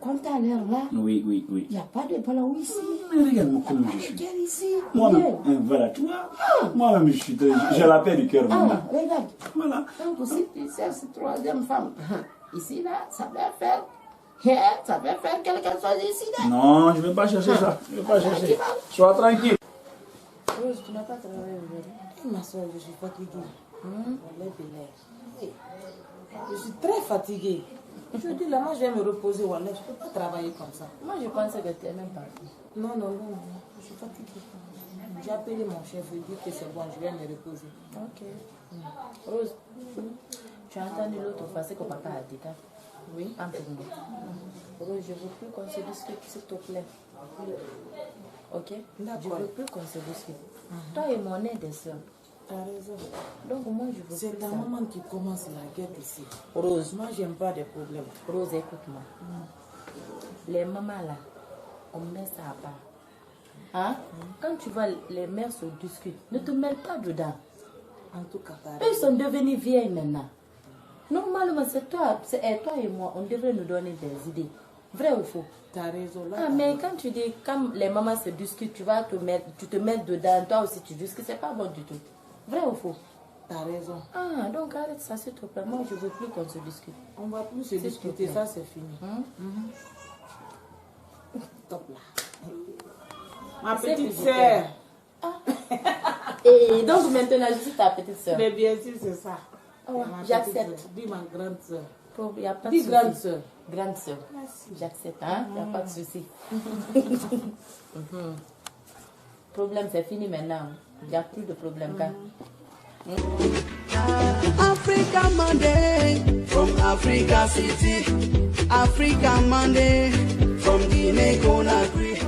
Quand tu as l'air là, oui. Il n'y a pas de ballon ici. Mais regarde-moi comment je suis. Ici. Moi-même, voilà, tu vois. Moi-même, j'ai la paix du cœur maintenant. Regarde. Voilà. Donc, aussi, tu sais, cette troisième femme. Ici, là, ça va faire quelque chose ici, là. Non, je ne vais pas chercher ça. Je ne vais pas chercher. Sois tranquille. Rose, tu n'as pas travaillé aujourd'hui? Ma soeur, je suis fatiguée. Je suis très fatiguée. Je dis là, moi je vais me reposer, Wallah, je ne peux pas travailler comme ça. Moi je pensais que tu es même partie. Non, je suis fatiguée. J'ai appelé mon chef, il dit que c'est bon, je vais me reposer. Ok. Rose, tu as entendu l'autre fois ce que papa a dit, hein? Oui. Rose, je ne veux plus qu'on se discute, s'il te plaît. Ok? Je ne veux plus qu'on se discute. Toi et mon aide est soeur. T'as raison. Donc moi je veux. C'est ta maman qui commence la guerre ici. Rose, moi j'aime pas des problèmes. Rose, écoute-moi. Les mamans là, on met ça à part. Hein? Quand tu vois les mères se discutent, ne te mêle pas dedans. En tout cas, eux ils sont devenus vieilles maintenant. Normalement, c'est toi et moi, on devrait nous donner des idées. Vrai ou faux? T'as raison là. Ah, mais quand tu dis, quand les mamans se discutent, tu te mets dedans, toi aussi tu discutes, c'est pas bon du tout. Vrai ou faux? T'as raison. Ah, donc arrête ça, s'il te plaît. Moi, je veux plus qu'on se discute. On va plus se discuter, ça c'est fini. Top là. Ma petite sœur. Et donc maintenant, je suis ta petite sœur. Mais bien sûr, c'est ça. Oh, j'accepte. Dis ma grande sœur. Il n'y a pas de Dis souci. grande sœur. Grande sœur. J'accepte, hein? Il n'y a pas de souci. Problème, c'est fini maintenant. Il n'y a plus de problème. Africa Monday from Africa City. Africa Monday from Guinea Conakry.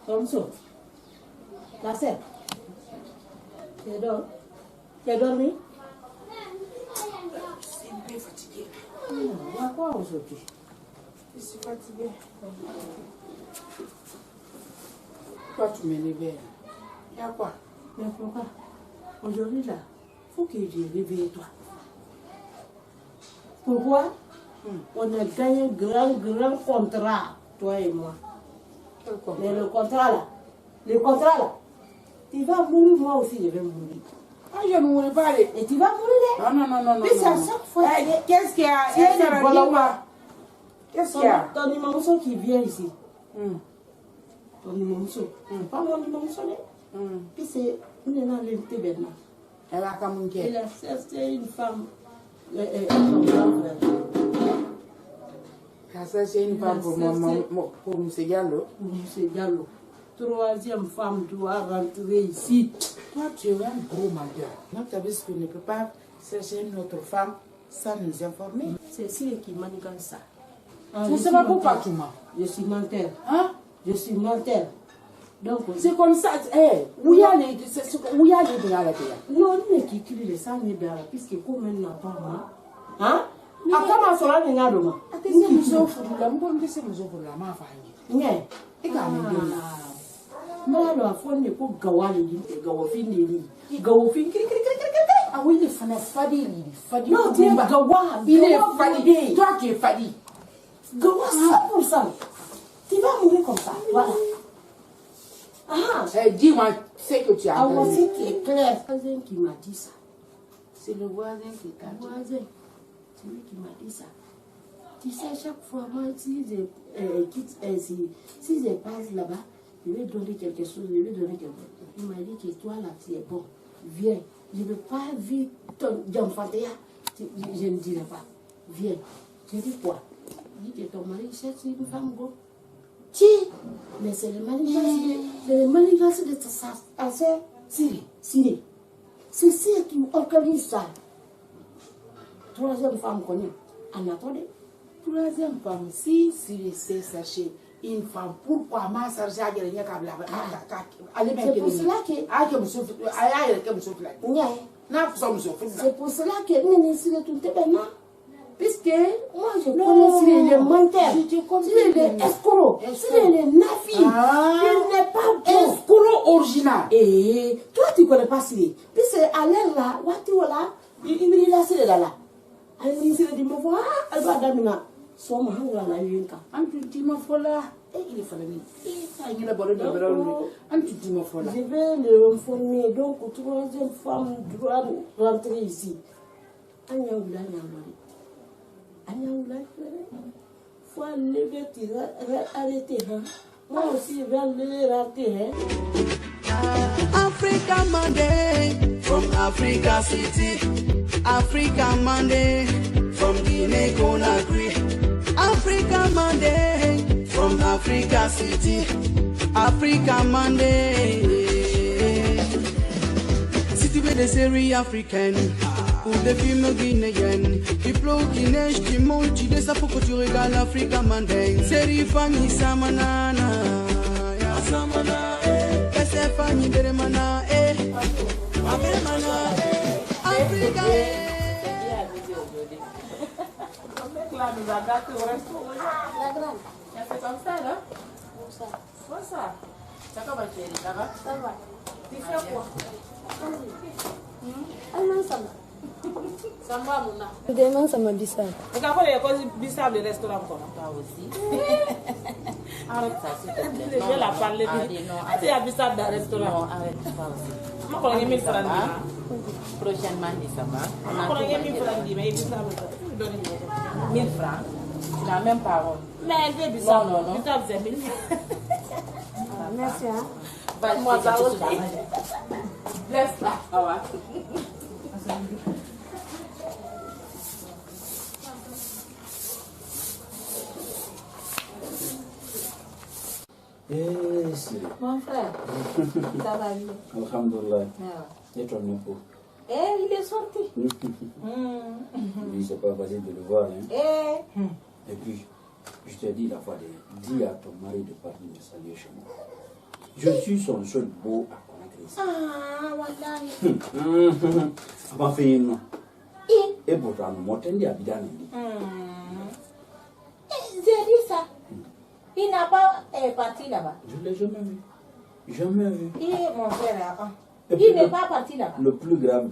Comme ça. La sœur. Tu as dormi? Je suis un peu fatiguée. Il y a quoi aujourd'hui? Je suis fatiguée. Toi, tu me réveilles. Il y a quoi? Mais pourquoi? Aujourd'hui, là, il faut que je réveille toi. Pourquoi? On a gagné un grand contrat, toi et moi. Quel contrat? Mais le contrat là, tu vas mourir, moi aussi je vais mourir. Ah, je ne mourrai pas. Et tu vas mourir. Non. Puis c'est à chaque fois. Qu'est-ce qu'il y a? Qu'est-ce qu'il y a? Ton imamso qui vient ici. Ton imamso. Pas mon imamso, puis c'est une énorme invitée maintenant. Elle a communiqué. C'est une femme. Son grand frère. Ça, c'est une femme pour M. Diallo. M. Diallo. Troisième femme doit rentrer ici. Toi, tu es un gros menteur. Notre bisque ne peut pas chercher une autre femme sans nous informer. C'est Siré qui manigance ça. Tu ne sais pas pourquoi tu mens. Je suis menteur. Hein? Je suis menteur. Donc, c'est comme ça. Où y a les biens? Non, mais qui crie les sangs et bien, puisque comme elle n'a pas moi. Hein? Ah, comment ça va venir demain? Attends, nous offrons la main. Mais, Malo afone ko gawali ni gawofin ni gawofin kiri ah oui il fallait fadi non tu es gawa il est fadi toi qui es fadi gawa 100% tu vas mourir comme ça voilà dis-moi ce que tu as dit c'est qui est clair c'est le voisin qui m'a dit ça c'est le voisin qui t'a dit voisin c'est lui qui m'a dit ça tu sais chaque fois moi si je passe là-bas je vais donner quelque chose, Il m'a dit que toi là, tu es bon. Viens. Je ne veux pas vivre ton enfantillage. Je ne dirai pas. Viens. Je dis quoi? Il dit que ton mari cherche une femme go. Qui? Mais c'est le manigance de ta soeur. Siré. C'est Siré qui organise ça. Troisième femme connue. En attendant. Troisième femme, si Siré sait chercher une femme, pourquoi ma sœur j'ai gagné c'est pour cela que c'est pour cela que nous sommes tout maintenant puisque moi je connais les menteurs les escrocs les nafis il n'est pas escroc original et toi tu connais pas Siré puisque à l'air là il me dit là Siré là elle me dit me voir elle va d'amina son mahang la yinka antu dima fola il fallait il a boré de antu dima fola je vais le informer donc troisième femme doit rentrer ici Anya faut lever arrêter moi aussi je vais le rater Africa Monday from Africa City. Africa Monday from Guinea Conakry. Africa Monday from Africa City. Africa Monday. Si tu veux des séries africaines ou des films guinéens, qui pleut, qui neige, qui monte, tu descends pour que tu regardes Africa Monday. Série Fanny Samanana. Samana, Kese Fanny Beremana, Africa. nous a gâtés au resto. La grande. C'est comme ça, là? Bonsoir. Bonsoir. Ça va, chérie? Ça va? Ça va. Tu fais quoi? Allemand, ça va. Ça va, mon âme. Demain, ça m'a bissable. Regarde, il y a quoi bissable le restaurant comme toi aussi. Arrête ça, s'il te plaît. Je vais la parler. Tu as bissable dans le restaurant? Non, arrête ça aussi. Je connais 1000 francs. Prochainement, ça va. Je connais 1000 francs, mais bissable. 1000 francs. Tu n'as même pas honte. Mais elle veut bissable. Non. Bissable, c'est 1000 francs. Merci, hein. Moi, ça aussi. Laisse-la. Ah ouais. Mon frère, ça va bien. Alhamdulillah. Ah. Et ton époux? Il est sorti. Lui, c'est pas facile de le voir. Hein. Et puis, je te dis la fois, dis à ton mari de partir me saluer chez moi. Je suis son seul beau à connaître ici. Ah, voilà. Ma fille, non. Et pourtant, nous m'ont tendu à Bidanendi. J'ai dit ça. Il n'a pas parti là-bas. Je ne l'ai jamais vu. Jamais vu. Mon frère, Et il n'est pas parti là-bas. Le plus grave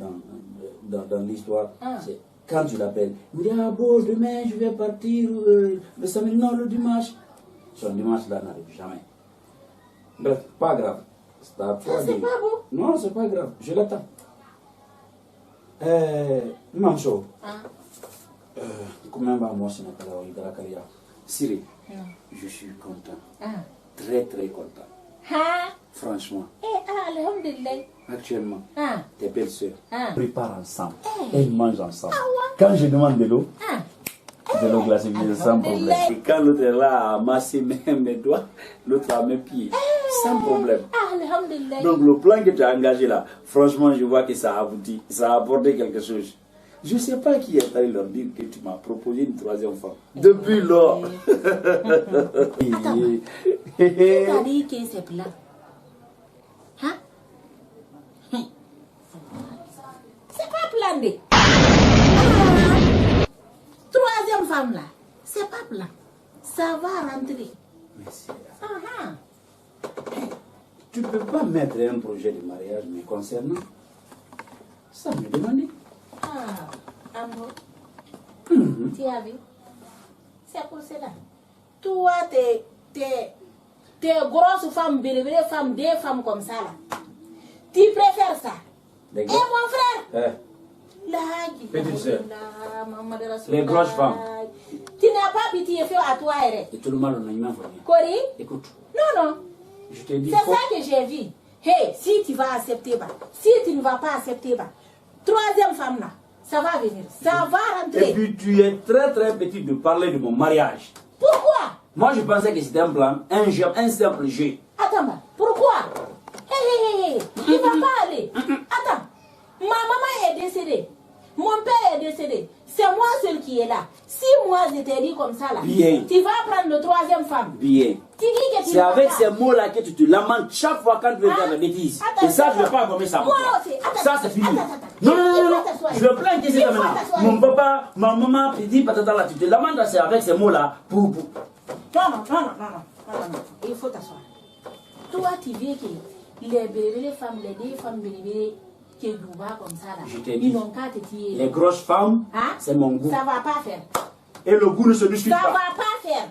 dans l'histoire, c'est quand tu l'appelles. Il dit, ah bon, demain je vais partir, le samedi, non, le dimanche. Son dimanche-là n'arrive jamais. Bref, pas grave. C'est à toi C'est pas beau. Non, c'est pas grave. Je l'attends. Manso. Comment va moi, c'est la Siri, je suis content. Très, très content. Franchement. Alhamdulillah. Actuellement, tes belles sœurs préparent ensemble. Eh. Elles mangent ensemble. Quand je demande de l'eau glacée, sans problème. Et quand l'autre est là à masser mes doigts, l'autre à mes pieds, sans problème. Alhamdulillah. Donc le plan que tu as engagé là, franchement, je vois que ça a abouti, ça a apporté quelque chose. Je ne sais pas qui est allé leur dire que tu m'as proposé une troisième femme. Depuis lors. Attends, tu as dit que c'est plat. Hein? C'est pas plané. Troisième femme là, c'est pas plat. Ça va rentrer. Merci. Tu ne peux pas mettre un projet de mariage me concernant. Ça me demande. Amour, tu as vu? C'est pour cela. Toi, t'es grosse femme, belle femme, des femmes comme ça là. Tu préfères ça? Les mon frère? Petite sœur. Les grosses femmes. Tu n'as pas pitié fait à toi, Eric. Et tout le monde en a une main. Cori? Écoute. Non. Je te dis. C'est ça que j'ai vu. Hey, si tu vas accepter, si tu ne vas pas accepter, troisième femme là, ça va venir, ça va rentrer. Et puis tu es très très petit de parler de mon mariage. Pourquoi? Moi je pensais que c'était un plan, un simple jeu. Attends, pourquoi? Hé, il ne va pas aller. Attends, ma maman est décédée, mon père est décédé, c'est moi seul qui est là. Si moi je t'ai dit comme ça là, bien, tu vas prendre le troisième femme. Bien. C'est avec ces mots-là que tu te lamentes chaque fois quand tu veux faire des bêtises. Et ça, je ne vais pas gommer ça. Moi aussi. Ça, c'est fini. Non. Je veux plein que c'est ça maintenant. Mon papa, ma maman, petit patata là, tu te lamentes c'est avec ces mots-là. Non. Il faut t'asseoir. Toi, tu veux que les femmes, les deux femmes bébés, qui sont comme ça là, ils n'ont qu'à te tirer. Les grosses femmes, c'est mon goût. Ça va pas faire. Et le goût ne se discute pas. Ça va pas faire.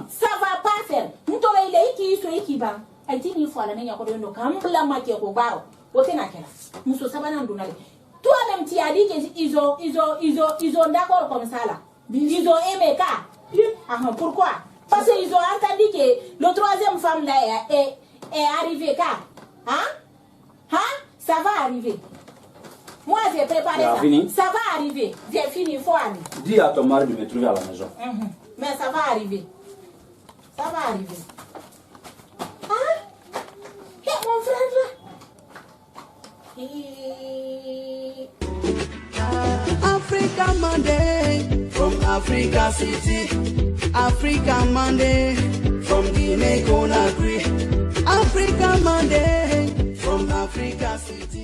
Ça va pas faire. Nous t'aurons les qui sont qui va. Elle dit une fois la nègre de nos camps, la moitié au bar. Nous sommes toi-même, tu as dit qu'ils ont d'accord comme ça là. Ils ont aimé ça. Pourquoi? Parce qu'ils ont entendu que le troisième femme là est arrivée là. Ça va arriver. Moi, j'ai préparé ça. Ça va arriver. J'ai fini, il faut aller. Dis à ton mari de me trouver à la maison. Mais ça va arriver. Ça va arriver. Mon frère là. Africa Monday from Africa City. Africa Monday from Guinea Conakry. Africa Monday from Africa City.